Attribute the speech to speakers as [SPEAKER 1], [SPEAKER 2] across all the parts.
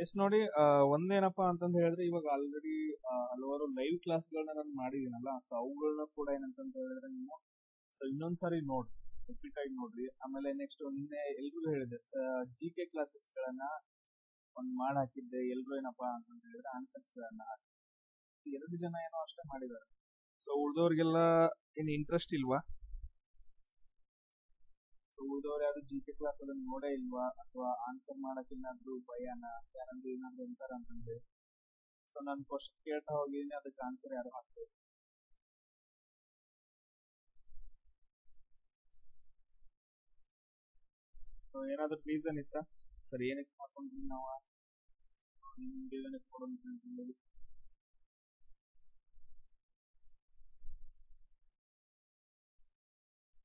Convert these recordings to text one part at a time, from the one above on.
[SPEAKER 1] S ನೋಡಿ, ಒಂದೇನಪ್ಪಾ ಅಂತಂದ್ ಹೇಳಿದ್ರೆ ಇವಾಗ ಆಲ್ರೆಡಿ ಹಲವಾರು ಲೈವ್ ಕ್ಲಾಸ್ಗಳನ್ನ ನಾನು ಮಾಡಿದೀನಲ್ಲ, ಸೊ ಅವುಗಳನ್ನ ಕೂಡ ಏನಂತಂತ ಹೇಳಿದ್ರೆ ನೀವು ಸೊ ಇನ್ನೊಂದ್ಸರಿ ನೋಡ್ರಿ, ರಿಪೀಟ್ ಆಗಿ ನೋಡ್ರಿ. ಆಮೇಲೆ ನೆಕ್ಸ್ಟ್ ನಿನ್ನೆ ಎಲ್ರಿಗೂ ಹೇಳಿದೆ GK ಕ್ಲಾಸಸ್ಗಳನ್ನ ಒಂದ್ ಹಾಕಿದ್ದೆ. ಎಲ್ರು ಏನಪ್ಪಾ ಅಂತಂತ ಹೇಳಿದ್ರೆ ಆನ್ಸರ್ಸ್ ಗಳನ್ನ 2 ಜನ ಏನೋ ಅಷ್ಟೇ ಮಾಡಿದ್ದಾರೆ. ಸೊ ಉಳ್ದವ್ರಿಗೆಲ್ಲ ಏನ್ ಇಂಟ್ರೆಸ್ಟ್ ಇಲ್ವಾ? ಸೊ ಉಳ್ದವ್ರು ಯಾರು GK ಕ್ಲಾಸ್ ಅದನ್ನ ನೋಡೇ ಇಲ್ವಾ, ಅಥವಾ ಆನ್ಸರ್ ಮಾಡಕ್ ಏನಾದ್ರು ಭಯನ, ಯಾರಾದ್ರೂ ಏನಾದ್ರು ಅಂತಾರ ಅಂತಂದ್ರೆ ಸೊ ನಾನು ಕ್ವಶನ್ ಕೇಳ್ತಾ ಹೋಗಿದ್ದೀನಿ, ಅದಕ್ಕೆ ಆನ್ಸರ್ ಯಾರು ಹಾಕ್ಬೇಕು. ಸೊ ಏನಾದ್ರು ರೀಸನ್ ಇತ್ತಾ ಸರ್ ಏನಕ್ಕೆ ಮಾಡ್ಕೊಂಡ್ರಿ ನಾವು ನಿಮ್ಗೆ ಏನಕ್ಕೆ ಕೊಡೋಣ ಅಂತಂದೇಳಿ?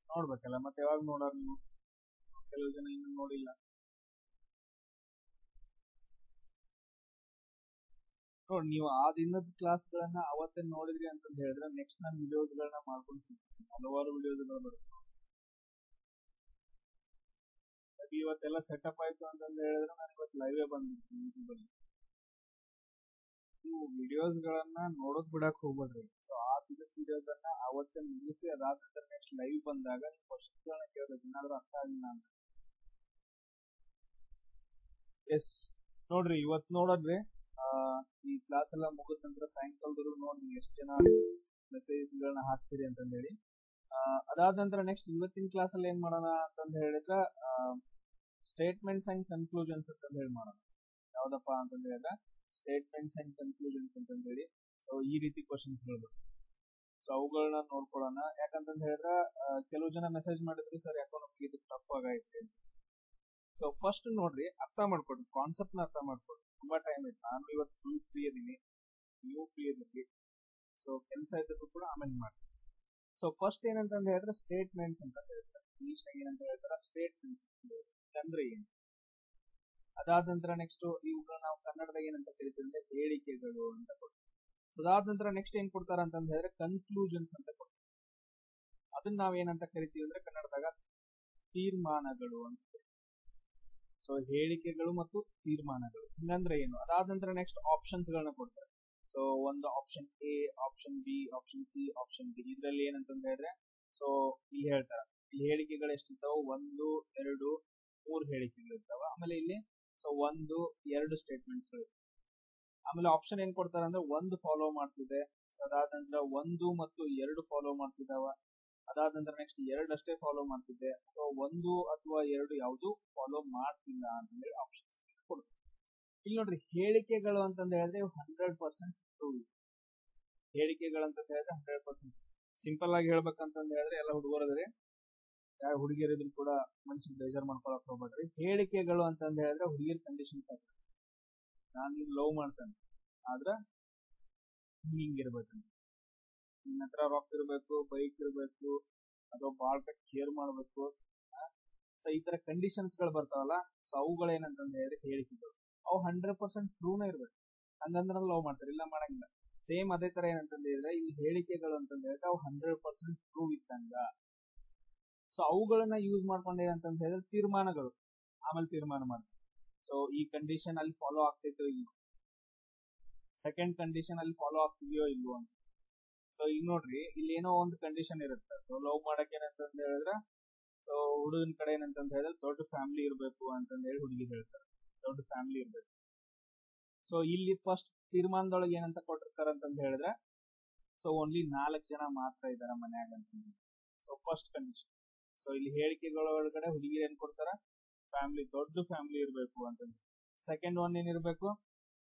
[SPEAKER 1] ನೋಡ್ಬೇಕಲ್ಲ, ಮತ್ತೆ ಯಾವಾಗ ನೋಡೋರು ನೀವು? ಕೆಲವು ಜನ ಇನ್ನೂ ನೋಡಿಲ್ಲ. ನೋಡಿ, ನೀವು ಆ ದಿನದ ಕ್ಲಾಸ್ಗಳನ್ನ ಅವತ್ತೇ ನೋಡಿದ್ರಿ ಅಂತಂದ್ ಹೇಳಿದ್ರೆ ನೆಕ್ಸ್ಟ್ ನಾನು ವಿಡಿಯೋಸ್ ಗಳನ್ನ ಮಾಡ್ಕೊಂತೀನಿ, ಹಲವಾರು ವಿಡಿಯೋಸ್ಗಳು ಬರುತ್ತೆ. ಇವತ್ತೆಲ್ಲ ಸೆಟಪ್ ಆಯ್ತು ಅಂತಂದ್ ಹೇಳಿದ್ರೆ ನಾನು ಇವತ್ತು ಲೈವೇ ಬಂದ್ಬಿಡ್ತೀನಿ ಯೂಟ್ಯೂಬ್ ಅಲ್ಲಿ. ನೀವು ವಿಡಿಯೋಸ್ ಗಳನ್ನ ನೋಡೋದ್ ಬಿಡಕ್ ಹೋಗ್ಬೇಡ್ರಿ. ಸೊ ಆ ದಿನದ ವಿಡಿಯೋಸ್ ಅನ್ನ ಅವತ್ತೇ ಮುಗಿಸಿ ಅದಾದ ನಂತರ ನೆಕ್ಸ್ಟ್ ಲೈವ್ ಬಂದಾಗ ನೀವು ಕ್ವಶನ್ಸ್ ಗಳನ್ನ ಕೇಳ್ಬೇಕು, ಏನಾದ್ರು ಅರ್ಥ ಆಗಿಲ್ಲ ಅಂತ. ಎಸ್ ನೋಡ್ರಿ, ಇವತ್ ನೋಡೋದ್ರಿ ಈ ಕ್ಲಾಸ್ ಎಲ್ಲ ಮುಗಿದ ನಂತರ ಸಾಯಂಕಾಲದವರೆಗೂ ನೋಡಿ ಎಷ್ಟು ಜನ ಮೆಸೇಜ್ ಗಳನ್ನ ಹಾಕ್ತೀರಿ ಅಂತಂದ್ ಹೇಳಿ. ಅದಾದ ನಂತರ ನೆಕ್ಸ್ಟ್ ಇವತ್ತಿನ ಕ್ಲಾಸ್ ಅಲ್ಲಿ ಏನ್ ಮಾಡೋಣ ಅಂತಂದ್ ಹೇಳಿದ್ರೆ ಸ್ಟೇಟ್ಮೆಂಟ್ಸ್ ಅಂಡ್ ಕನ್ಕ್ಲೂಷನ್ಸ್ ಅಂತಂದ್ ಹೇಳಿ ಮಾಡೋಣ. ಯಾವ್ದಪ್ಪ ಅಂತಂದ್ ಹೇಳಿದ್ರೆ ಸ್ಟೇಟ್ಮೆಂಟ್ಸ್ ಅಂಡ್ ಕನ್ಕ್ಲೂಷನ್ಸ್ ಅಂತಂದ್ ಹೇಳಿ. ಸೊ ಈ ರೀತಿ ಕ್ವಶನ್ಸ್ ಗಳು, ಸೊ ಅವುಗಳನ್ನ ನೋಡ್ಕೊಳ್ಳೋಣ. ಯಾಕಂತಂದ್ ಹೇಳಿದ್ರೆ ಕೆಲವು ಜನ ಮೆಸೇಜ್ ಮಾಡಿದ್ರು, ಸರ್ ಯಾಕೋ ನಮ್ಗೆ ಇದು ಟಫ್ ಆಗೈತೆ ಅಂತ. ಸೊ ಫಸ್ಟ್ ನೋಡ್ರಿ, ಅರ್ಥ ಮಾಡ್ಕೊಡ್ರಿ, ಕಾನ್ಸೆಪ್ಟ್ ನ ಅರ್ಥ ಮಾಡ್ಕೊಡ್ರಿ. ತುಂಬಾ ಟೈಮ್ ಐತೆ, ನಾನು ಇವತ್ತು ಫುಲ್ ಫ್ರೀ ಇದೀನಿ, ನೀವು ಫ್ರೀ ಇದೀವಿ. ಸೊ ಕೆಲಸ ಇದ್ರೂ ಕೂಡ ಆಮೇಲೆ ಮಾಡಿ. ಸೊ ಫಸ್ಟ್ ಏನಂತಂದ್ ಹೇಳಿದ್ರೆ ಸ್ಟೇಟ್ಮೆಂಟ್ಸ್ ಅಂತ ಹೇಳ್ತಾರೆ. ಇಂಗ್ಲಿಷ್ನಾಗ ಏನಂತ ಹೇಳ್ತಾರೆ, ಸ್ಟೇಟ್ಮೆಂಟ್ಸ್ ಅಂದ್ರೆ ಏನು. ಅದಾದ ನಂತರ ನೆಕ್ಸ್ಟ್ ಇವುಗಳು ನಾವು ಕನ್ನಡದಾಗ ಏನಂತ ಕರಿತೀವಿ ಅಂದ್ರೆ ಹೇಳಿಕೆಗಳು ಅಂತ ಕೊಡ್ತಾರೆ. ಸೊ ಅದಾದ ನಂತರ ನೆಕ್ಸ್ಟ್ ಏನ್ ಕೊಡ್ತಾರ ಅಂತಂದ್ ಹೇಳಿದ್ರೆ ಕನ್ಕ್ಲೂಷನ್ಸ್ ಅಂತ ಕೊಡ್ತಾರೆ. ಅದನ್ನ ನಾವ್ ಏನಂತ ಕರಿತೀವಿ ಅಂದ್ರೆ ಕನ್ನಡದಾಗ ತೀರ್ಮಾನಗಳು ಅಂತ. ಸೊ ಹೇಳಿಕೆಗಳು ಮತ್ತು ತೀರ್ಮಾನಗಳು ಹಿಂಗಂದ್ರೆ ಏನು. ಅದಾದ ನಂತರ ನೆಕ್ಸ್ಟ್ ಆಪ್ಷನ್ಸ್ ಗಳನ್ನ ಕೊಡ್ತಾರೆ. ಸೊ ಒಂದು option A, option B, option C, option D. ಇದ್ರಲ್ಲಿ ಏನಂತಂದ್ ಹೇಳಿದ್ರೆ ಸೊ ಇಲ್ಲಿ ಹೇಳ್ತಾರ, ಇಲ್ಲಿ ಹೇಳಿಕೆಗಳು ಎಷ್ಟಿರ್ತಾವ, 1, 2, 3 ಹೇಳಿಕೆಗಳು ಇರ್ತಾವ. ಆಮೇಲೆ ಇಲ್ಲಿ ಸೊ 1, 2 ಸ್ಟೇಟ್ಮೆಂಟ್ಸ್ ಗಳು. ಆಮೇಲೆ ಆಪ್ಷನ್ ಏನ್ ಕೊಡ್ತಾರ ಅಂದ್ರೆ 1 ಫಾಲೋ ಮಾಡ್ತಿದೆ, ಅದಾದ ನಂತರ 1 ಮತ್ತು 2 ಫಾಲೋ ಮಾಡ್ತಿದ್ದಾವ. ಅದಾದ ನಂತರ ನೆಕ್ಸ್ಟ್ 2 ಅಷ್ಟೇ ಫಾಲೋ ಮಾಡ್ತಿದ್ದೆ, ಅಥವಾ 1 ಅಥವಾ 2 ಯಾವುದು ಫಾಲೋ ಮಾಡ್ತಿಲ್ಲ ಅಂತಂದ್ರೆ ಆಪ್ಷನ್ಸ್ ಕೊಡ್ತಾರೆ. ಇಲ್ಲಿ ನೋಡ್ರಿ, ಹೇಳಿಕೆಗಳು ಅಂತಂದ್ ಹೇಳಿದ್ರೆ 100% ಟ್ರೂ. ಹೇಳಿಕೆಗಳು ಅಂತ ಹೇಳಿದ್ರೆ 100% ಸಿಂಪಲ್ ಆಗಿ ಹೇಳ್ಬೇಕಂತಂದ್ ಹೇಳಿದ್ರೆ ಎಲ್ಲ ಹುಡುಗರದ್ರಿ, ಯಾವ ಹುಡುಗಿಯರಿದ್ರು ಕೂಡ ಮನ್ಸಿಗೆ ಬೇಜಾರ್ ಮಾಡ್ಕೊಳಕ್ ಹೋಗ್ಬೇಡ್ರಿ. ಹೇಳಿಕೆಗಳು ಅಂತಂದ್ ಹೇಳಿದ್ರೆ ಹುಡುಗಿಯರ್ ಕಂಡೀಷನ್ಸ್ ಆಗ್ತದೆ. ನಾನು ಲವ್ ಮಾಡ್ತೇನೆ ಆದ್ರ ಹಿಂಗಿರ್ಬೇಕಂತ, ನಿನ್ನ ಹತ್ರ ರೊಕ್ಕ ಇರ್ಬೇಕು, ಬೈಕ್ ಇರ್ಬೇಕು, ಅಥವಾ ಬಾಳ್ ಕೇರ್ ಮಾಡ್ಬೇಕು. ಸೊ ಈ ತರ ಕಂಡೀಷನ್ಸ್ ಗಳು ಬರ್ತಾವಲ್ಲ, ಸೊ ಅವುಗಳು ಏನಂತಂದ್ ಹೇಳಿದ್ರೆ ಹೇಳಿಕೆಗಳು. ಅವು 100% ಟ್ರೂನ ಇರ್ಬೇಕು, ಹಂಗಂದ್ರೆ ಲವ್ ಮಾಡ್ತಾರೆ, ಇಲ್ಲ ಮಾಡಂಗಿಲ್ಲ. ಸೇಮ್ ಅದೇ ತರ ಏನಂತಂದ್ ಹೇಳಿದ್ರೆ ಇಲ್ಲಿ ಹೇಳಿಕೆಗಳು ಅಂತಂದ್ ಹೇಳಿದ್ರೆ ಅವು 100% ಟ್ರೂ ಇದ್ದಂಗ. ಸೊ ಅವುಗಳನ್ನ ಯೂಸ್ ಮಾಡ್ಕೊಂಡು ಏನಂತಂದ್ ಹೇಳಿದ್ರೆ ತೀರ್ಮಾನಗಳು, ಆಮೇಲೆ ತೀರ್ಮಾನ ಮಾಡ್ತಾರೆ. ಸೊ ಈ ಕಂಡೀಷನ್ ಅಲ್ಲಿ ಫಾಲೋ ಆಗ್ತೈತೋ ಇಲ್ವೋ, ಸೆಕೆಂಡ್ ಕಂಡೀಷನ್ ಅಲ್ಲಿ ಫಾಲೋ ಆಗ್ತಿದೆಯೋ ಇಲ್ವೋ ಅಂತ. ಸೊ ಈಗ ನೋಡ್ರಿ, ಇಲ್ಲಿ ಏನೋ ಒಂದು ಕಂಡೀಷನ್ ಇರುತ್ತೆ. ಸೊ ಲವ್ ಮಾಡಕ್ ಏನಂತಂದ್ ಹೇಳಿದ್ರೆ ಸೊ ಹುಡುಗನ ಕಡೆ ಏನಂತಂದ್ ಹೇಳಿದ್ರೆ ದೊಡ್ಡ ಫ್ಯಾಮಿಲಿ ಇರ್ಬೇಕು ಅಂತಂದ್ ಹೇಳಿ ಹುಡುಗಿ ಹೇಳ್ತಾರೆ, ದೊಡ್ಡ ಫ್ಯಾಮಿಲಿ ಇರ್ಬೇಕು. ಸೊ ಇಲ್ಲಿ ಫಸ್ಟ್ ತೀರ್ಮಾನದೊಳಗೆ ಏನಂತ ಕೊಟ್ಟಿರ್ತಾರ ಅಂತಂದ್ ಹೇಳಿದ್ರೆ ಸೊ ಓನ್ಲಿ 4 ಜನ ಮಾತ್ರ ಇದಾರ ಮನ್ಯಾಗ ಅಂತಂದ್ರೆ. So first condition. ಸೊ ಇಲ್ಲಿ ಹೇಳಿಕೆಗಳ ಒಳಗಡೆ ಹುಡುಗಿ ಏನ್ ಕೊಡ್ತಾರ, ಫ್ಯಾಮಿಲಿ, ದೊಡ್ಡ ಫ್ಯಾಮಿಲಿ ಇರ್ಬೇಕು ಅಂತಂದ್ರೆ. ಸೆಕೆಂಡ್ ಒನ್ ಏನಿರ್ಬೇಕು,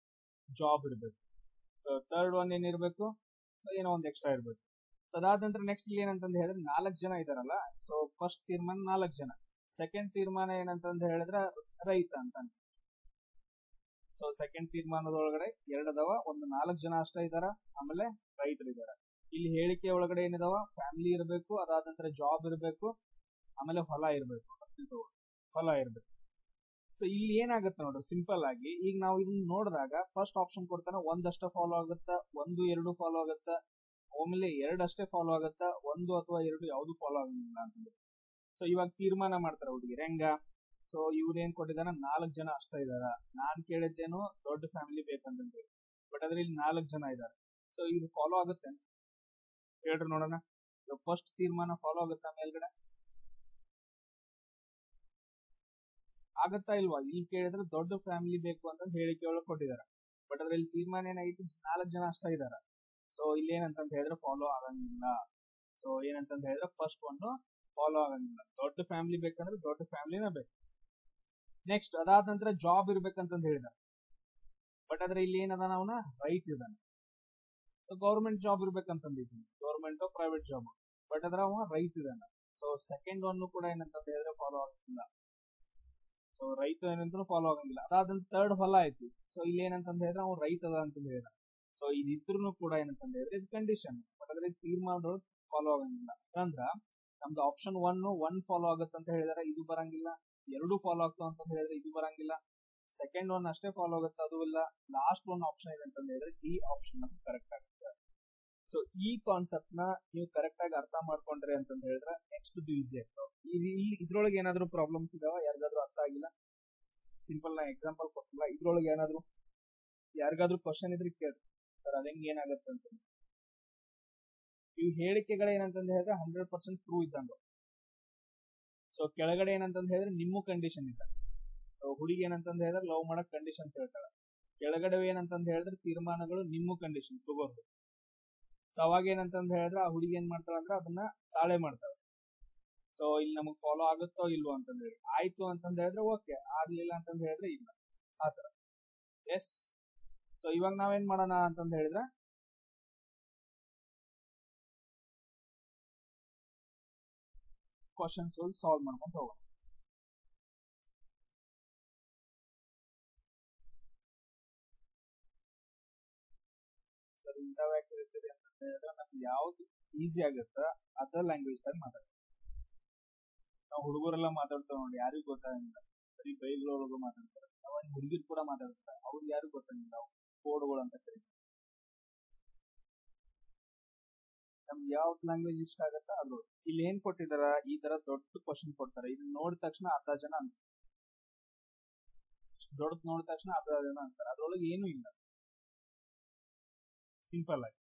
[SPEAKER 1] ಜಾಬ್ ಇರ್ಬೇಕು. ಸೊ ಥರ್ಡ್ ಒನ್ ಏನಿರ್ಬೇಕು, ಸೊ ಏನೋ ಒಂದ್ ಎಕ್ಸ್ಟ್ರಾ ಇರ್ಬೇಕು. ಸೊ ಅದಾದ ನಂತರ ನೆಕ್ಸ್ಟ್ ಇಲ್ಲಿ ಏನಂತಂದ್ ಹೇಳಿದ್ರೆ 4 ಜನ ಇದಾರಲ್ಲ. ಸೊ ಫಸ್ಟ್ ತೀರ್ಮಾನ 4 ಜನ, ಸೆಕೆಂಡ್ ತೀರ್ಮಾನ ಏನಂತಂದ್ ಹೇಳಿದ್ರೆ ರೈತ ಅಂತ. ಸೊ ಸೆಕೆಂಡ್ ತೀರ್ಮಾನದೊಳಗಡೆ 2 ಅದಾವ, ಒಂದು 4 ಜನ ಅಷ್ಟೇ ಇದಾರ, ಆಮೇಲೆ ರೈತರು ಇದಾರ. ಇಲ್ಲಿ ಹೇಳಿಕೆ ಒಳಗಡೆ ಏನಿದಾವ, ಫ್ಯಾಮಿಲಿ ಇರ್ಬೇಕು, ಅದಾದ ನಂತರ ಜಾಬ್ ಇರ್ಬೇಕು, ಆಮೇಲೆ ಹೊಲ ಇರ್ಬೇಕು, ಹೊಲ ಇರ್ಬೇಕು. ಸೊ ಇಲ್ಲಿ ಏನಾಗುತ್ತೆ ನೋಡ್ರಿ, ಸಿಂಪಲ್ ಆಗಿ ಈಗ ನಾವು ಇದನ್ನ ನೋಡಿದಾಗ ಫಸ್ಟ್ ಆಪ್ಷನ್ ಕೊಡ್ತಾನೆ, 1 ಅಷ್ಟೇ ಫಾಲೋ ಆಗುತ್ತಾ, 1, 2 ಫಾಲೋ ಆಗುತ್ತಾ, ಆಮೇಲೆ 2 ಅಷ್ಟೇ ಫಾಲೋ ಆಗುತ್ತಾ, 1 ಅಥವಾ 2 ಯಾವ್ದು ಫಾಲೋ ಆಗಂಗಿಲ್ಲ ಅಂತಂದ್ರೆ. ಸೊ ಇವಾಗ ತೀರ್ಮಾನ ಮಾಡ್ತಾರೆ ಹುಡುಗಿರು ಹೆಂಗ. ಸೊ ಇವ್ರು ಏನ್ ಕೊಟ್ಟಿದಾರ 4 ಜನ ಅಷ್ಟ ಇದಾರ. ನಾನ್ ಕೇಳಿದ್ದೇನು ದೊಡ್ಡ ಫ್ಯಾಮಿಲಿ ಬೇಕಂತಂದ್ರೆ, ಬಟ್ ಅದ್ರಲ್ಲಿ 4 ಜನ ಇದಾರೆ. ಸೊ ಇದು ಫಾಲೋ ಆಗುತ್ತೆ ಹೇಳ್ರಿ ನೋಡೋಣ. ಫಸ್ಟ್ ತೀರ್ಮಾನ ಫಾಲೋ ಆಗುತ್ತಾ ಮೇಲ್ಗಡೆ? ಆಗತ್ತಾ ಇಲ್ವಾ? ಇಲ್ಲಿ ಕೇಳಿದ್ರೆ ದೊಡ್ಡ ಫ್ಯಾಮಿಲಿ ಬೇಕು ಅಂತ ಹೇಳಿಕೆ ಒಳಗೆ ಕೊಟ್ಟಿದ್ದಾರೆ, ಬಟ್ ಅದ್ರಲ್ಲಿ ತೀರ್ಮಾನ ಏನಾಗಿತ್ತು 4 ಜನ ಅಷ್ಟ ಇದಾರ. ಸೊ ಇಲ್ಲಿ ಏನಂತ ಹೇಳಿದ್ರೆ ಫಾಲೋ ಆಗಂಗಿಲ್ಲ. ಸೊ ಏನಂತ ಹೇಳಿದ್ರೆ ಫಸ್ಟ್ ಒಂದು ಫಾಲೋ ಆಗಂಗಿಲ್ಲ. ದೊಡ್ಡ ಫ್ಯಾಮಿಲಿ ಬೇಕಂದ್ರೆ ದೊಡ್ಡ ಫ್ಯಾಮಿಲಿನ ಬೇಕು. ನೆಕ್ಸ್ಟ್ ಅದಾದ ನಂತರ ಜಾಬ್ ಇರ್ಬೇಕಂತ ಹೇಳಿದಾರೆ, ಬಟ್ ಆದ್ರೆ ಇಲ್ಲಿ ಏನದ ಅವನ ರೈಟ್ ಇದಾನೆ. ಸೊ ಗೌರ್ಮೆಂಟ್ ಜಾಬ್ ಇರ್ಬೇಕಂತಂದಿದ್ದೀನಿ, ಗೌರ್ಮೆಂಟ್ ಪ್ರೈವೇಟ್ ಜಾಬ್, ಬಟ್ ಅದ್ರ ಅವ ರೈಟ್ ಇದಾನೆ. ಸೊ ಸೆಕೆಂಡ್ ಒನ್ ಕೂಡ ಏನಂತ ಹೇಳಿದ್ರೆ ಫಾಲೋ ಆಗಂಗಿಲ್ಲ. ಸೊ ರೈತ ಏನಂತ ಫಾಲೋ ಆಗಂಗಿಲ್ಲ. ಅದಾದ ಥರ್ಡ್ ಫಲ ಆಯ್ತು. ಸೊ ಇಲ್ಲಿ ಏನಂತ ಹೇಳಿದ್ರೆ ಅವ್ನು ರೈತ ಅದ ಅಂತ ಹೇಳಿದ. ಸೊ ಇದಿದ್ರು ಕೂಡ ಏನಂತ ಹೇಳಿದ್ರೆ ಇದು ಕಂಡೀಷನ್, ಬಟ್ ಅದ್ರ ತೀರ್ಮಾನ ಫಾಲೋ ಆಗಂಗಿಲ್ಲ. ಯಾಕಂದ್ರ ನಮ್ದು ಆಪ್ಷನ್ ಒನ್ ಫಾಲೋ ಆಗುತ್ತೆ ಅಂತ ಹೇಳಿದಾರೆ, ಇದು ಬರಂಗಿಲ್ಲ. 2 ಫಾಲೋ ಆಗ್ತಾವ ಅಂತ ಹೇಳಿದ್ರೆ ಇದು ಬರಂಗಿಲ್ಲ. ಸೆಕೆಂಡ್ ಒನ್ ಅಷ್ಟೇ ಫಾಲೋ ಆಗುತ್ತೆ, ಅದು ಇಲ್ಲ. ಲಾಸ್ಟ್ ಒನ್ ಆಪ್ಷನ್ ಏನಂತ ಹೇಳಿದ್ರೆ ಡಿ ಆಪ್ಷನ್ ಕರೆಕ್ಟ್ ಆಗುತ್ತೆ. ಸೊ ಈ ಕಾನ್ಸೆಪ್ಟ್ ನ ನೀವು ಕರೆಕ್ಟ್ ಆಗಿ ಅರ್ಥ ಮಾಡ್ಕೊಂಡ್ರಿ ಅಂತ ಹೇಳಿದ್ರೆ ನೆಕ್ಸ್ಟ್ ಈಸಿ ಆಗ್ತಾವ. ಇದ್ರೊಳಗೆ ಏನಾದ್ರು ಪ್ರಾಬ್ಲಮ್ಸ್ ಇದಾವ, ಯಾರಿಗಾದ್ರೂ ಅರ್ಥ ಆಗಿಲ್ಲ? ಸಿಂಪಲ್ ನಾ ಎಕ್ಸಾಂಪಲ್ ಕೊಟ್ಟಿಲ್ಲ. ಇದ್ರೊಳಗೆ ಏನಾದ್ರು ಯಾರಿಗಾದ್ರೂ ಕ್ವಶನ್ ಇದ್ರೆ ಕೇಳಿ, ಸರ್ ಅದ ಹೆಂಗ್ ಏನಾಗುತ್ತೆ ಅಂತ. ಇವು ಹೇಳಿಕೆಗಳು ಏನಂತ ಹೇಳಿದ್ರೆ 100% ಟ್ರೂ ಇದ್ದಂಗ. ಸೊ ಕೆಳಗಡೆ ಏನಂತ ಹೇಳಿದ್ರೆ ನಿಮ್ಮ ಕಂಡೀಷನ್ ಇದೆ. ಸೊ ಹುಡುಗಿ ಏನಂತ ಹೇಳಿದ್ರೆ ಲವ್ ಮಾಡಕ್ ಕಂಡೀಷನ್ಸ್ ಹೇಳ್ತಾಳೆ. ಕೆಳಗಡೆ ಏನಂತ ಹೇಳಿದ್ರೆ ತೀರ್ಮಾನಗಳು ನಿಮ್ಮ ಕಂಡೀಷನ್ ತಗೋದು. ಸೊ ಅವಾಗ ಏನಂತ ಹೇಳಿದ್ರೆ ಆ ಹುಡುಗಿ ಏನ್ ಮಾಡ್ತಾಳ ಅಂದ್ರೆ ಅದನ್ನ ತಾಳೆ ಮಾಡ್ತಾಳೆ. ಸೊ ಇಲ್ಲಿ ನಮಗ್ ಫಾಲೋ ಆಗುತ್ತೋ ಇಲ್ವೋ ಅಂತಂದ್ ಹೇಳಿ, ಆಯ್ತು ಅಂತಂದ್ ಹೇಳಿದ್ರೆ ಓಕೆ, ಆಗ್ಲಿಲ್ಲ ಅಂತಂದ್ ಹೇಳಿದ್ರೆ ಇಲ್ಲ, ಆತರ. ಎಸ್. ಸೊ ಇವಾಗ ನಾವೇನ್ ಮಾಡೋಣ ಅಂತಂದ್ ಹೇಳಿದ್ರೆ ಕ್ವಶನ್ಸ್ ಸಾಲ್ವ್ ಮಾಡ್ಕೊಂಡು ಹೋಗೋಣ. ಸರ್ ಇಂಥವ್ ಇರ್ತದೆ ಅಂತ ಹೇಳಿದ್ರೆ ನಮ್ಗೆ ಯಾವ್ದು ಈಸಿ ಆಗುತ್ತ ಅದ ಲ್ಯಾಂಗ್ವೇಜ್ ದಾಗ ಮಾತಾಡ್ತೀವಿ. ನಾವು ಹುಡುಗರೆಲ್ಲ ಮಾತಾಡ್ತಾವ ನೋಡಿ, ಯಾರಿಗೂ ಗೊತ್ತಾಗಂಗಿಲ್ಲ. ಬರೀ ಬೈಗಳೊಳಗೂ ಮಾತಾಡ್ತಾರೆ. ಅವಾಗ ಹುಡುಗಿರ್ ಕೂಡ ಮಾತಾಡ್ತಾರೆ, ಅವ್ರಿಗೆ ಯಾರಿಗೂ ಗೊತ್ತಾಗಿಲ್ಲ. ಅವು ಕೋಡ್ಗಳು ಅಂತ ಕರೀತಾರೆ. ನಮ್ಗೆ ಯಾವ ಲ್ಯಾಂಗ್ವೇಜ್ ಇಷ್ಟ ಆಗತ್ತ ಅದು. ಇಲ್ಲಿ ಏನ್ ಕೊಟ್ಟಿದಾರ, ಈ ತರ ದೊಡ್ಡ ಕ್ವಶನ್ ಕೊಡ್ತಾರೆ. ಇದನ್ನ ನೋಡಿದ ತಕ್ಷಣ ಅರ್ಧ ಜನ ಅನ್ಸ್ತಾರೆ. ಇಷ್ಟು ದೊಡ್ಡದ್ ನೋಡಿದ ತಕ್ಷಣ ಅರ್ಧ ಜನ ಅನ್ಸ್ತಾರೆ. ಅದ್ರೊಳಗೆ ಏನು ಇಲ್ಲ, ಸಿಂಪಲ್ ಆಗಿ.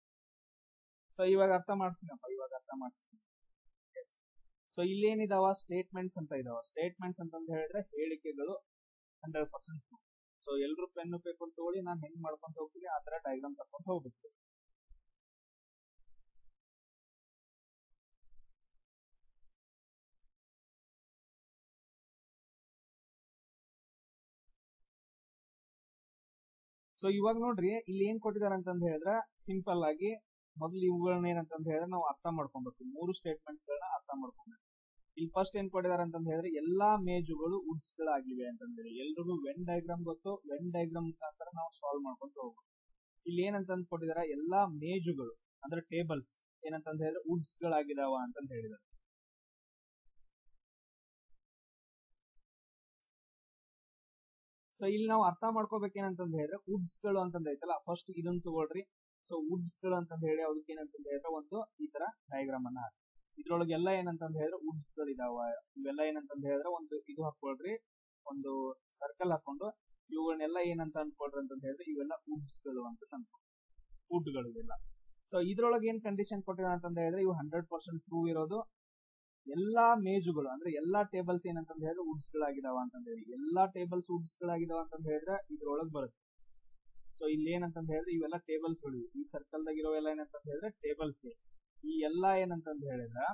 [SPEAKER 1] ಸೊ ಇವಾಗ ಅರ್ಥ ಮಾಡಿಸ್ತೀನಪ್ಪ, ಇವಾಗ ಅರ್ಥ ಮಾಡಿಸ್ತೀನಿ. ಎಸ್. ಸೊ ಇಲ್ಲೇನಿದಾವ ಸ್ಟೇಟ್ಮೆಂಟ್ಸ್ ಅಂತ ಇದಾವ. ಸ್ಟೇಟ್ಮೆಂಟ್ಸ್ ಅಂತಂದ ಹೇಳಿದ್ರೆ ಹೇಳಿಕೆಗಳು 100% ಟ್ರೂ. ಸೊ ಎಲ್ರು ಪೆನ್ ಪೇಪರ್ ತಗೊಳ್ಳಿ, ನಾನು ಹೆಂಗ್ ಮಾಡ್ಕೊಂತ ಹೋಗ್ತೀನಿ ಆ ತರ ಡಯಾಗ್ರಾಮ್ ತಕೊಂತ ಹೋಗ್ಬೇಕು. ಸೊ ಇವಾಗ ನೋಡ್ರಿ ಇಲ್ಲಿ ಏನ್ ಕೊಟ್ಟಿದ್ದಾರೆ ಅಂತಂದ್ ಹೇಳಿದ್ರೆ ಸಿಂಪಲ್ ಆಗಿ ಮೊದ್ಲು ಇವುಗಳನ್ನ ಏನಂತಂದ್ ಹೇಳಿದ್ರೆ ನಾವು ಅರ್ಥ ಮಾಡ್ಕೊಬೇಕು. 3 ಸ್ಟೇಟ್ಮೆಂಟ್ಸ್ ಗಳನ್ನ ಅರ್ಥ ಮಾಡ್ಕೊಬೇಕು. ಇಲ್ಲಿ ಫಸ್ಟ್ ಏನ್ ಕೊಟ್ಟಿದ್ದಾರೆ ಅಂತಂದ್ ಹೇಳಿದ್ರೆ ಎಲ್ಲಾ ಮೇಜುಗಳು ವುಡ್ಸ್ ಗಳಾಗಿವೆ ಅಂತಂದ್ ಹೇಳಿ. ಎಲ್ರಿಗೂ ವೆನ್ ಡಯಾಗ್ರಾಮ್ ಗೊತ್ತು, ವೆನ್ ಡಯಾಗ್ರಾಮ್ ಮುಖಾಂತರ ನಾವು ಸಾಲ್ವ್ ಮಾಡ್ಕೊಂತ ಹೋಗ್ಬೇಕು. ಇಲ್ಲಿ ಏನಂತಂದ್ ಕೊಟ್ಟಿದ್ದಾರೆ, ಎಲ್ಲಾ ಮೇಜುಗಳು ಅಂದ್ರೆ ಟೇಬಲ್ಸ್ ಏನಂತಂದ್ ಹೇಳಿದ್ರೆ ವುಡ್ಸ್ ಗಳಾಗಿದಾವ ಅಂತಂದ್ ಹೇಳಿದ್ದಾರೆ. ಸೊ ಇಲ್ಲಿ ನಾವು ಅರ್ಥ ಮಾಡ್ಕೋಬೇಕೇನಂತಂದ್ ಹೇಳಿದ್ರೆ ವುಡ್ಸ್ ಗಳು ಅಂತಂದ್ ಐತಲ್ಲ, ಫಸ್ಟ್ ಇದನ್ನ ತಗೊಳ್ರಿ. ಸೊ ವುಡ್ಸ್ ಗಳು ಅಂತಂದ್ ಹೇಳಿ ಅದಕ್ಕೆ ಏನಂತಂದ್ ಹೇಳಿದ್ರೆ ಒಂದು ಈ ತರ ಡಯಾಗ್ರಾಮ್ ಅನ್ನ ಹಾಕಿ. ಇದ್ರೊಳಗೆ ಎಲ್ಲ ಏನಂತಂದ್ ಹೇಳಿದ್ರೆ ವುಡ್ಸ್ ಗಳು ಇದಾವ. ಇವೆಲ್ಲ ಏನಂತಂದ್ ಹೇಳಿದ್ರೆ ಒಂದು ಇದು ಹಾಕೊಳ್ರಿ, ಒಂದು ಸರ್ಕಲ್ ಹಾಕೊಂಡು ಇವುಗಳನ್ನೆಲ್ಲ ಏನಂತ ಅನ್ಕೊಳ್ರಿ ಅಂತಂದ್ ಹೇಳಿದ್ರೆ ಇವೆಲ್ಲ ವುಡ್ಸ್ ಗಳು ಅಂತ ಅನ್ಕೊಳ್ಳಿ, ವುಡ್ ಗಳು ಇವೆಲ್ಲ. ಸೊ ಇದ್ರೊಳಗೆ ಏನ್ ಕಂಡೀಷನ್ ಕೊಟ್ಟಿದೆ ಅಂತಂದ್ ಹೇಳಿದ್ರೆ ಇವು 100% ಟ್ರೂ ಇರೋದು. ಎಲ್ಲಾ ಮೇಜುಗಳು ಅಂದ್ರೆ ಎಲ್ಲಾ ಟೇಬಲ್ಸ್ ಏನಂತಂದ್ ಹೇಳಿದ್ರೆ ವುಡ್ಸ್ ಗಳಾಗಿದಾವ ಅಂತಂದ್ ಹೇಳಿ. ಎಲ್ಲಾ ಟೇಬಲ್ಸ್ ವುಡ್ಸ್ ಗಳಾಗಿದಾವ ಅಂತಂದ್ ಹೇಳಿದ್ರೆ ಇದ್ರೊಳಗ್ ಬರುತ್ತೆ. ಸೊ ಇಲ್ಲಿ ಏನಂತಂದ್ ಹೇಳಿದ್ರೆ ಇವೆಲ್ಲ ಟೇಬಲ್ಸ್ ಗಳು. ಈ ಸರ್ಕಲ್ ದಾಗ ಇರೋವೆಲ್ಲ ಏನಂತಂದ್ ಹೇಳಿದ್ರೆ ಟೇಬಲ್ಸ್ ಗಳು. ಈ ಎಲ್ಲಾ ಏನಂತಂದ್ ಹೇಳಿದ್ರೆ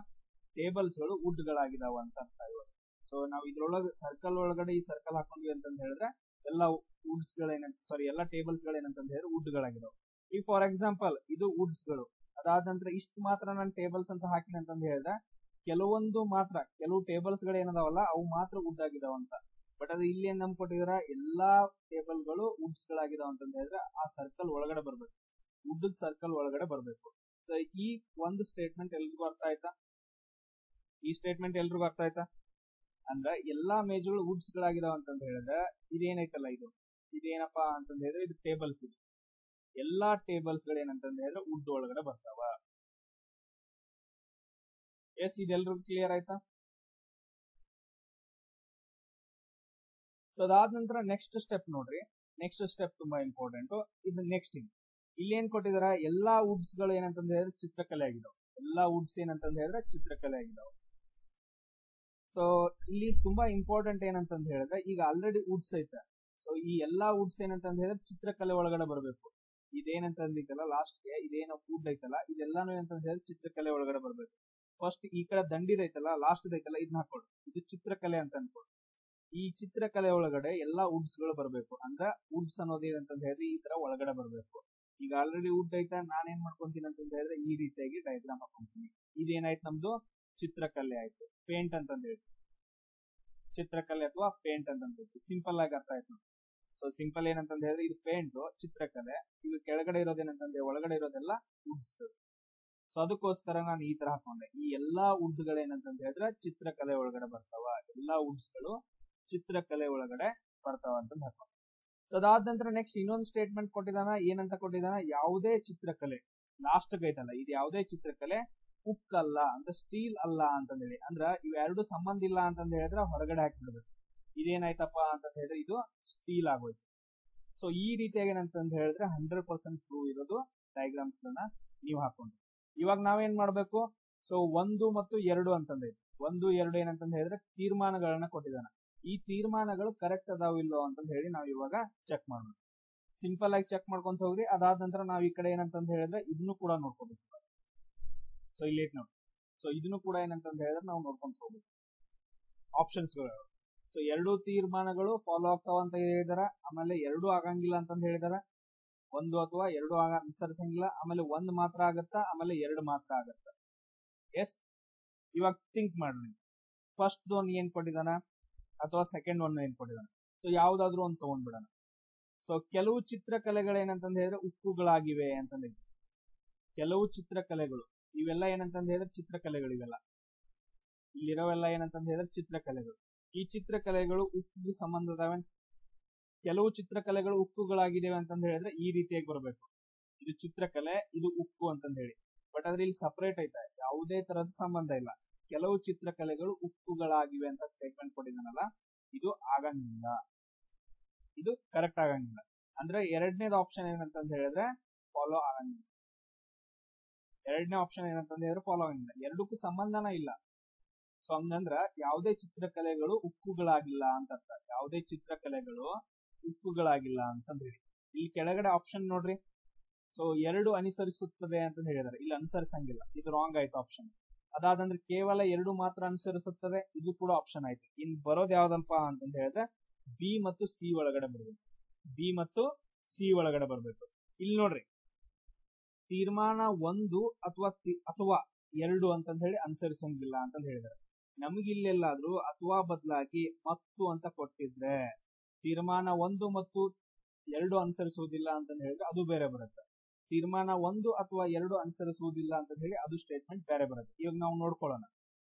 [SPEAKER 1] ಟೇಬಲ್ಸ್ ಗಳು ವುಡ್ ಗಳಾಗಿದಾವ ಅಂತ ಅರ್ಥ ಇವಾಗ. ಸೊ ನಾವ್ ಇದ್ರೊಳಗೆ ಸರ್ಕಲ್ ಒಳಗಡೆ ಈ ಸರ್ಕಲ್ ಹಾಕೊಂಡ್ವಿ ಅಂತಂದ್ ಹೇಳಿದ್ರೆ ಎಲ್ಲಾ ವುಡ್ಸ್ ಗಳು ಎಲ್ಲಾ ಟೇಬಲ್ಸ್ ಗಳು ಏನಂತಂದ್ ಹೇಳಿದ್ರೆ ವುಡ್ ಗಳಾಗಿದಾವ. ಈಗ ಫಾರ್ ಎಕ್ಸಾಂಪಲ್ ಇದು ವುಡ್ಸ್ ಗಳು, ಅದಾದ ನಂತರ ಇಷ್ಟು ಮಾತ್ರ ನಾನು ಟೇಬಲ್ಸ್ ಅಂತ ಹಾಕಿನ ಅಂತಂದ್ ಹೇಳಿದ್ರೆ ಕೆಲವೊಂದು ಮಾತ್ರ, ಕೆಲವು ಟೇಬಲ್ಸ್ ಗಳು ಏನದಾವಲ್ಲ ಅವು ಮಾತ್ರ ವುಡ್ ಆಗಿದಾವ ಅಂತ. ಬಟ್ ಅದು ಇಲ್ಲಿ ಏನ್ ನಮ್ ಕೊಟ್ಟಿದಾರ, ಎಲ್ಲಾ ಟೇಬಲ್ ಗಳು ವುಡ್ಸ್ ಗಳಾಗಿದಾವ ಅಂತಂದ್ ಹೇಳಿದ್ರೆ ಆ ಸರ್ಕಲ್ ಒಳಗಡೆ ಬರ್ಬೇಕು, ವುಡ್ ಸರ್ಕಲ್ ಒಳಗಡೆ ಬರ್ಬೇಕು. ಸೊ ಈ ಒಂದು ಸ್ಟೇಟ್ಮೆಂಟ್ ಎಲ್ರಿಗೂ ಅರ್ಥ ಆಯ್ತಾ? ಈ ಸ್ಟೇಟ್ಮೆಂಟ್ ಎಲ್ರಿಗೂ ಅರ್ಥ ಆಯ್ತಾ? ಅಂದ್ರೆ ಎಲ್ಲಾ ಮೇಜುಗಳು ವುಡ್ಸ್ ಗಳಾಗಿದಾವ ಅಂತಂದ್ ಹೇಳಿದ್ರೆ ಇದೇನೈತಲ್ಲ ಇದೇನಪ್ಪಾ ಅಂತಂದ್ ಹೇಳಿದ್ರೆ ಇದು ಟೇಬಲ್ಸ್. ಇದು ಎಲ್ಲಾ ಟೇಬಲ್ಸ್ ಗಳು ಏನಂತಂದ್ ಹೇಳಿದ್ರೆ ವುಡ್ ಒಳಗಡೆ ಬರ್ತಾವ. ಎಸ್, ಇದೆಲ್ರಿಗೂ ಕ್ಲಿಯರ್ ಆಯ್ತಾ? ಸೊ ಅದಾದ ನಂತರ ನೆಕ್ಸ್ಟ್ ಸ್ಟೆಪ್ ನೋಡ್ರಿ, ನೆಕ್ಸ್ಟ್ ಸ್ಟೆಪ್ ತುಂಬಾ ಇಂಪಾರ್ಟೆಂಟ್. ಇದು ನೆಕ್ಸ್ಟ್ ಇಲ್ಲಿ ಏನ್ ಕೊಟ್ಟಿದಾರ, ಎಲ್ಲಾ ವುಡ್ಸ್ ಗಳು ಏನಂತಂದ ಹೇಳಿದ್ರೆ ಚಿತ್ರಕಲೆ ಆಗಿದಾವ. ಎಲ್ಲಾ ವುಡ್ಸ್ ಏನಂತಂದ ಹೇಳಿದ್ರೆ ಚಿತ್ರಕಲೆ ಆಗಿದಾವ. ಸೊ ಇಲ್ಲಿ ತುಂಬಾ ಇಂಪಾರ್ಟೆಂಟ್ ಏನಂತಂದ ಹೇಳಿದ್ರೆ, ಈಗ ಆಲ್ರೆಡಿ ವುಡ್ಸ್ ಐತೆ. ಸೊ ಈ ಎಲ್ಲಾ ವುಡ್ಸ್ ಏನಂತಂದ ಹೇಳಿದ್ರೆ ಚಿತ್ರಕಲೆ ಒಳಗಡೆ ಬರಬೇಕು. ಇದೇನಂತಂದಿತ್ತಲ್ಲ ಲಾಸ್ಟ್ಗೆ, ಇದೇನೋ ವುಡ್ ಐತಲ್ಲ, ಇದೆಲ್ಲಾನು ಏನಂತಂದ ಹೇಳಿದ್ರೆ ಚಿತ್ರಕಲೆ ಒಳಗಡೆ ಬರಬೇಕು. ಫಸ್ಟ್ ಈ ಕಡೆ ದಂಡಿದೈತಲ್ಲ, ಲಾಸ್ಟ್ ಐತಲ್ಲ, ಇದನ್ನ ಹಾಕೊಳ್ಳಿ, ಇದು ಚಿತ್ರಕಲೆ ಅಂತ ಅನ್ಕೊಳ್ಳಿ. ಈ ಚಿತ್ರಕಲೆ ಒಳಗಡೆ ಎಲ್ಲಾ ವುಡ್ಸ್ ಗಳು ಬರಬೇಕು. ಅಂದ್ರೆ ವುಡ್ಸ್ ಅನ್ನೋದು ಏನಂತಂದ ಹೇಳಿದ್ರೆ ಈ ತರ ಒಳಗಡೆ ಬರಬೇಕು. ಈಗ ಆಲ್ರೆಡಿ ವುಡ್ ಐತಾ, ನಾನೇನ್ ಮಾಡ್ಕೊಂತೀನಿ ಅಂತಂದ ಹೇಳಿದ್ರೆ ಈ ರೀತಿಯಾಗಿ ಡಯಾಗ್ರಾಮ್ ಹಾಕೊಂತೀನಿ. ಇದೇನಾಯ್ತು, ನಮ್ದು ಚಿತ್ರಕಲೆ ಆಯ್ತು. ಪೇಂಟ್ ಅಂತಂದ ಹೇಳಿ, ಚಿತ್ರಕಲೆ ಅಥವಾ ಪೇಂಟ್ ಅಂತಂದ ಸಿಂಪಲ್ ಆಗಿ ಅರ್ಥ ಆಯ್ತು. ಸೊ ಸಿಂಪಲ್ ಏನಂತಂದ ಹೇಳಿದ್ರೆ ಇದು ಪೇಂಟ್, ಚಿತ್ರಕಲೆ. ಇದು ಕೆಳಗಡೆ ಇರೋದೇನಂತಂದ್ರೆ ಒಳಗಡೆ ಇರೋದೆಲ್ಲ ವುಡ್ಸ್ ಗಳು. ಸೊ ಅದಕ್ಕೋಸ್ಕರ ನಾನು ಈ ತರ ಹಾಕೊಂಡೆ. ಈ ಎಲ್ಲಾ ವುಡ್ ಗಳು ಏನಂತಂದ ಹೇಳಿದ್ರೆ ಚಿತ್ರಕಲೆ ಒಳಗಡೆ ಬರ್ತಾವ. ಎಲ್ಲಾ ವುಡ್ಸ್ ಗಳು ಚಿತ್ರಕಲೆ ಒಳಗಡೆ ಬರ್ತಾವ ಅಂತ ಹಾಕೊಂಡೆ. ಸೊ ಅದಾದ ನಂತರ ನೆಕ್ಸ್ಟ್ ಇನ್ನೊಂದು ಸ್ಟೇಟ್ಮೆಂಟ್ ಕೊಟ್ಟಿದಾನ. ಏನಂತ ಕೊಟ್ಟಿದಾನ, ಯಾವುದೇ ಚಿತ್ರಕಲೆ ಲಾಸ್ಟ್ ಐತಲ್ಲ, ಇದು ಯಾವುದೇ ಚಿತ್ರಕಲೆ ಉಕ್ಕಲ್ಲ ಅಂತ, ಸ್ಟೀಲ್ ಅಲ್ಲ ಅಂತಂದೇಳಿ. ಅಂದ್ರ ಇವೆರಡು ಸಂಬಂಧ ಇಲ್ಲ ಅಂತಂದ ಹೇಳಿದ್ರೆ ಹೊರಗಡೆ ಹಾಕಿಬಿಡ್ಬೇಕು. ಇದೇನಾಯ್ತಪ್ಪ ಅಂತಂದ ಹೇಳಿದ್ರೆ ಇದು ಸ್ಟೀಲ್ ಆಗೋಯ್ತು. ಸೊ ಈ ರೀತಿಯಾಗಿ ಏನಂತಂದ ಹೇಳಿದ್ರೆ 100% ಪ್ರೂವ್ ಇರೋದು ಡಯಾಗ್ರಾಮ್ಸ್ ಗಳನ್ನ ನೀವು ಹಾಕೊಂಡು. ಇವಾಗ ನಾವೇನ್ ಮಾಡ್ಬೇಕು, ಸೊ 1 ಮತ್ತು 2 ಅಂತಂದೈತಿ. 1, 2 ಏನಂತಂದ ಹೇಳಿದ್ರೆ ತೀರ್ಮಾನಗಳನ್ನ ಕೊಟ್ಟಿದ್ದಾನ. ಈ ತೀರ್ಮಾನಗಳು ಕರೆಕ್ಟ್ ಅದಾವ ಇಲ್ಲೋ ಅಂತಂದ ಹೇಳಿ ನಾವು ಇವಾಗ ಚೆಕ್ ಮಾಡ್ಬೇಕು. ಸಿಂಪಲ್ ಆಗಿ ಚೆಕ್ ಮಾಡ್ಕೊಂತ ಹೋಗ್ರಿ. ಅದಾದ ನಂತರ ನಾವ್ ಈ ಕಡೆ ಏನಂತಂದ ಹೇಳಿದ್ರೆ ಇದನ್ನು ಕೂಡ ನೋಡ್ಕೋಬೇಕು. ಸೊ ಇಲ್ಲಿ ನೋಡಿ, ಸೊ ಇದನ್ನು ಕೂಡ ಏನಂತಂದ ಹೇಳಿದ್ರೆ ನಾವು ನೋಡ್ಕೊಂತ ಹೋಗ್ಬೇಕು ಆಪ್ಷನ್ಸ್ ಗಳು. ಸೊ 2 ತೀರ್ಮಾನಗಳು ಫಾಲೋ ಆಗ್ತಾವ ಅಂತ ಹೇಳಿದಾರ. ಆಮೇಲೆ 2 ಆಗಂಗಿಲ್ಲ ಅಂತಂದ ಹೇಳಿದಾರ. 1 ಅಥವಾ 2 ಅನುಸರಿಸಂಗಿಲ್ಲ. ಆಮೇಲೆ 1 ಮಾತ್ರ ಆಗತ್ತಾ, ಆಮೇಲೆ 2 ಮಾತ್ರ ಆಗತ್ತ. ಎಸ್, ಇವಾಗ ಥಿಂಕ್ ಮಾಡ್ರಿ. ಫಸ್ಟ್ ಒನ್ ಏನ್ ಕೊಟ್ಟಿದಾನ ಅಥವಾ ಸೆಕೆಂಡ್ ಒನ್ ಏನ್ ಕೊಟ್ಟಿದಾನ. ಸೊ ಯಾವ್ದಾದ್ರು ಒಂದು ತಗೊಂಡ್ಬಿಡೋಣ. ಸೊ ಕೆಲವು ಚಿತ್ರಕಲೆಗಳು ಏನಂತಂದ ಹೇಳಿದ್ರೆ ಉಕ್ಕುಗಳಾಗಿವೆ ಅಂತಂದ. ಕೆಲವು ಚಿತ್ರಕಲೆಗಳು ಇವೆಲ್ಲ ಏನಂತಂದ ಹೇಳಿದ್ರೆ ಚಿತ್ರಕಲೆಗಳು. ಇವೆಲ್ಲ ಇಲ್ಲಿರೋವೆಲ್ಲ ಏನಂತಂದ ಹೇಳಿದ್ರೆ ಚಿತ್ರಕಲೆಗಳು. ಈ ಚಿತ್ರಕಲೆಗಳು ಉಕ್ಕಿಗೆ ಸಂಬಂಧದವೆ. ಕೆಲವು ಚಿತ್ರಕಲೆಗಳು ಉಕ್ಕುಗಳಾಗಿದ್ದೇವೆ ಅಂತಂದ ಹೇಳಿದ್ರೆ ಈ ರೀತಿಯಾಗಿ ಬರಬೇಕು. ಇದು ಚಿತ್ರಕಲೆ, ಇದು ಉಕ್ಕು ಅಂತಂದ ಹೇಳಿ. ಬಟ್ ಆದ್ರೆ ಇಲ್ಲಿ ಸಪರೇಟ್ ಐತೆ, ಯಾವುದೇ ತರದ ಸಂಬಂಧ ಇಲ್ಲ. ಕೆಲವು ಚಿತ್ರಕಲೆಗಳು ಉಕ್ಕುಗಳಾಗಿವೆ ಅಂತ ಸ್ಟೇಟ್ಮೆಂಟ್ ಕೊಟ್ಟಿದ್ದಾನಲ್ಲ, ಇದು ಆಗಂಗಿಲ್ಲ, ಇದು ಕರೆಕ್ಟ್ ಆಗಂಗಿಲ್ಲ. ಅಂದ್ರೆ ಎರಡನೇದು ಆಪ್ಷನ್ ಏನಂತಂದ ಹೇಳಿದ್ರೆ ಫಾಲೋ ಆಗಂಗಿಲ್ಲ. ಎರಡನೇ ಆಪ್ಷನ್ ಏನಂತಂದ ಹೇಳಿದ್ರೆ ಫಾಲೋ ಆಗಂಗಿಲ್ಲ, ಎರಡಕ್ಕೂ ಸಂಬಂಧನ ಇಲ್ಲ. ಸೊ ಹಂಗಂದ್ರ ಯಾವುದೇ ಚಿತ್ರಕಲೆಗಳು ಉಕ್ಕುಗಳಾಗಿಲ್ಲ ಅಂತ ಅರ್ಥ. ಯಾವುದೇ ಚಿತ್ರಕಲೆಗಳು ಉಕ್ಕುಗಳಾಗಿಲ್ಲ ಅಂತಂದ ಹೇಳಿ. ಇಲ್ಲಿ ಕೆಳಗಡೆ ಆಪ್ಷನ್ ನೋಡ್ರಿ. ಸೊ 2 ಅನುಸರಿಸುತ್ತದೆ ಅಂತ ಹೇಳಿದಾರೆ. ಇಲ್ಲಿ ಅನುಸರಿಸಂಗಿಲ್ಲ, ಇದು ರಾಂಗ್ ಆಯ್ತು ಆಪ್ಷನ್. ಅದಾದಂದ್ರೆ ಕೇವಲ 2 ಮಾತ್ರ ಅನುಸರಿಸುತ್ತದೆ, ಇದು ಕೂಡ ಆಪ್ಷನ್ ಆಯ್ತು. ಇನ್ ಬರೋದು ಯಾವ್ದಲ್ಪ ಅಂತಂದ ಹೇಳಿದ್ರೆ ಬಿ ಮತ್ತು ಸಿ ಒಳಗಡೆ ಬರ್ಬೇಕು. ಬಿ ಮತ್ತು ಸಿ ಒಳಗಡೆ ಬರ್ಬೇಕು. ಇಲ್ಲಿ ನೋಡ್ರಿ, ತೀರ್ಮಾನ 1 ಅಥವಾ 2 ಅಂತಂದ ಹೇಳಿ ಅನುಸರಿಸಂಗಿಲ್ಲ ಅಂತಂದ ಹೇಳಿದಾರೆ. ನಮಗಿಲ್ಲೆಲ್ಲಾದ್ರೂ ಅಥವಾ ಬದಲಾಗಿ ಮತ್ತು ಅಂತ ಕೊಟ್ಟಿದ್ರೆ ತೀರ್ಮಾನ 1 ಮತ್ತು 2 ಅನುಸರಿಸುವುದಿಲ್ಲ ಅಂತ ಹೇಳಿದ್ರೆ ಅದು ಬೇರೆ ಬರುತ್ತೆ. ತೀರ್ಮಾನ 1 ಅಥವಾ 2 ಅನುಸರಿಸುವುದಿಲ್ಲ ಅಂತ ಹೇಳಿ ಅದು ಸ್ಟೇಟ್ಮೆಂಟ್ ಬೇರೆ ಬರುತ್ತೆ. ಇವಾಗ ನಾವು ನೋಡ್ಕೊಳ್ಳೋಣ.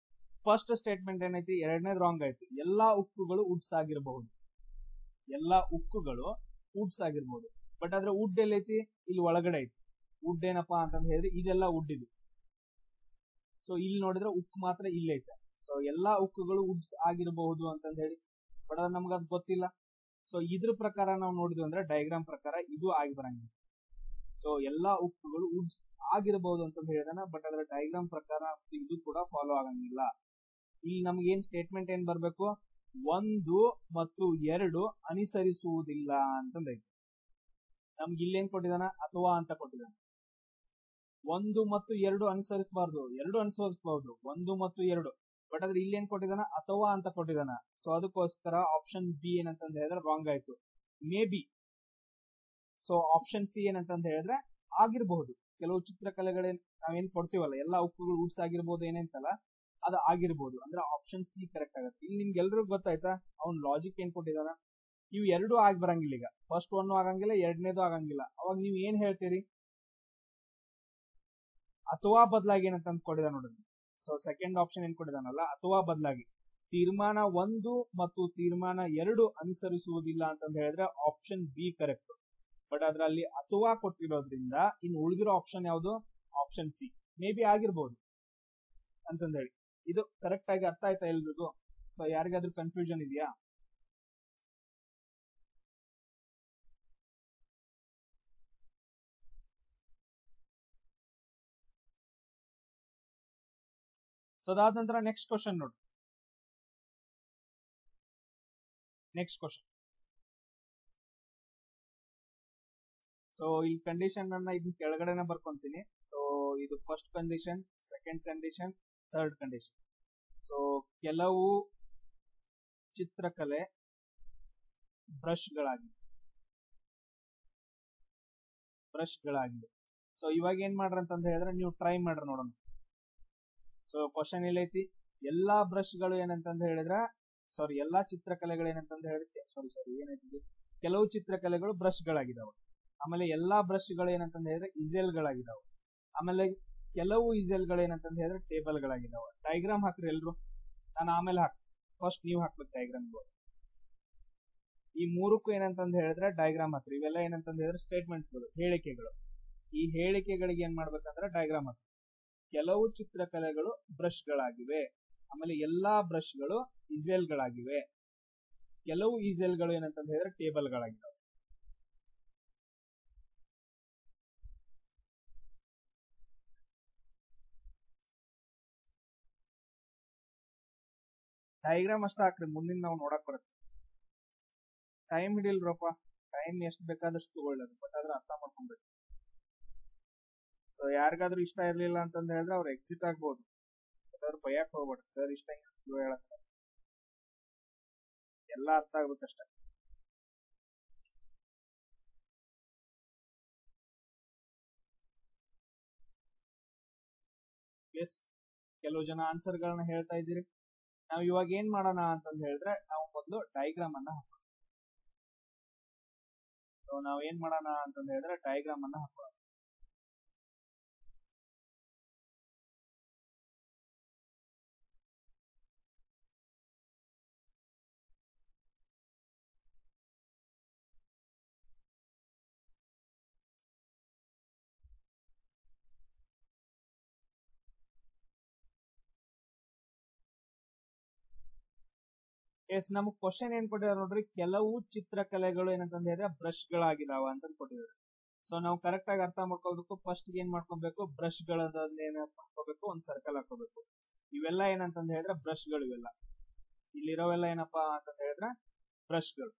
[SPEAKER 1] ಫಸ್ಟ್ ಸ್ಟೇಟ್ಮೆಂಟ್ ಏನೈತಿ, ಎರಡನೇದು ರಾಂಗ್ ಆಯ್ತು. ಎಲ್ಲಾ ಉಕ್ಕುಗಳು ವುಡ್ಸ್ ಆಗಿರಬಹುದು. ಎಲ್ಲಾ ಉಕ್ಕುಗಳು ವುಡ್ಸ್ ಆಗಿರ್ಬಹುದು. ಬಟ್ ಆದ್ರೆ ವುಡ್ ಎಲ್ಲೈತಿ, ಇಲ್ಲಿ ಒಳಗಡೆ ಐತಿ. ವುಡ್ ಏನಪ್ಪಾ ಅಂತಂದ ಹೇಳಿದ್ರೆ ಇದೆಲ್ಲ ವುಡ್ ಇದು. ಸೊ ಇಲ್ಲಿ ನೋಡಿದ್ರೆ ಉಕ್ಕು ಮಾತ್ರ ಇಲ್ಲೈತೆ. ಸೊ ಎಲ್ಲಾ ಉಕ್ಕುಗಳು ವುಡ್ಸ್ ಆಗಿರಬಹುದು ಅಂತಂದ ಹೇಳಿ, ಬಟ್ ಅದ್ ನಮ್ಗೆ ಅದು ಗೊತ್ತಿಲ್ಲ. ಸೊ ಇದ್ರ ಪ್ರಕಾರ ನಾವು ನೋಡಿದ್ವಿ ಅಂದ್ರೆ ಡಯಾಗ್ರಾಮ್ ಪ್ರಕಾರ ಇದು ಆಗಿ ಬರಂಗಿಲ್ಲ. ಸೊ ಎಲ್ಲಾ ಉಕ್ಕುಗಳು ವುಡ್ಸ್ ಆಗಿರಬಹುದು ಅಂತ ಹೇಳಿದಾನ. ಬಟ್ ಅದರ ಡಯಾಗ್ರಾಮ್ ಪ್ರಕಾರ ಇದು ಕೂಡ ಫಾಲೋ ಆಗಂಗಿಲ್ಲ. ಇಲ್ಲಿ ನಮ್ಗೆ ಏನ್ ಸ್ಟೇಟ್ಮೆಂಟ್ ಏನ್ ಬರ್ಬೇಕು, 1 ಮತ್ತು 2 ಅನುಸರಿಸುವುದಿಲ್ಲ ಅಂತಂದೈತಿ. ನಮ್ಗೆ ಇಲ್ಲೇನ್ ಕೊಟ್ಟಿದಾನ, ಅಥವಾ ಅಂತ ಕೊಟ್ಟಿದಾನ. 1 ಮತ್ತು 2 ಅನುಸರಿಸಬಾರ್ದು, 2 ಅನುಸರಿಸಬಹುದು, 1 ಮತ್ತು 2. ಬಟ್ ಆದ್ರೆ ಇಲ್ಲೇನ್ ಕೊಟ್ಟಿದಾನ, ಅಥವಾ ಅಂತ ಕೊಟ್ಟಿದಾನ. ಸೊ ಅದಕ್ಕೋಸ್ಕರ ಆಪ್ಷನ್ ಬಿ ಏನಂತಂದ ಹೇಳಿದ್ರೆ ರಾಂಗ್ ಆಯ್ತು. Maybe. So option C ಏನಂತಂದ ಹೇಳಿದ್ರೆ ಆಗಿರಬಹುದು. ಕೆಲವು ಚಿತ್ರಕಲೆಗಳೇ ನಾವೇನ್ ಕೊಡ್ತೀವಲ್ಲ, ಎಲ್ಲಾ ಉಕ್ಕುಗಳು ವುಡ್ಸ್ ಆಗಿರ್ಬೋದು ಏನಂತಲ್ಲ, ಅದು ಆಗಿರ್ಬೋದು. ಅಂದ್ರೆ ಆಪ್ಷನ್ ಸಿ ಕರೆಕ್ಟ್ ಆಗುತ್ತೆ. ಇಲ್ಲಿ ನಿಮ್ಗೆಲ್ರಿಗೂ ಗೊತ್ತಾಯ್ತಾ ಅವ್ನ್ ಲಾಜಿಕ್ ಏನ್ ಕೊಟ್ಟಿದಾನ. ಇವು 2 ಆಗಿ ಬರಂಗಿಲ್ಲ. ಈಗ ಫಸ್ಟ್ 1 ಆಗಂಗಿಲ್ಲ, ಎರಡನೇದು ಆಗಂಗಿಲ್ಲ. ಅವಾಗ ನೀವ್ ಏನ್ ಹೇಳ್ತೀರಿ, ಅಥವಾ ಬದಲಾಗಿ ಏನಂತ ಕೊಟ್ಟಿದ ನೋಡ್ರಿ. ಸೊ ಸೆಕೆಂಡ್ ಆಪ್ಷನ್ ಏನ್ ಕೊಟ್ಟಿದಾನಲ್ಲ, ಅಥವಾ ಬದಲಾಗಿ ತೀರ್ಮಾನ 1 ಮತ್ತು ತೀರ್ಮಾನ 2 ಅನುಸರಿಸುವುದಿಲ್ಲ ಅಂತಂದ ಹೇಳಿದ್ರೆ ಆಪ್ಷನ್ ಬಿ ಕರೆಕ್ಟ್. ಬಟ್ ಅದ್ರಲ್ಲಿ ಅಥವಾ ಕೊಟ್ಟಿರೋದ್ರಿಂದ ಇನ್ನು ಉಳಿದಿರೋ ಆಪ್ಷನ್ ಯಾವುದು, ಆಪ್ಷನ್ ಸಿ. ಮೇ ಬಿ ಆಗಿರ್ಬೋದು ಅಂತಂದ ಹೇಳಿ. ಇದು ಕರೆಕ್ಟ್ ಆಗಿ ಅರ್ಥ ಆಯ್ತಾ ಎಲ್ರಿಗೂ? ಸೊ ಯಾರಿಗಾದ್ರೂ ಕನ್ಫ್ಯೂಷನ್ ಇದೆಯಾ? ಸೊ ಅದಾದ ನಂತರ ನೆಕ್ಸ್ಟ್ ಕ್ವಶನ್ ನೋಡಿ. Next question. ಸೊ ಈ ಕಂಡೀಷನ್ ಅನ್ನ ಇದು ಕೆಳಗಡೆನೆ ಬರ್ಕೊಂತೀನಿ. ಸೊ ಇದು first condition, second condition, third condition. So ಕೆಲವು ಚಿತ್ರಕಲೆ ಬ್ರಷ್ಗಳಾಗಿವೆ. ಸೊ ಇವಾಗ ಏನ್ ಮಾಡ್ರಿ ಅಂತಂದ ಹೇಳಿದ್ರೆ ನೀವು ಟ್ರೈ ಮಾಡ್ರಿ ನೋಡೋಣ. ಸೊ ಕ್ವಶನ್ ಎಲ್ಲೈತಿ, ಎಲ್ಲಾ ಬ್ರಷ್ಗಳು ಏನಂತಂದ ಹೇಳಿದ್ರ ಎಲ್ಲಾ ಚಿತ್ರಕಲೆಗಳು ಏನಂತಂದ ಹೇಳಿದ್ರೆ ಏನೈತಿ, ಕೆಲವು ಚಿತ್ರಕಲೆಗಳು ಬ್ರಷ್ಗಳಾಗಿದಾವೆ. ಆಮೇಲೆ ಎಲ್ಲಾ ಬ್ರಷ್ಗಳು ಏನಂತಂದ ಹೇಳಿದ್ರೆ ಇಸೆಲ್ಗಳಾಗಿದಾವೆ. ಆಮೇಲೆ ಕೆಲವು ಇಸೆಲ್ಗಳು ಏನಂತಂದ ಹೇಳಿದ್ರೆ ಟೇಬಲ್ಗಳಾಗಿದಾವೆ. ಡೈಗ್ರಾಮ್ ಹಾಕ್ರಿ ಎಲ್ರು, ನಾನು ಆಮೇಲೆ ಫಸ್ಟ್ ನೀವು ಹಾಕ್ಬೇಕು ಡೈಗ್ರಾಮ್ಗಳು. ಈ ಮೂರಕ್ಕೂ ಏನಂತಂದ ಹೇಳಿದ್ರೆ ಡೈಗ್ರಾಮ್ ಹಾಕ್ರಿ. ಇವೆಲ್ಲ ಏನಂತಂದ ಹೇಳಿದ್ರೆ ಸ್ಟೇಟ್ಮೆಂಟ್ಸ್ಗಳು, ಹೇಳಿಕೆಗಳು. ಈ ಹೇಳಿಕೆಗಳಿಗೆ ಏನ್ ಮಾಡ್ಬೇಕಂದ್ರೆ ಡೈಗ್ರಾಮ್ ಹಾಕ್ರಿ. ಕೆಲವು ಚಿತ್ರಕಲೆಗಳು ಬ್ರಷ್ಗಳಾಗಿವೆ, ಆಮೇಲೆ ಎಲ್ಲಾ ಬ್ರಷ್ಗಳು ಇಸೆಲ್ಗಳಾಗಿವೆ, ಕೆಲವು ಇಸೆಲ್ಗಳು ಏನಂತಂದ ಹೇಳಿದ್ರೆ ಟೇಬಲ್ಗಳಾಗಿದ್ದಾವೆ. ಡೈಗ್ರಾಮ್ ಅಷ್ಟ ಹಾಕ್ರಿ, ಮುಂದಿನ ನಾವು ನೋಡಕ್ ಬರುತ್ತೆ. ಟೈಮ್ ಹಿಡಿಲ್ರಪ್ಪ, ಟೈಮ್ ಎಷ್ಟು ಬೇಕಾದಷ್ಟು ತಗೊಳ್ಳೋದು, ಬಟ್ ಆದ್ರೆ ಅರ್ಥ ಮಾಡ್ಕೊಬೇಕು. ಸೊ ಯಾರಿಗಾದ್ರೂ ಇಷ್ಟ ಇರ್ಲಿಲ್ಲ ಅಂತಂದ ಹೇಳಿದ್ರೆ ಅವ್ರು ಎಕ್ಸಿಟ್ ಆಗ್ಬೋದು, ಯಾವ್ದಾದ್ರು ಭಯಕ್ ಹೋಗ್ಬೇಡ್ರಿ. ಸರ್ ಇಷ್ಟ ಸ್ಲೋ ಹೇಳಕ್ ಎಲ್ಲ ಅರ್ಥ ಆಗ್ಬೇಕಷ್ಟೆ. ಎಸ್, ಕೆಲವು ಜನ ಆನ್ಸರ್ ಗಳನ್ನ ಹೇಳ್ತಾ ಇದ್ದೀರಿ. ನಾವು ಇವಾಗ ಏನ್ ಮಾಡೋಣ ಅಂತಂದ ಹೇಳಿದ್ರೆ ನಾವು ಮೊದಲು ಡೈಗ್ರಾಮ್ ಅನ್ನ ಹಾಕೋಣ. ಸೊ ನಾವ್ ಏನ್ ಮಾಡೋಣ ಅಂತಂದ ಹೇಳಿದ್ರೆ ಡೈಗ್ರಾಮ್ ಅನ್ನ ಹಾಕೋಣ. ಎಸ್, ನಮಗ್ ಕ್ವಶನ್ ಏನ್ ಕೊಟ್ಟಿದಾರೆ ನೋಡ್ರಿ, ಕೆಲವು ಚಿತ್ರಕಲೆಗಳು ಏನಂತಂದ ಹೇಳಿದ್ರೆ ಬ್ರಷ್ಗಳಾಗಿದಾವ ಅಂತ ಕೊಟ್ಟಿದ್ದಾರೆ. ಸೊ ನಾವು ಕರೆಕ್ಟ್ ಆಗಿ ಅರ್ಥ ಮಾಡ್ಕೋಬೇಕು. ಫಸ್ಟ್ ಏನ್ ಮಾಡ್ಕೊಬೇಕು, ಬ್ರಷ್ಗಳ ಹಾಕೋಬೇಕು, ಒಂದ್ ಸರ್ಕಲ್ ಹಾಕೋಬೇಕು. ಇವೆಲ್ಲ ಏನಂತಂದ ಹೇಳಿದ್ರೆ ಬ್ರಷ್ಗಳು. ಇವೆಲ್ಲ ಇಲ್ಲಿರೋವೆಲ್ಲ ಏನಪ್ಪಾ ಅಂತಂದ ಹೇಳಿದ್ರೆ ಬ್ರಷ್ಗಳು.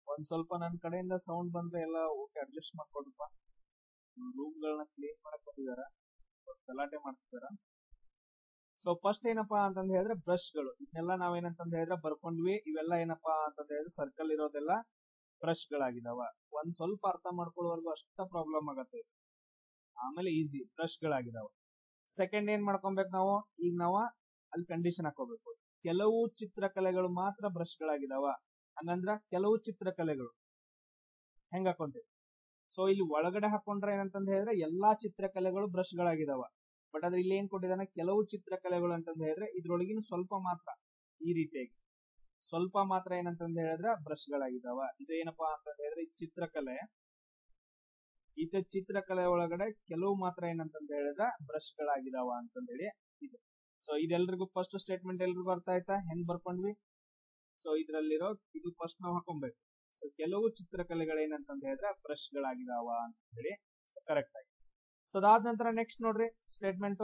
[SPEAKER 1] ಒಂದ್ ಸ್ವಲ್ಪ ನನ್ನ ಕಡೆಯಿಂದ ಸೌಂಡ್ ಬಂದ್ರೆ ಎಲ್ಲ ಓಕೆ ಅಡ್ಜಸ್ಟ್ ಮಾಡ್ಕೊಡಪ್ಪ. ರೂಮ್ಗಳನ್ನ ಕ್ಲೀನ್ ಮಾಡಕ್ ಬಂದಿದಾರ, ಗಲಾಟೆ ಮಾಡ್ತಿದಾರ. ಸೊ ಫಸ್ಟ್ ಏನಪ್ಪಾ ಅಂತಂದ ಹೇಳಿದ್ರೆ ಬ್ರಷ್ಗಳು. ಇದನ್ನೆಲ್ಲ ನಾವೇನಂತಂದ ಹೇಳಿದ್ರೆ ಬರ್ಕೊಂಡ್ವಿ. ಇವೆಲ್ಲ ಏನಪ್ಪಾ ಅಂತಂದ ಹೇಳಿದ್ರೆ ಸರ್ಕಲ್ ಇರೋದೆಲ್ಲ ಬ್ರಷ್ಗಳಾಗಿದಾವ. ಒಂದ್ ಸ್ವಲ್ಪ ಅರ್ಥ ಮಾಡ್ಕೊಳ್ಳುವವರೆಗೂ ಅಷ್ಟ ಪ್ರಾಬ್ಲಮ್ ಆಗತ್ತೆ, ಆಮೇಲೆ ಈಸಿ. ಬ್ರಷ್ಗಳಾಗಿದಾವ. ಸೆಕೆಂಡ್ ಏನ್ ಮಾಡ್ಕೊಬೇಕು ನಾವು, ಈಗ ನಾವು ಅಲ್ಲಿ ಕಂಡೀಷನ್ ಹಾಕೋಬೇಕು. ಕೆಲವು ಚಿತ್ರಕಲೆಗಳು ಮಾತ್ರ ಬ್ರಷ್ಗಳಾಗಿದಾವ. ಹಂಗಂದ್ರ ಕೆಲವು ಚಿತ್ರಕಲೆಗಳು ಹೆಂಗ್ ಹಾಕೊಂತೀವಿ. ಸೊ ಇಲ್ಲಿ ಒಳಗಡೆ ಹಾಕೊಂಡ್ರೆ ಏನಂತಂದ ಹೇಳಿದ್ರೆ ಎಲ್ಲಾ ಚಿತ್ರಕಲೆಗಳು ಬ್ರಷ್ಗಳಾಗಿದಾವ. ಬಟ್ ಅದ್ರ ಇಲ್ಲಿ ಏನ್ ಕೊಟ್ಟಿದ್ದಾನೆ, ಕೆಲವು ಚಿತ್ರಕಲೆಗಳು ಅಂತಂದ ಹೇಳಿದ್ರೆ ಇದ್ರೊಳಗಿನ ಸ್ವಲ್ಪ ಮಾತ್ರ, ಈ ರೀತಿಯಾಗಿ ಸ್ವಲ್ಪ ಮಾತ್ರ ಏನಂತಂದ ಹೇಳಿದ್ರೆ ಬ್ರಷ್ಗಳಾಗಿದಾವ. ಇದು ಏನಪ್ಪಾ ಅಂತಂದ ಹೇಳಿದ್ರೆ ಚಿತ್ರಕಲೆ ಒಳಗಡೆ ಕೆಲವು ಮಾತ್ರ ಏನಂತಂದ ಹೇಳಿದ್ರೆ ಬ್ರಷ್ಗಳಾಗಿದಾವ ಅಂತಂದ ಹೇಳಿ ಇದು. ಸೊ ಇದೆಲ್ರಿಗೂ ಫಸ್ಟ್ ಸ್ಟೇಟ್ಮೆಂಟ್ ಎಲ್ರಿಗೂ ಅರ್ಥ ಆಯ್ತಾ, ಹೆಂಗ್ ಬರ್ಕೊಂಡ್ವಿ. ಸೊ ಇದ್ರಲ್ಲಿರೋ ಇದು ಫಸ್ಟ್ ನಾವು ಹಾಕೊಬೇಕು. ಸೊ ಕೆಲವು ಚಿತ್ರಕಲೆಗಳು ಏನಂತಂದ ಹೇಳಿದ್ರೆ ಬ್ರಷ್ಗಳಾಗಿದಾವ ಅಂತ ಹೇಳಿ ಕರೆಕ್ಟ್ ಆಗಿ. ಸೊ ಅದಾದ ನಂತರ ನೆಕ್ಸ್ಟ್ ನೋಡ್ರಿ ಸ್ಟೇಟ್ಮೆಂಟ್,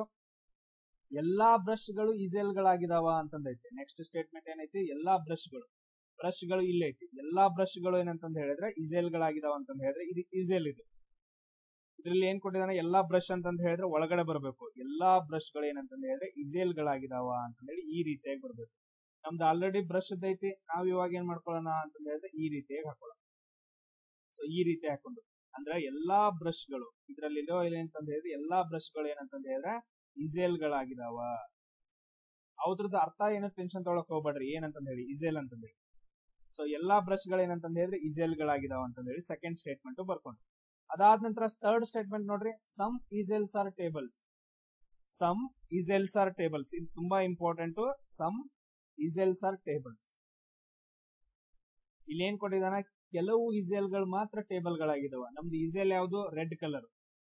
[SPEAKER 1] ಎಲ್ಲಾ ಬ್ರಷ್ಗಳು ಇಸೆಲ್ಗಳಾಗಿದಾವ ಅಂತಂದೈತಿ. ನೆಕ್ಸ್ಟ್ ಸ್ಟೇಟ್ಮೆಂಟ್ ಏನೈತಿ, ಎಲ್ಲಾ ಬ್ರಷ್ಗಳು ಇಲ್ಲೈತಿ. ಎಲ್ಲಾ ಬ್ರಷ್ಗಳು ಏನಂತಂದ ಹೇಳಿದ್ರೆ ಇಸೆಲ್ಗಳಾಗಿದಾವ ಅಂತಂದ ಹೇಳಿದ್ರೆ ಇದು ಇಸೆಲ್. ಇದ್ರಲ್ಲಿ ಏನ್ ಕೊಟ್ಟಿದಾನೆ, ಎಲ್ಲಾ ಬ್ರಷ್ ಅಂತಂದ ಹೇಳಿದ್ರೆ ಒಳಗಡೆ ಬರ್ಬೇಕು. ಎಲ್ಲಾ ಬ್ರಷ್ಗಳು ಏನಂತಂದ ಹೇಳಿದ್ರೆ ಇಸೆಲ್ಗಳಾಗಿದಾವ ಅಂತಂದ ಹೇಳಿ ಈ ರೀತಿಯಾಗಿ ಬರ್ಬೇಕು. ನಮ್ದು ಆಲ್ರೆಡಿ ಬ್ರಷ್ ಐತಿ, ನಾವ್ ಇವಾಗ ಏನ್ ಮಾಡ್ಕೊಳ್ಳೋಣ ಅಂತಂದ ಹೇಳಿದ್ರೆ ಈ ರೀತಿಯಾಗಿ ಹಾಕೊಳ್ಳೋಣ. ಸೊ ಈ ರೀತಿ ಹಾಕೊಂಡು ಅಂದ್ರೆ ಎಲ್ಲಾ ಬ್ರಷ್ಗಳು ಇದ್ರಲ್ಲಿ ಏನಂತಂದ ಹೇಳಿದ್ರೆ ಎಲ್ಲಾ ಬ್ರಷ್ಗಳು ಏನಂತಂದ ಹೇಳಿದ್ರೆ ಇಸೆಲ್ಗಳಾಗಿದಾವ. ಅವ್ರದ್ದು ಅರ್ಥ ಏನೋ ಟೆನ್ಷನ್ ತೊಗೊಳಕ್ ಹೋಗ್ಬೇಡ್ರಿ, ಏನಂತಂದ ಹೇಳಿ ಇಸೆಲ್ ಅಂತಂದ ಹೇಳಿ. ಸೊ ಎಲ್ಲಾ ಬ್ರಷ್ಗಳು ಏನಂತಂದ ಹೇಳಿದ್ರೆ ಇಸೆಲ್ಗಳಾಗಿದಾವ ಅಂತಂದ ಹೇಳಿ ಸೆಕೆಂಡ್ ಸ್ಟೇಟ್ಮೆಂಟ್ ಬರ್ಕೊಂಡು. ಅದಾದ ನಂತರ ಥರ್ಡ್ ಸ್ಟೇಟ್ಮೆಂಟ್ ನೋಡ್ರಿ, some easels are tables. Some easels are tables, ಇದು ತುಂಬಾ important. Some easels are tables. ಇಲ್ಲಿ ಏನ್ ಕೊಟ್ಟಿದಾನ, ಕೆಲವು ಇಸೆಲ್ಗಳು ಮಾತ್ರ ಟೇಬಲ್ ಗಳಾಗಿದಾವ. ನಮ್ದು ಇಸೆಲ್ ಯಾವ್ದು, ರೆಡ್ ಕಲರ್,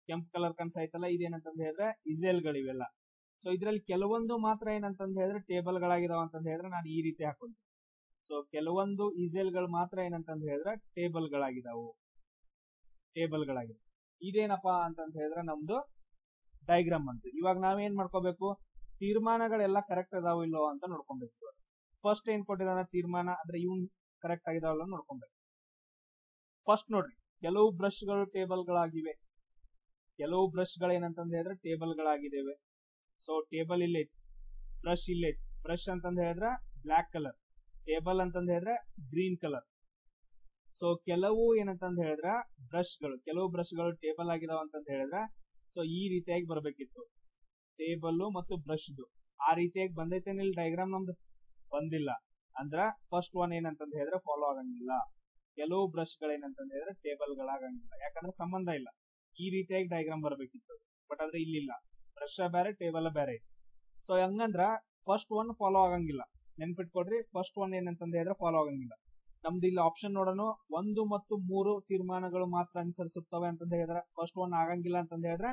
[SPEAKER 1] ಕೆಂಪು ಕಲರ್ ಕನ್ಸಾಯ್ತಲ್ಲ, ಇದೇನಂತಂದ ಹೇಳಿದ್ರೆ ಇಸೆಲ್ಗಳಿವೆಲ್ಲ. ಸೊ ಇದ್ರಲ್ಲಿ ಕೆಲವೊಂದು ಮಾತ್ರ ಏನಂತಂದ ಹೇಳಿದ್ರೆ ಟೇಬಲ್ ಗಳಾಗಿದಾವ ಅಂತಂದ ಹೇಳಿದ್ರೆ ನಾನು ಈ ರೀತಿ ಹಾಕೊಂತೀನಿ. ಸೊ ಕೆಲವೊಂದು ಇಸೆಲ್ಗಳು ಮಾತ್ರ ಏನಂತಂದ ಹೇಳಿದ್ರೆ ಟೇಬಲ್ ಗಳಾಗಿದಾವೆ. ಇದೇನಪ್ಪಾ ಅಂತಂತ ಹೇಳಿದ್ರೆ ನಮ್ದು ಡೈಗ್ರಾಮ್ ಅಂತ. ಇವಾಗ ನಾವೇನ್ ಮಾಡ್ಕೋಬೇಕು, ತೀರ್ಮಾನಗಳೆಲ್ಲ ಕರೆಕ್ಟ್ ಅದಾವ ಇಲ್ಲೋ ಅಂತ ನೋಡ್ಕೊಬೇಕು. ಫಸ್ಟ್ ಏನ್ ಕೊಟ್ಟಿದಾನ ತೀರ್ಮಾನ, ಆದ್ರೆ ಇವ್ನ್ ಕರೆಕ್ಟ್ ಆಗಿದಾವಲ್ಲ ನೋಡ್ಕೊಬೇಕು. ಫಸ್ಟ್ ನೋಡ್ರಿ, ಕೆಲವು ಬ್ರಷ್ಗಳು ಟೇಬಲ್ ಗಳಾಗಿವೆ. ಕೆಲವು ಬ್ರಷ್ ಗಳು ಏನಂತಂದ ಹೇಳಿದ್ರೆ ಟೇಬಲ್ ಗಳಾಗಿದ್ದೇವೆ. ಸೊ ಟೇಬಲ್ ಇಲ್ಲೇ ಐತಿ, ಬ್ರಷ್ ಇಲ್ಲೇ ಐತಿ. ಬ್ರಷ್ ಅಂತಂದ ಹೇಳಿದ್ರೆ ಬ್ಲಾಕ್ ಕಲರ್, ಟೇಬಲ್ ಅಂತಂದ ಹೇಳಿದ್ರೆ ಗ್ರೀನ್ ಕಲರ್. ಸೊ ಕೆಲವು ಏನಂತಂದ ಹೇಳಿದ್ರೆ ಕೆಲವು ಬ್ರಷ್ಗಳು ಟೇಬಲ್ ಆಗಿದಾವ ಅಂತಂದ ಹೇಳಿದ್ರೆ ಸೊ ಈ ರೀತಿಯಾಗಿ ಬರ್ಬೇಕಿತ್ತು, ಟೇಬಲ್ ಮತ್ತು ಬ್ರಷ್ದು. ಆ ರೀತಿಯಾಗಿ ಬಂದೈತೇನಿಲ್ಲ ಡೈಗ್ರಾಮ್ ನಮ್ದು? ಬಂದಿಲ್ಲ. ಅಂದ್ರ ಫಸ್ಟ್ ಒನ್ ಏನಂತಂದ ಹೇಳಿದ್ರೆ ಫಾಲೋ ಆಗಂಗಿಲ್ಲ. ಕೆಲವು ಬ್ರಷ್ ಗಳೇನಂತಂದ ಹೇಳಿದ್ರೆ ಟೇಬಲ್ ಗಳಾಗಂಗಿಲ್ಲ, ಯಾಕಂದ್ರೆ ಸಂಬಂಧ ಇಲ್ಲ. ಈ ರೀತಿಯಾಗಿ ಡೈಗ್ರಾಮ್ ಬರ್ಬೇಕಿತ್ತು, ಬಟ್ ಆದ್ರೆ ಇಲ್ಲಿಲ್ಲ. ಬ್ರಷ್ ಬೇರೆ, ಟೇಬಲ್ ಬೇರೆ. ಸೊ ಹಂಗಂದ್ರ ಫಸ್ಟ್ ಒನ್ ಫಾಲೋ ಆಗಂಗಿಲ್ಲ. ನೆನ್ಪಿಟ್ಕೊಡ್ರಿ, ಫಸ್ಟ್ ಒನ್ ಏನಂತಂದ ಹೇಳಿದ್ರೆ ಫಾಲೋ ಆಗಂಗಿಲ್ಲ. ನಮ್ದು ಇಲ್ಲಿ ಆಪ್ಷನ್ ನೋಡೋಣ, 1 ಮತ್ತು 3 ತೀರ್ಮಾನಗಳು ಮಾತ್ರ ಅನುಸರಿಸುತ್ತವೆ ಅಂತಂದ ಹೇಳಿದ್ರೆ ಫಸ್ಟ್ ಒನ್ ಆಗಂಗಿಲ್ಲ ಅಂತಂದ ಹೇಳಿದ್ರೆ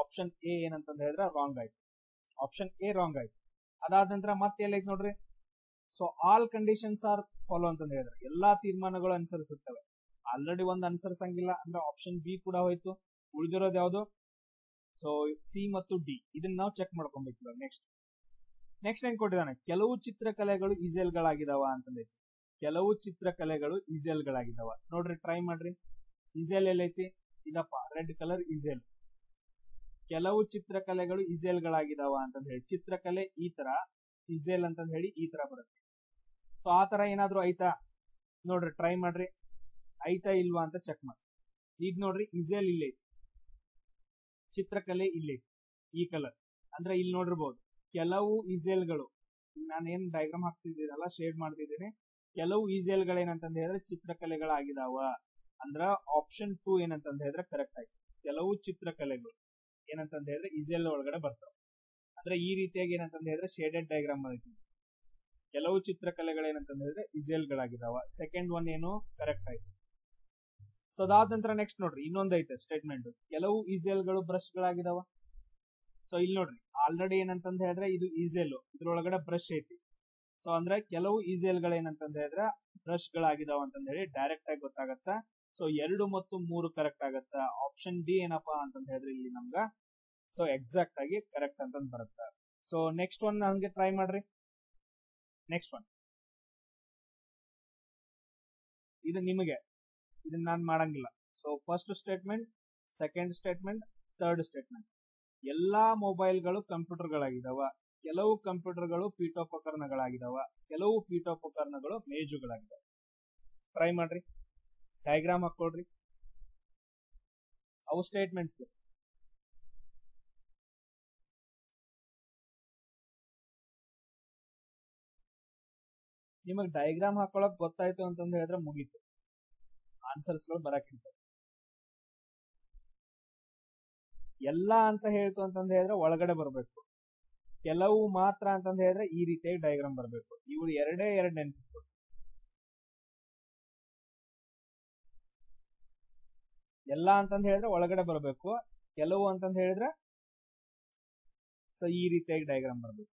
[SPEAKER 1] ಆಪ್ಷನ್ ಎ ಏನಂತಂದ ಹೇಳಿದ್ರೆ ರಾಂಗ್ ಆಯ್ತು. ಆಪ್ಷನ್ ಎ ರಾಂಗ್ ಆಯ್ತು. ಅದಾದ ನಂತರ ಮತ್ತೆ ಎಲ್ಲೈತಿ ನೋಡ್ರಿ, so all conditions are follow ಅಂತಂದ ಹೇಳಿದ್ರೆ ಎಲ್ಲಾ ತೀರ್ಮಾನಗಳು ಅನುಸರಿಸುತ್ತವೆ. ಆಲ್ರೆಡಿ ಒಂದು ಅನುಸರಿಸಂಗಿಲ್ಲ ಅಂದ್ರೆ ಆಪ್ಷನ್ ಬಿ ಕೂಡ ಹೋಯ್ತು. ಉಳಿದಿರೋದು ಯಾವ್ದು? ಸೊ ಸಿ ಮತ್ತು ಡಿ. ಇದನ್ನ ನಾವು ಚೆಕ್ ಮಾಡ್ಕೊಬೇಕು. ನೆಕ್ಸ್ಟ್ ಏನ್ ಕೊಟ್ಟಿದ್ದಾನೆ, ಕೆಲವು ಚಿತ್ರಕಲೆಗಳು ಈಸೆಲ್ ಗಳಾಗಿದಾವ ಅಂತಂದೈತಿ. ಕೆಲವು ಚಿತ್ರಕಲೆಗಳು ಈಸೆಲ್ ಗಳಾಗಿದಾವ. ನೋಡ್ರಿ, ಟ್ರೈ ಮಾಡ್ರಿ. ಈಸೆಲ್ ಎಲ್ಲೈತಿ? ಇದಪ್ಪ, ರೆಡ್ ಕಲರ್ ಈಸೆಲ್. ಕೆಲವು ಚಿತ್ರಕಲೆಗಳು ಈಸೆಲ್ ಗಳಾಗಿದಾವ ಅಂತಂದ ಹೇಳಿ, ಚಿತ್ರಕಲೆ ಈ ತರ, ಈಸೆಲ್ ಅಂತಂದ ಹೇಳಿ ಈ ತರ ಬರುತ್ತೆ. ಸೊ ಆ ತರ ಏನಾದ್ರು ಐತಾ? ನೋಡ್ರಿ, ಟ್ರೈ ಮಾಡ್ರಿ, ಐತಾ ಇಲ್ವಾ ಅಂತ ಚೆಕ್ ಮಾಡಿ. ಈಗ ನೋಡ್ರಿ, ಈಸೆಲ್ ಇಲ್ಲೇ, ಚಿತ್ರಕಲೆ ಇಲ್ಲೇ, ಈ ಕಲರ್. ಅಂದ್ರೆ ಇಲ್ಲಿ ನೋಡಿರ್ಬಹುದು ಕೆಲವು ಈಸೆಲ್ಗಳು, ನಾನೇನ್ ಡೈಗ್ರಾಮ್ ಹಾಕ್ತಿದ್ದೀನಲ್ಲ, ಶೇಡ್ ಮಾಡ್ತಿದ್ದೀನಿ, ಕೆಲವು ಈಸೆಲ್ ಗಳೇನಂತಂದ ಹೇಳಿದ್ರೆ ಚಿತ್ರಕಲೆಗಳಾಗಿದಾವ. ಅಂದ್ರ ಆಪ್ಷನ್ 2 ಏನಂತಂದ ಹೇಳಿದ್ರೆ ಕರೆಕ್ಟ್ ಆಯ್ತು. ಕೆಲವು ಚಿತ್ರಕಲೆಗಳು ಏನಂತಂದ ಹೇಳಿದ್ರೆ ಈಸೆಲ್ ಒಳಗಡೆ ಬರ್ತಾವ. ಅಂದ್ರೆ ಈ ರೀತಿಯಾಗಿ ಏನಂತಂದ ಹೇಳಿದ್ರೆ ಶೇಡೆಡ್ ಡೈಗ್ರಾಮ್ ಐತಿ. ಕೆಲವು ಚಿತ್ರಕಲೆಗಳೇನಂತಂದ ಹೇಳಿದ್ರೆ ಈಸೆಲ್ ಗಳಾಗಿದಾವ. ಸೆಕೆಂಡ್ ಒನ್ ಏನು ಕರೆಕ್ಟ್ ಆಯ್ತು. ಸೊ ಅದಾದ ನಂತರ ನೆಕ್ಸ್ಟ್ ನೋಡ್ರಿ, ಇನ್ನೊಂದ್ ಐತೆ ಸ್ಟೇಟ್ಮೆಂಟ್, ಕೆಲವು ಈಸೆಲ್ ಗಳು ಬ್ರಷ್ ಗಳಾಗಿದಾವ. ಸೊ ಇಲ್ಲಿ ನೋಡ್ರಿ, ಆಲ್ರೆಡಿ ಏನಂತಂದ ಹೇಳಿದ್ರೆ ಇದು ಈಸೆಲ್, ಇದ್ರೊಳಗಡೆ ಬ್ರಷ್ ಐತಿ. ಸೊ ಅಂದ್ರೆ ಕೆಲವು ಈಸೆಲ್ ಗಳೇನಂತಂದ ಹೇಳಿದ್ರೆ ಬ್ರಷ್ ಗಳಾಗಿದಾವ ಅಂತಂದ ಹೇಳಿ ಡೈರೆಕ್ಟ್ ಆಗಿ ಗೊತ್ತಾಗತ್ತ. ಸೊ 2 ಮತ್ತು 3 ಕರೆಕ್ಟ್ ಆಗತ್ತ. ಆಪ್ಷನ್ ಡಿ ಏನಪ್ಪಾ ಅಂತಂದ ಹೇಳಿದ್ರೆ ಇಲ್ಲಿ ನಮ್ಗ ಸೊ ಎಕ್ಸಾಕ್ಟ್ ಆಗಿ ಕರೆಕ್ಟ್ ಅಂತಂದ್ ಬರುತ್ತೆ. ಸೊ ನೆಕ್ಸ್ಟ್ ಒನ್ ಹಂಗೆ ಟ್ರೈ ಮಾಡ್ರಿ. ನೆಕ್ಸ್ಟ್ ಒನ್ ಇದು ನಿಮಗೆ, ಇದನ್ನ ನಾನು ಮಾಡಂಗಿಲ್ಲ. So first statement, second statement, third statement. ಎಲ್ಲಾ ಮೊಬೈಲ್ಗಳು ಕಂಪ್ಯೂಟರ್ಗಳಾಗಿದಾವ. ಕೆಲವು ಕಂಪ್ಯೂಟರ್ಗಳು ಪೀಠೋಪಕರಣಗಳಾಗಿದಾವ. ಕೆಲವು ಪೀಠೋಪಕರಣಗಳು ಮೇಜುಗಳಾಗಿದಾವ. ಟ್ರೈ ಮಾಡ್ರಿ, ಡಯಾಗ್ರಾಮ್ ಹಾಕೊಳ್ರಿ. ಅವು ಸ್ಟೇಟ್ಮೆಂಟ್ಸ್. ನಿಮಗ್ ಡಯಾಗ್ರಾಮ್ ಹಾಕೊಳಕ್ ಗೊತ್ತಾಯ್ತು ಅಂತಂದ ಹೇಳಿದ್ರೆ ಮುಗೀತು, ಆನ್ಸರ್ಸ್ ಗಳು ಬರಕ್ಕಿಂತ. ಎಲ್ಲಾ ಅಂತ ಹೇಳ್ತು ಅಂತಂದ ಹೇಳಿದ್ರೆ ಒಳಗಡೆ ಬರ್ಬೇಕು. ಕೆಲವು ಮಾತ್ರ ಅಂತಂದ ಹೇಳಿದ್ರೆ ಈ ರೀತಿಯಾಗಿ ಡಯಾಗ್ರಾಮ್ ಬರ್ಬೇಕು. ಇವು ಎರಡೇ ಎರಡು ನೆನ್ಪಿಟ್ಟು. ಎಲ್ಲಾ ಅಂತಂದ ಹೇಳಿದ್ರೆ ಒಳಗಡೆ ಬರ್ಬೇಕು. ಕೆಲವು ಅಂತಂದ ಹೇಳಿದ್ರೆ ಸೊ ಈ ರೀತಿಯಾಗಿ ಡಯಾಗ್ರಾಮ್ ಬರ್ಬೇಕು.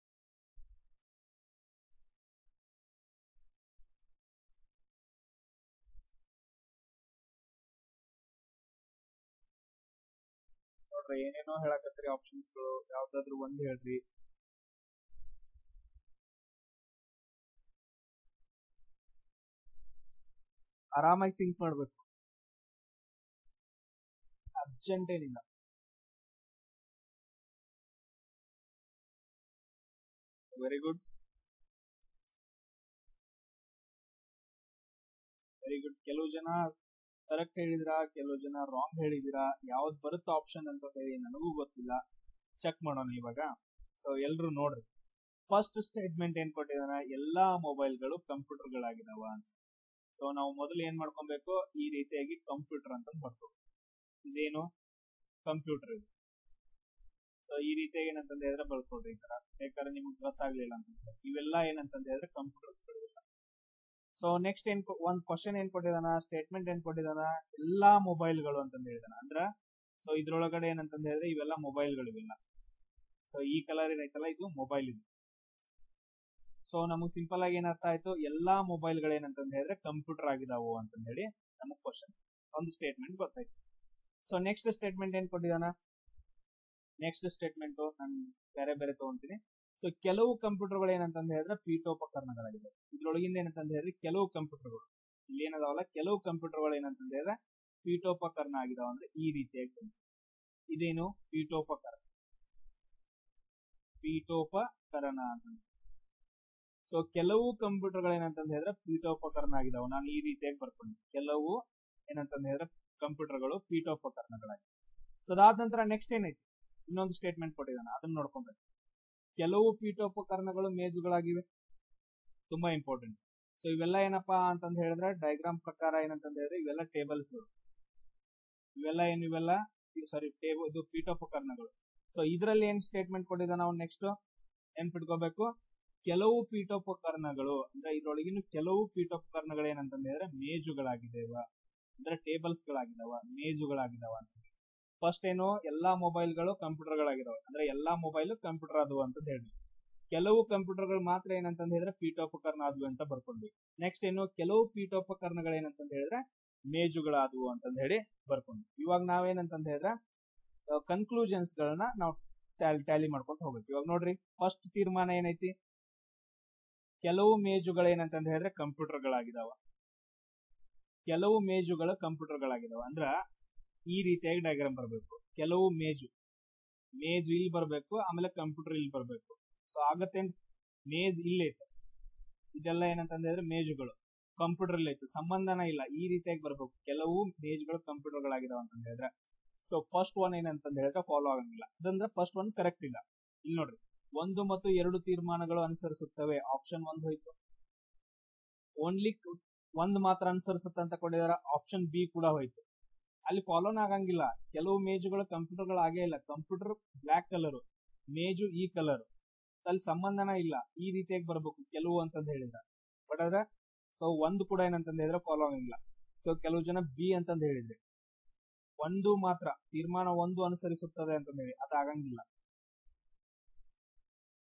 [SPEAKER 1] ನೋಡ್ರಿ, ಏನೇನೋ ಹೇಳಕತ್ರಿ ಆಪ್ಷನ್ಸ್ ಗಳು, ಯಾವ್ದಾದ್ರು ಒಂದ್ ಹೇಳ್ರಿ. ಆರಾಮಾಗಿ ಥಿಂಕ್ ಮಾಡ್ಬೇಕು, ಅರ್ಜೆಂಟ್ ಏನಿಲ್ಲ. Very good, very good. ಕೆಲವು ಜನ ಕರೆಕ್ಟ್ ಹೇಳಿದಿರಾ, ಕೆಲವು ಜನ ರಾಂಗ್ ಹೇಳಿದಿರಾ. ಯಾವ್ದು ಬರುತ್ತೆ ಆಪ್ಷನ್ ಅಂತ ಹೇಳಿ ನನಗೂ ಗೊತ್ತಿಲ್ಲ. ಚೆಕ್ ಮಾಡೋಣ ಇವಾಗ. ಸೊ ಎಲ್ರು ನೋಡ್ರಿ, ಫಸ್ಟ್ ಸ್ಟೇಟ್ಮೆಂಟ್ ಏನ್ ಕೊಟ್ಟಿದಾನ, ಎಲ್ಲಾ ಮೊಬೈಲ್ಗಳು ಕಂಪ್ಯೂಟರ್ಗಳಾಗಿದಾವ ಅಂತ. ಸೊ ನಾವು ಮೊದಲು ಏನ್ ಮಾಡ್ಕೊಬೇಕು, ಈ ರೀತಿಯಾಗಿ ಕಂಪ್ಯೂಟರ್ ಅಂತ ಬರ್ತೀವಿ. ಇದೇನು ಕಂಪ್ಯೂಟರ್ ಇದು. ಸೊ ಈ ರೀತಿಯಾಗಿ ಏನಂತಂದ ಹೇಳಿದ್ರೆ ಬರ್ಕೊಡ್ರಿ ಈ ತರ, ಬೇಕಾದ್ರೆ ನಿಮ್ಗೆ ಗೊತ್ತಾಗ್ಲಿಲ್ಲ ಅಂತ. ಇವೆಲ್ಲ ಏನಂತಂದ ಹೇಳಿದ್ರೆ ಕಂಪ್ಯೂಟರ್ಸ್ ಗಳಿಲ್ಲ. ಸೊ ನೆಕ್ಸ್ಟ್ ಏನ್ ಒಂದ್ ಕ್ವಶನ್ ಏನ್ ಕೊಟ್ಟಿದಾನ, ಸ್ಟೇಟ್ಮೆಂಟ್ ಏನ್ ಕೊಟ್ಟಿದಾನ, ಎಲ್ಲಾ ಮೊಬೈಲ್ಗಳು ಅಂತಂದ ಹೇಳಿದಾನ. ಅಂದ್ರ ಸೊ ಇದ್ರೊಳಗಡೆ ಏನಂತಂದ ಹೇಳಿದ್ರೆ ಇವೆಲ್ಲ ಮೊಬೈಲ್ಗಳು ಇವೆಲ್ಲ. ಸೊ ಈ ಕಲರ್ ಏನೈತಲ್ಲ ಇದು ಮೊಬೈಲ್ ಇದು. ಸೊ ನಮಗ್ ಸಿಂಪಲ್ ಆಗಿ ಏನ್ ಅರ್ಥ ಆಯ್ತು, ಎಲ್ಲಾ ಮೊಬೈಲ್ಗಳು ಏನಂತಂದ ಹೇಳಿದ್ರೆ ಕಂಪ್ಯೂಟರ್ ಆಗಿದಾವು ಅಂತಂದ ಹೇಳಿ ನಮಗ್ ಕ್ವಶನ್, ಒಂದು ಸ್ಟೇಟ್ಮೆಂಟ್ ಗೊತ್ತಾಯ್ತು. ಸೊ ನೆಕ್ಸ್ಟ್ ಸ್ಟೇಟ್ಮೆಂಟ್ ಏನ್ ಕೊಟ್ಟಿದಾನ, ನೆಕ್ಸ್ಟ್ ಸ್ಟೇಟ್ಮೆಂಟ್ ನಾನು ಬೇರೆ ಬೇರೆ ತಗೊಂತೀನಿ. ಸೊ ಕೆಲವು ಕಂಪ್ಯೂಟರ್ಗಳು ಏನಂತಂದ ಹೇಳಿದ್ರೆ ಪೀಠೋಪಕರಣಗಳಾಗಿದೆ. ಇದ್ರೊಳಗಿಂದ ಏನಂತಂದ ಹೇಳಿದ್ರೆ ಕೆಲವು ಕಂಪ್ಯೂಟರ್ಗಳು ಇಲ್ಲಿ ಏನದಾವಲ್ಲ, ಕೆಲವು ಕಂಪ್ಯೂಟರ್ಗಳು ಏನಂತಂದ ಹೇಳಿದ್ರೆ ಪೀಠೋಪಕರಣ ಆಗಿದಾವ. ಅಂದ್ರೆ ಈ ರೀತಿಯಾಗಿ ಬಂತು. ಇದೇನು ಪೀಠೋಪಕರಣ, ಪೀಠೋಪಕರಣ ಅಂತಂದ್ರೆ. ಸೊ ಕೆಲವು ಕಂಪ್ಯೂಟರ್ಗಳು ಏನಂತಂದ ಹೇಳಿದ್ರೆ ಪೀಠೋಪಕರಣ ಆಗಿದಾವ. ನಾನು ಈ ರೀತಿಯಾಗಿ ಬರ್ಕೊಂಡೆ, ಕೆಲವು ಏನಂತಂದ ಹೇಳಿದ್ರೆ ಕಂಪ್ಯೂಟರ್ಗಳು ಪೀಠೋಪಕರಣಗಳಾಗಿವೆ. ಸೊ ಅದಾದ ನಂತರ ನೆಕ್ಸ್ಟ್ ಏನೈತಿ, ಇನ್ನೊಂದು ಸ್ಟೇಟ್ಮೆಂಟ್ ಕೊಟ್ಟಿದ್ದಾನೆ, ಅದನ್ನ ನೋಡ್ಕೊಬೇಕು. ಕೆಲವು ಪೀಠೋಪಕರಣಗಳು ಮೇಜುಗಳಾಗಿವೆ, ತುಂಬಾ ಇಂಪಾರ್ಟೆಂಟ್. ಸೊ ಇವೆಲ್ಲ ಏನಪ್ಪಾ ಅಂತಂದ ಹೇಳಿದ್ರೆ ಡಯಾಗ್ರಾಮ್ ಪ್ರಕಾರ ಏನಂತಂದ ಹೇಳಿದ್ರೆ ಇವೆಲ್ಲ ಟೇಬಲ್ಸ್ಗಳು, ಇವೆಲ್ಲ ಸಾರಿ ಇದು ಪೀಠೋಪಕರಣಗಳು. ಸೊ ಇದರಲ್ಲಿ ಏನ್ ಸ್ಟೇಟ್ಮೆಂಟ್ ಕೊಟ್ಟಿದ್ದಾನೆ ನಾವು ನೆಕ್ಸ್ಟ್ ನೆನ್ಪಿಟ್ಕೋಬೇಕು. ಕೆಲವು ಪೀಠೋಪಕರಣಗಳು ಅಂದ್ರೆ ಇದ್ರೊಳಗಿನ ಕೆಲವು ಪೀಠೋಪಕರಣಗಳು ಏನಂತಂದ ಹೇಳಿದ್ರೆ ಮೇಜುಗಳಾಗಿದ್ದಾವ, ಅಂದ್ರೆ ಟೇಬಲ್ಸ್ ಗಳಾಗಿದಾವ, ಮೇಜುಗಳಾಗಿದಾವ ಅಂತ. ಫಸ್ಟ್ ಏನು, ಎಲ್ಲಾ ಮೊಬೈಲ್ಗಳು ಕಂಪ್ಯೂಟರ್ಗಳಾಗಿದಾವೆ, ಅಂದ್ರೆ ಎಲ್ಲಾ ಮೊಬೈಲ್ ಕಂಪ್ಯೂಟರ್ ಆದವು ಅಂತ ಹೇಳಿ. ಕೆಲವು ಕಂಪ್ಯೂಟರ್ಗಳು ಮಾತ್ರ ಏನಂತಂದ ಹೇಳಿದ್ರೆ ಪೀಠೋಪಕರಣ ಆದ್ವು ಅಂತ ಬರ್ಕೊಂಡ್ವಿ. ನೆಕ್ಸ್ಟ್ ಏನು, ಕೆಲವು ಪೀಠೋಪಕರಣಗಳು ಏನಂತಂದ ಹೇಳಿದ್ರೆ ಮೇಜುಗಳಾದವು ಅಂತಂದ ಹೇಳಿ ಬರ್ಕೊಂಡ್ವಿ. ಇವಾಗ ನಾವೇನಂತಂದ ಹೇಳಿದ್ರೆ ಕನ್ಕ್ಲೂಷನ್ಸ್ ಗಳನ್ನ ನಾವು ಟ್ಯಾಲಿ ಮಾಡ್ಕೊಂಡು ಹೋಗ್ಬೇಕು. ಇವಾಗ ನೋಡ್ರಿ, ಫಸ್ಟ್ ತೀರ್ಮಾನ ಏನೈತಿ, ಕೆಲವು ಮೇಜುಗಳು ಏನಂತಂದ ಹೇಳಿದ್ರೆ ಕಂಪ್ಯೂಟರ್ಗಳಾಗಿದಾವ, ಕೆಲವು ಮೇಜುಗಳು ಕಂಪ್ಯೂಟರ್ಗಳಾಗಿದಾವ. ಅಂದ್ರ ಈ ರೀತಿಯಾಗಿ ಡಯಾಗ್ರಾಮ್ ಬರಬೇಕು. ಕೆಲವು ಮೇಜು ಇಲ್ಲಿ ಬರಬೇಕು, ಆಮೇಲೆ ಕಂಪ್ಯೂಟರ್ ಇಲ್ಲಿ ಬರಬೇಕು. ಸೊ ಆಗತ್ತೇನ್, ಮೇಜ್ ಇಲ್ಲೈತೆ, ಇದೆಲ್ಲ ಏನಂತಂದ ಹೇಳಿದ್ರೆ ಮೇಜುಗಳು, ಕಂಪ್ಯೂಟರ್ ಇಲ್ಲೈತೆ, ಸಂಬಂಧನ ಇಲ್ಲ. ಈ ರೀತಿಯಾಗಿ ಬರಬೇಕು, ಕೆಲವು ಮೇಜುಗಳು ಕಂಪ್ಯೂಟರ್ಗಳಾಗಿದಾವ ಅಂತ ಹೇಳಿದ್ರೆ. ಸೊ ಫಸ್ಟ್ ಒನ್ ಏನಂತಂದ ಹೇಳಿದ್ರೆ ಫಾಲೋ ಆಗಂಗಿಲ್ಲ, ಅದಂದ್ರೆ ಫಸ್ಟ್ ಒನ್ ಕರೆಕ್ಟ್ ಇಲ್ಲ. ಇಲ್ಲಿ ನೋಡ್ರಿ, 1 ಮತ್ತು 2 ತೀರ್ಮಾನಗಳು ಅನುಸರಿಸುತ್ತವೆ, ಆಪ್ಷನ್ 1 ಹೋಯ್ತು. ಓನ್ಲಿ 1 ಮಾತ್ರ ಅನುಸರಿಸುತ್ತೆ ಅಂತ ಕೊಟ್ಟಿದಾರ, ಆಪ್ಷನ್ ಬಿ ಕೂಡ ಹೋಯ್ತು. ಅಲ್ಲಿ ಫಾಲೋನ ಆಗಂಗಿಲ್ಲ, ಕೆಲವು ಮೇಜುಗಳು ಕಂಪ್ಯೂಟರ್ಗಳು ಆಗೇ ಇಲ್ಲ, ಕಂಪ್ಯೂಟರ್ ಬ್ಲಾಕ್ ಕಲರ್, ಮೇಜು ಈ ಕಲರ್, ಅಲ್ಲಿ ಸಂಬಂಧನ ಇಲ್ಲ. ಈ ರೀತಿಯಾಗಿ ಬರ್ಬೇಕು ಕೆಲವು ಅಂತಂದ ಹೇಳಿದ್ರ. ಬಟ್ ಆದ್ರೆ ಸೊ 1 ಕೂಡ ಏನಂತಂದ ಹೇಳಿದ್ರೆ ಫಾಲೋ ಆಗಂಗಿಲ್ಲ. ಸೊ ಕೆಲವು ಜನ ಬಿ ಅಂತಂದ ಹೇಳಿದ್ರಿ, 1 ಮಾತ್ರ ತೀರ್ಮಾನ 1 ಅನುಸರಿಸುತ್ತದೆ ಅಂತಂದ ಹೇಳಿ, ಅದಾಗಂಗಿಲ್ಲ.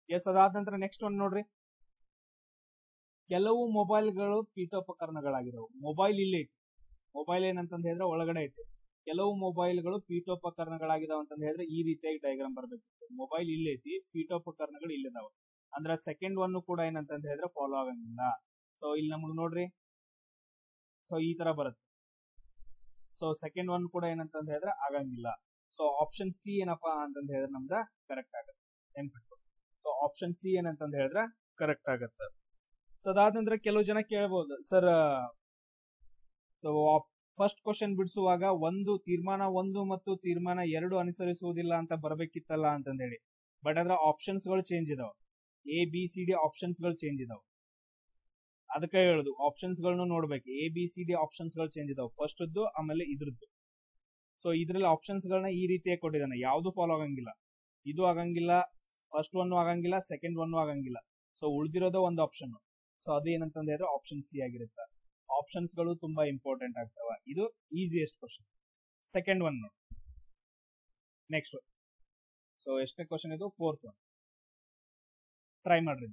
[SPEAKER 1] ಎಸ್, ಅದಾದ ನಂತರ ನೆಕ್ಸ್ಟ್ ಒನ್ ನೋಡ್ರಿ, ಕೆಲವು ಮೊಬೈಲ್ಗಳು ಪೀಠೋಪಕರಣಗಳಾಗಿದವು. ಮೊಬೈಲ್ ಇಲ್ಲಿ ಐತಿ, ಮೊಬೈಲ್ ಏನಂತಂದ ಹೇಳಿದ್ರೆ ಒಳಗಡೆ ಐತಿ. ಕೆಲವು ಮೊಬೈಲ್ಗಳು ಪೀಠೋಪಕರಣಗಳಾಗಿದಾವ ಅಂತಂದ ಹೇಳಿದ್ರೆ ಈ ರೀತಿಯಾಗಿ ಡಯಾಗ್ರಾಮ್ ಬರ್ಬೇಕಿತ್ತು. ಮೊಬೈಲ್ ಇಲ್ಲಿ ಐತಿ, ಪೀಠೋಪಕರಣಗಳು ಇಲ್ಲಿದಾವ. ಅಂದ್ರೆ ಸೆಕೆಂಡ್ ಒನ್ ಕೂಡ ಏನಂತಂದ ಹೇಳಿದ್ರೆ ಫಾಲೋ ಆಗಂಗಿಲ್ಲ. ಸೊ ಇಲ್ಲಿ ನಮಗ್ ನೋಡ್ರಿ, ಸೊ ಈ ತರ ಬರುತ್ತೆ. ಸೊ ಸೆಕೆಂಡ್ ಒನ್ ಕೂಡ ಏನಂತಂದ ಹೇಳಿದ್ರೆ ಆಗಂಗಿಲ್ಲ. ಸೊ ಆಪ್ಷನ್ ಸಿ ಏನಪ್ಪಾ ಅಂತಂದ ಹೇಳಿದ್ರೆ ನಮ್ದ ಕರೆಕ್ಟ್ ಆಗತ್ತೆ, ನೆನ್ಪಿಟ್ಟು. ಸೊ ಆಪ್ಷನ್ ಸಿ ಏನಂತಂದ ಹೇಳಿದ್ರೆ ಕರೆಕ್ಟ್ ಆಗತ್ತೆ. ಸೊ ಅದಾದ ನಂತರ ಕೆಲವು ಜನ ಕೇಳಬಹುದು, ಸರ್ ಸೊ ಫಸ್ಟ್ ಕ್ವಶನ್ ಬಿಡಿಸುವಾಗ ತೀರ್ಮಾನ 1 ಮತ್ತು ತೀರ್ಮಾನ 2 ಅನುಸರಿಸುವುದಿಲ್ಲ ಅಂತ ಬರಬೇಕಿತ್ತಲ್ಲ ಅಂತಂದ ಹೇಳಿ. ಬಟ್ ಅದ್ರ ಆಪ್ಷನ್ಸ್ ಗಳು ಚೇಂಜ್ ಇದಾವ, ABCD ಆಪ್ಷನ್ಸ್ ಗಳು ಚೇಂಜ್ ಇದಾವ. ಅದಕ್ಕೆ ಹೇಳುದು ಆಪ್ಷನ್ಸ್ ಗಳನ್ನು ನೋಡ್ಬೇಕು. ABCD ಆಪ್ಷನ್ಸ್ ಗಳು ಚೇಂಜ್ ಇದಾವ, ಫಸ್ಟ್ ಆಮೇಲೆ ಇದ್ರದ್ದು. ಸೊ ಇದ್ರಲ್ಲಿ ಆಪ್ಷನ್ಸ್ ಗಳನ್ನ ಈ ರೀತಿಯಾಗಿ ಕೊಟ್ಟಿದ್ದಾನೆ, ಯಾವ್ದು ಫಾಲೋ ಆಗಂಗಿಲ್ಲ. ಇದು ಆಗಂಗಿಲ್ಲ, ಫಸ್ಟ್ ಒನ್ ಆಗಂಗಿಲ್ಲ, ಸೆಕೆಂಡ್ ಒನ್ ಆಗಂಗಿಲ್ಲ. ಸೊ ಉಳಿದಿರೋದ ಒಂದು ಆಪ್ಷನ್. ಸೊ ಅದು ಏನಂತಂದ ಹೇಳಿದ್ರೆ ಆಪ್ಷನ್ ಸಿ ಆಗಿರುತ್ತೆ. ಆಪ್ಷನ್ಸ್ ಗಳು ತುಂಬಾ ಇಂಪಾರ್ಟೆಂಟ್ ಆಗ್ತಾವ. ಇದು ಈಸಿಯೆಸ್ಟ್ ಕ್ವಶನ್. ಸೆಕೆಂಡ್ ಒನ್ ನೋಡಿ, ನೆಕ್ಸ್ಟ್. ಸೊ ಎಷ್ಟನೇ ಕ್ವಶನ್ ಇದು? 4th one. ಟ್ರೈ ಮಾಡ್ರಿ.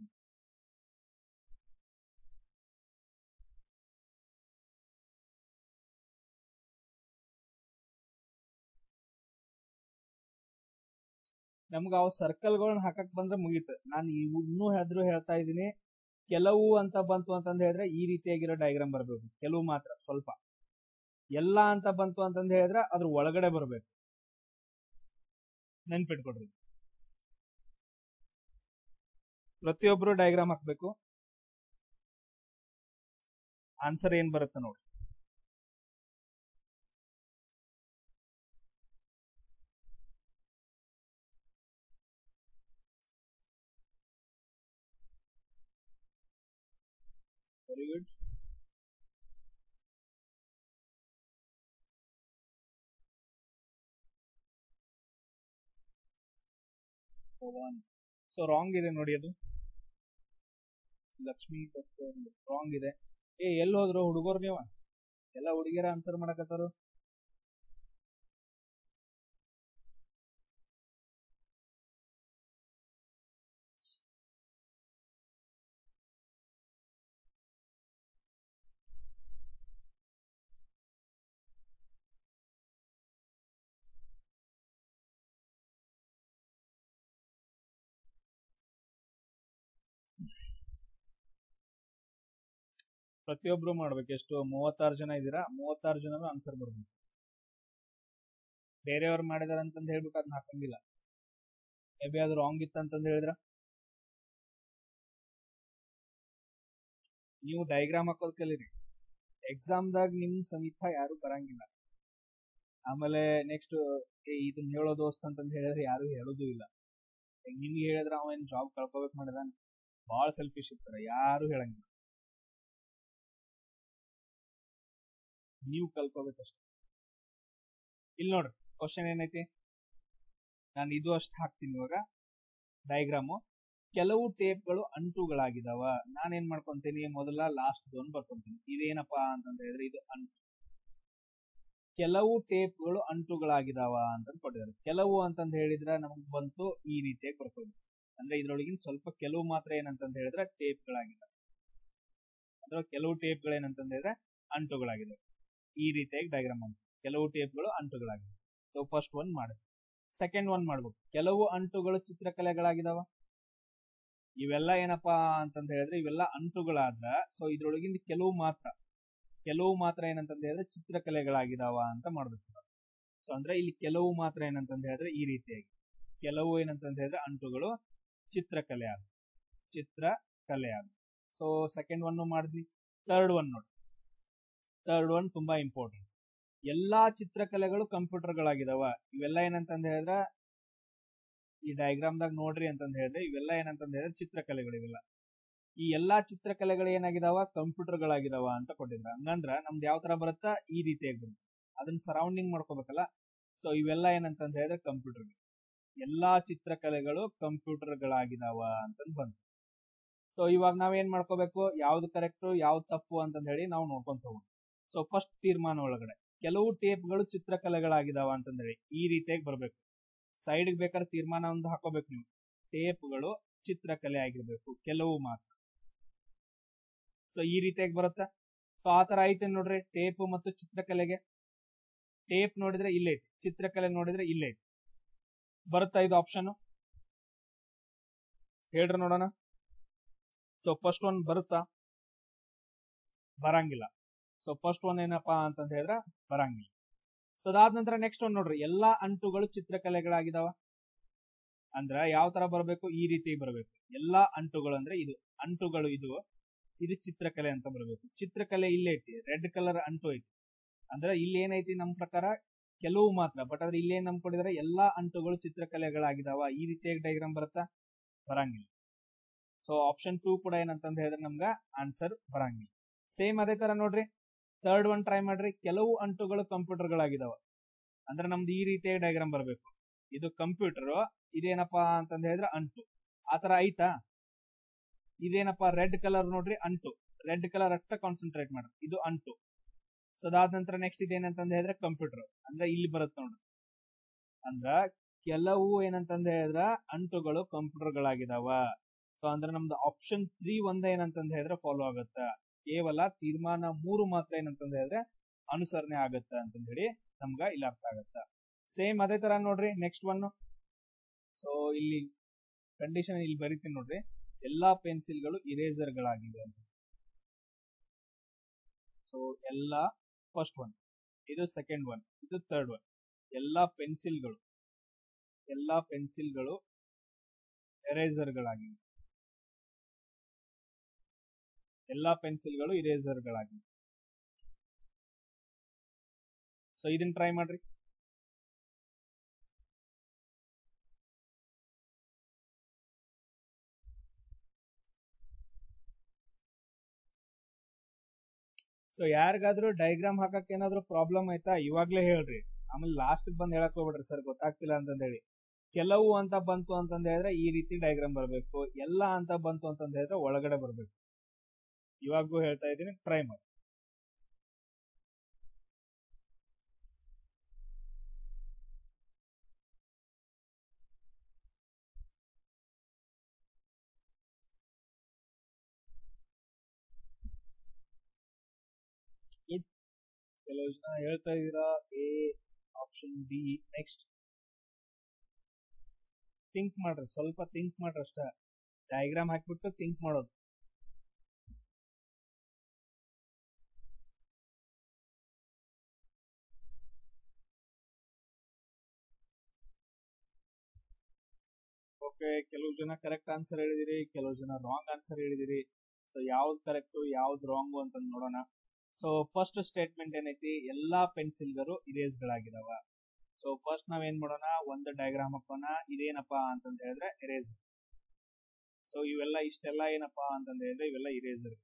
[SPEAKER 1] ನಮ್ಗೆ ಅವ್ ಸರ್ಕಲ್ಗಳನ್ನ ಹಾಕಕ್ ಬಂದ್ರೆ ಮುಗೀತು. ನಾನು ಇನ್ನೂ ಹೇಳ್ತಾ ಇದ್ದೀನಿ, ಕೆಲವು ಅಂತ ಬಂತು ಅಂತಂದ ಹೇಳಿದ್ರೆ ಈ ರೀತಿಯಾಗಿರೋ ಡಯಾಗ್ರಾಮ್ ಬರಬೇಕು. ಕೆಲವು ಮಾತ್ರ ಸ್ವಲ್ಪ. ಎಲ್ಲ ಅಂತ ಬಂತು ಅಂತಂದ ಹೇಳಿದ್ರೆ ಅದ್ರ ಒಳಗಡೆ ಬರಬೇಕು, ನೆನ್ಪಿಟ್ಕೊಡ್ರಿ. ಪ್ರತಿಯೊಬ್ರು ಡಯಾಗ್ರಾಮ್ ಹಾಕ್ಬೇಕು. ಆನ್ಸರ್ ಏನ್ ಬರುತ್ತೆ ನೋಡಿ. Very good. ಸೊ ರಾಂಗ್ ಇದೆ ನೋಡಿ, ಅದು ಲಕ್ಷ್ಮಿ ರಾಂಗ್ ಇದೆ. ಎಲ್ಲಿ ಹೋದ್ರು ಹುಡುಗರು ನೀವ? ಎಲ್ಲ ಹುಡುಗಿಯರ ಆನ್ಸರ್ ಮಾಡಕತ್ತಾರು. ಪ್ರತಿಯೊಬ್ರು ಮಾಡ್ಬೇಕು. ಎಷ್ಟು 36 ಜನ ಇದ್ದೀರಾ, 36 ಜನನು ಆನ್ಸರ್ ಬರ್ಬೇಕು. ಬೇರೆಯವ್ರು ಮಾಡಿದಾರ ಅಂತಂದು ಹೇಳ್ಬಿಟ್ಟು ಅದನ್ನ ಹಾಕಂಗಿಲ್ಲ. ಮೇ ಬಿ ಅದು ರಾಂಗ್ ಇತ್ತು ಅಂತಂದು ಹೇಳಿದ್ರ ನೀವು ಡೈಗ್ರಾಮ್ ಹಾಕೋದ್ ಕಲೀರಿ. ಎಕ್ಸಾಮ್ದಾಗ ನಿಮ್ ಸಮೇತ ಯಾರು ಬರಂಗಿಲ್ಲ. ಆಮೇಲೆ ನೆಕ್ಸ್ಟ್ ಇದನ್ನ ಹೇಳೋ ದೋಸ್ತ್ ಅಂತಂದು ಹೇಳಿದ್ರೆ ಯಾರು ಹೇಳೋದು ಇಲ್ಲ. ನಿಮ್ಗೆ ಹೇಳಿದ್ರೆ ಅವ ಏನ್ ಜಾಬ್ ಕಳ್ಕೊಬೇಕು ಮಾಡಿದಾನ, ಬಾಳ ಸೆಲ್ಫಿಶ್ ಇರ್ತಾರ, ಯಾರು ಹೇಳಂಗಿಲ್ಲ. ನೀವು ಕಲ್ಕೋಬೇಕಷ್ಟೆ. ಇಲ್ಲಿ ನೋಡ್ರಿ ಕ್ವಶನ್ ಏನೈತಿ, ನಾನು ಇದು ಅಷ್ಟು ಹಾಕ್ತೀನಿ ಇವಾಗ ಡಯಾಗ್ರಾಮು. ಕೆಲವು ಟೇಪ್ಗಳು ಅಂಟುಗಳಾಗಿದಾವ. ನಾನೇನ್ ಮಾಡ್ಕೊಂತೀನಿ, ಮೊದಲ ಲಾಸ್ಟ್ ಒಂದು ಬರ್ಕೊಂತೀನಿ. ಇದೇನಪ್ಪಾ ಅಂತಂದ ಹೇಳಿದ್ರೆ ಇದು ಅಂಟು. ಕೆಲವು ಟೇಪ್ಗಳು ಅಂಟುಗಳಾಗಿದಾವ ಅಂತ ಕೊಟ್ಟಿದ್ದಾರೆ. ಕೆಲವು ಅಂತಂದ ಹೇಳಿದ್ರೆ ನಮಗ್ ಬಂತು ಈ ರೀತಿಯಾಗಿ ಬರ್ಕೋಬೇಕು. ಅಂದ್ರೆ ಇದ್ರೊಳಗಿನ ಸ್ವಲ್ಪ ಕೆಲವು ಮಾತ್ರ ಏನಂತಂದ ಹೇಳಿದ್ರೆ ಟೇಪ್ಗಳಾಗಿದಾವೆ, ಅಥವಾ ಕೆಲವು ಟೇಪ್ಗಳು ಏನಂತಂದ ಹೇಳಿದ್ರೆ ಅಂಟುಗಳಾಗಿದಾವೆ. ಈ ರೀತಿಯಾಗಿ ಡಯಾಗ್ರಾಮ್ ಅಂತ ಕೆಲವು ಟೇಪ್ಗಳು ಅಂಟುಗಳಾಗಿವೆ. ಸೊ ಫಸ್ಟ್ ಒನ್ ಮಾಡಿ. ಸೆಕೆಂಡ್ ಒನ್ ಮಾಡ್ಬೇಕು. ಕೆಲವು ಅಂಟುಗಳು ಚಿತ್ರಕಲೆಗಳಾಗಿದಾವ. ಇವೆಲ್ಲ ಏನಪ್ಪಾ ಅಂತಂದ ಹೇಳಿದ್ರೆ ಇವೆಲ್ಲ ಅಂಟುಗಳಾದ್ರ ಸೊ ಇದ್ರೊಳಗಿಂದ ಕೆಲವು ಮಾತ್ರ ಏನಂತಂದ ಹೇಳಿದ್ರೆ ಚಿತ್ರಕಲೆಗಳಾಗಿದಾವ ಅಂತ ಮಾಡ್ಬೇಕು. ಸೊ ಅಂದ್ರೆ ಇಲ್ಲಿ ಕೆಲವು ಮಾತ್ರ ಏನಂತಂದ ಹೇಳಿದ್ರೆ ಈ ರೀತಿಯಾಗಿ ಕೆಲವು ಏನಂತಂದ ಹೇಳಿದ್ರೆ ಅಂಟುಗಳು ಚಿತ್ರಕಲೆ ಆದ. ಸೊ ಸೆಕೆಂಡ್ ಒನ್ ಮಾಡಿದ್ವಿ. ಥರ್ಡ್ ಒನ್ ನೋಡಿ, ಥರ್ಡ್ ಒನ್ ತುಂಬಾ ಇಂಪಾರ್ಟೆಂಟ್. ಎಲ್ಲಾ ಚಿತ್ರಕಲೆಗಳು ಕಂಪ್ಯೂಟರ್ಗಳಾಗಿದಾವ. ಇವೆಲ್ಲ ಏನಂತಂದ ಹೇಳಿದ್ರೆ ಈ ಡಯಾಗ್ರಾಮ್ದಾಗ ನೋಡ್ರಿ ಅಂತಂದ ಹೇಳಿದ್ರೆ ಇವೆಲ್ಲ ಏನಂತಂದ ಹೇಳಿದ್ರೆ ಚಿತ್ರಕಲೆಗಳು. ಇವೆಲ್ಲ ಈ ಎಲ್ಲಾ ಚಿತ್ರಕಲೆಗಳು ಏನಾಗಿದಾವ, ಕಂಪ್ಯೂಟರ್ಗಳಾಗಿದಾವ ಅಂತ ಕೊಟ್ಟಿದ್ರ. ಹಂಗಂದ್ರ ನಮ್ದು ಯಾವ ತರ ಬರುತ್ತಾ, ಈ ರೀತಿಯಾಗಿ ಬರುತ್ತೆ. ಅದನ್ನ ಸರೌಂಡಿಂಗ್ ಮಾಡ್ಕೋಬೇಕಲ್ಲ. ಸೊ ಇವೆಲ್ಲ ಏನಂತಂದ ಹೇಳಿದ್ರೆ ಕಂಪ್ಯೂಟರ್, ಎಲ್ಲಾ ಚಿತ್ರಕಲೆಗಳು ಕಂಪ್ಯೂಟರ್ಗಳಾಗಿದಾವ ಅಂತಂದ್ ಬಂತು. ಸೊ ಇವಾಗ ನಾವೇನ್ ಮಾಡ್ಕೋಬೇಕು, ಯಾವ್ದು ಕರೆಕ್ಟ್ ಯಾವ್ದು ತಪ್ಪು ಅಂತಂದ ಹೇಳಿ ನಾವು ನೋಡ್ಕೊಂತ ಹೋಗೋಣ. ಸೊ ಫಸ್ಟ್ ತೀರ್ಮಾನ ಒಳಗಡೆ ಕೆಲವು ಟೇಪ್ಗಳು ಚಿತ್ರಕಲೆಗಳಾಗಿದಾವ ಅಂತಂದೇಳಿ ಈ ರೀತಿಯಾಗಿ ಬರ್ಬೇಕು. ಸೈಡ್ ಬೇಕಾದ್ರೆ ತೀರ್ಮಾನ ಒಂದು ಹಾಕೋಬೇಕು ನೀವು. ಟೇಪ್ಗಳು ಚಿತ್ರಕಲೆ ಆಗಿರ್ಬೇಕು, ಕೆಲವು ಮಾತ್ರ. ಸೊ ಈ ರೀತಿಯಾಗಿ ಬರುತ್ತಾ. ಸೊ ಆತರ ಐತೆ ನೋಡ್ರಿ. ಟೇಪ್ ಮತ್ತು ಚಿತ್ರಕಲೆಗೆ, ಟೇಪ್ ನೋಡಿದ್ರೆ ಇಲ್ಲೈತಿ, ಚಿತ್ರಕಲೆ ನೋಡಿದ್ರೆ ಇಲ್ಲೈತಿ. ಬರುತ್ತಾ ಇದು ಆಪ್ಷನ್? ಹೇಳ್ರಿ ನೋಡೋಣ. ಸೊ ಫಸ್ಟ್ ಒನ್ ಬರುತ್ತಾ? ಬರಂಗಿಲ್ಲ. ಸೊ ಫಸ್ಟ್ ಒನ್ ಏನಪ್ಪಾ ಅಂತಂದ ಹೇಳಿದ್ರೆ ಬರಂಗಿಲ್ಲ. ಸೊ ಅದಾದ ನಂತರ ನೆಕ್ಸ್ಟ್ ಒನ್ ನೋಡ್ರಿ, ಎಲ್ಲಾ ಅಂಟುಗಳು ಚಿತ್ರಕಲೆಗಳಾಗಿದಾವ. ಅಂದ್ರ ಯಾವ ತರ ಬರಬೇಕು, ಈ ರೀತಿ ಬರಬೇಕು. ಎಲ್ಲಾ ಅಂಟುಗಳು ಅಂದ್ರೆ ಇದು ಅಂಟುಗಳು, ಇದು ಚಿತ್ರಕಲೆ ಅಂತ ಬರಬೇಕು. ಚಿತ್ರಕಲೆ ಇಲ್ಲೇ ಐತಿ, ರೆಡ್ ಕಲರ್ ಅಂಟು ಐತಿ. ಅಂದ್ರೆ ಇಲ್ಲಿ ಏನೈತಿ ನಮ್ ಪ್ರಕಾರ ಕೆಲವು ಮಾತ್ರ. ಬಟ್ ಆದ್ರೆ ಇಲ್ಲಿ ಏನ್ ನಂಬ್ಕೊಂಡಿದ್ರೆ ಎಲ್ಲಾ ಅಂಟುಗಳು ಚಿತ್ರಕಲೆಗಳಾಗಿದಾವ. ಈ ರೀತಿಯಾಗಿ ಡಯಾಗ್ರಾಮ್ ಬರುತ್ತಾ? ಬರಂಗಿಲ್ಲ. ಸೊ ಆಪ್ಷನ್ 2 ಕೂಡ ಏನಂತಂದ ಹೇಳಿದ್ರೆ ನಮ್ಗ ಆನ್ಸರ್ ಬರಂಗಿಲ್ಲ. ಸೇಮ್ ಅದೇ ತರ ನೋಡ್ರಿ, ಥರ್ಡ್ ಒನ್ ಟ್ರೈ ಮಾಡ್ರಿ. ಕೆಲವು ಅಂಟುಗಳು ಕಂಪ್ಯೂಟರ್ಗಳಾಗಿದಾವ. ಅಂದ್ರೆ ನಮ್ದು ಈ ರೀತಿಯಾಗಿ ಡಯಾಗ್ರಾಮ್ ಬರಬೇಕು. ಇದು ಕಂಪ್ಯೂಟರ್, ಇದೇನಪ್ಪಾ ಅಂತಂದ ಹೇಳಿದ್ರೆ ಅಂಟು. ಆತರ ಐತಾ? ಇದೇನಪ್ಪಾ ರೆಡ್ ಕಲರ್ ನೋಡ್ರಿ, ಅಂಟು. ರೆಡ್ ಕಲರ್ ಅಷ್ಟ ಕಾನ್ಸಂಟ್ರೇಟ್ ಮಾಡ್ರಿ, ಇದು ಅಂಟು. ಸೊ ಅದಾದ ನಂತರ ನೆಕ್ಸ್ಟ್ ಇದೇನಂತಂದ ಹೇಳಿದ್ರೆ ಕಂಪ್ಯೂಟರ್. ಅಂದ್ರೆ ಇಲ್ಲಿ ಬರುತ್ತೆ ನೋಡ್ರಿ. ಅಂದ್ರ ಕೆಲವು ಏನಂತಂದ ಹೇಳಿದ್ರ ಅಂಟುಗಳು ಕಂಪ್ಯೂಟರ್ಗಳಾಗಿದಾವ. ಸೊ ಅಂದ್ರೆ ನಮ್ದು ಆಪ್ಷನ್ 3 ಒಂದ ಏನಂತಂದ ಹೇಳಿದ್ರೆ ಫಾಲೋ ಆಗತ್ತ. ಕೇವಲ ತೀರ್ಮಾನ 3 ಮಾತ್ರ ಏನಂತಂದ ಹೇಳಿದ್ರೆ ಅನುಸರಣೆ ಆಗತ್ತ ಅಂತಂದ ಹೇಳಿ ನಮ್ಗ ಇಲ್ಲಿ ಅರ್ಥ ಆಗತ್ತ. ಸೇಮ್ ಅದೇ ತರ ನೋಡ್ರಿ ನೆಕ್ಸ್ಟ್ ಒನ್. ಸೊ ಇಲ್ಲಿ ಕಂಡೀಷನ್ ಇಲ್ಲಿ ಬರೀತೀನಿ ನೋಡ್ರಿ, ಎಲ್ಲಾ ಪೆನ್ಸಿಲ್ಗಳು ಇರೇಸರ್ಗಳಾಗಿವೆ ಅಂತ. ಸೊ ಎಲ್ಲಾ ಫಸ್ಟ್ ಒನ್, ಇದು ಸೆಕೆಂಡ್ ಒನ್, ಇದು ಥರ್ಡ್ ಒನ್. ಎಲ್ಲಾ ಪೆನ್ಸಿಲ್ಗಳು ಎರೇಸರ್ಗಳಾಗಿವೆ. ಎಲ್ಲಾ ಪೆನ್ಸಿಲ್ಗಳು ಇರೇಸರ್ಗಳಾಗಿವೆ. ಸೊ ಇದನ್ನ ಟ್ರೈ ಮಾಡ್ರಿ. ಸೊ ಯಾರಿಗಾದ್ರೂ ಡಯಾಗ್ರಾಮ್ ಹಾಕಕ್ ಏನಾದ್ರು ಪ್ರಾಬ್ಲಮ್ ಆಯ್ತಾ ಇವಾಗ್ಲೇ ಹೇಳ್ರಿ. ಆಮೇಲೆ ಲಾಸ್ಟ್ ಬಂದ್ ಹೇಳಕ್ ಹೋಗ್ಬಿಡ್ರಿ ಸರ್ ಗೊತ್ತಾಗ್ತಿಲ್ಲ ಅಂತಂದ ಹೇಳಿ. ಕೆಲವು ಅಂತ ಬಂತು ಅಂತಂದ ಹೇಳಿದ್ರೆ ಈ ರೀತಿ ಡಯಾಗ್ರಾಮ್ ಬರಬೇಕು. ಎಲ್ಲ ಅಂತ ಬಂತು ಅಂತಂದ ಹೇಳಿದ್ರೆ ಒಳಗಡೆ ಬರ್ಬೇಕು. ಇವಾಗೂ ಹೇಳ್ತಾ ಇದ್ದೀನಿ, ಟ್ರೈ ಮಾಡಿ. ಕೆಲವು ಜನ ಹೇಳ್ತಾ ಇದೀರಾ A, option B. Next think ಮಾಡ್ರಿ, ಸ್ವಲ್ಪ ಥಿಂಕ್ ಮಾಡ್ರಿ ಅಷ್ಟ. ಡಯಾಗ್ರಾಮ್ ಹಾಕ್ಬಿಟ್ಟು ಥಿಂಕ್ ಮಾಡೋದು. ಓಕೆ, ಕೆಲವು ಜನ ಕರೆಕ್ಟ್ ಆನ್ಸರ್ ಹೇಳಿದಿರಿ, ಕೆಲವು ಜನ ರಾಂಗ್ ಆನ್ಸರ್ ಹೇಳಿದಿರಿ. ಸೊ ಯಾವ್ದು ಕರೆಕ್ಟ್ ಯಾವ್ದು ರಾಂಗು ಅಂತ ನೋಡೋಣ. ಸೊ ಫಸ್ಟ್ ಸ್ಟೇಟ್ಮೆಂಟ್ ಏನೈತಿ, ಎಲ್ಲಾ ಪೆನ್ಸಿಲ್ಗಳು ಇರೇಸ್ ಗಳಾಗಿದಾವ. ಸೊ ಫಸ್ಟ್ ನಾವೇನ್ ಮಾಡೋಣ, ಒಂದು ಡಯಾಗ್ರಾಮ್ ಹಾಕೋಣ. ಇದೇನಪ್ಪಾ ಅಂತಂದ ಹೇಳಿದ್ರೆ ಎರೇಸ್. ಸೊ ಇಷ್ಟೆಲ್ಲ ಏನಪ್ಪಾ ಅಂತಂದ ಹೇಳಿದ್ರೆ ಇವೆಲ್ಲ ಇರೇಸರ್.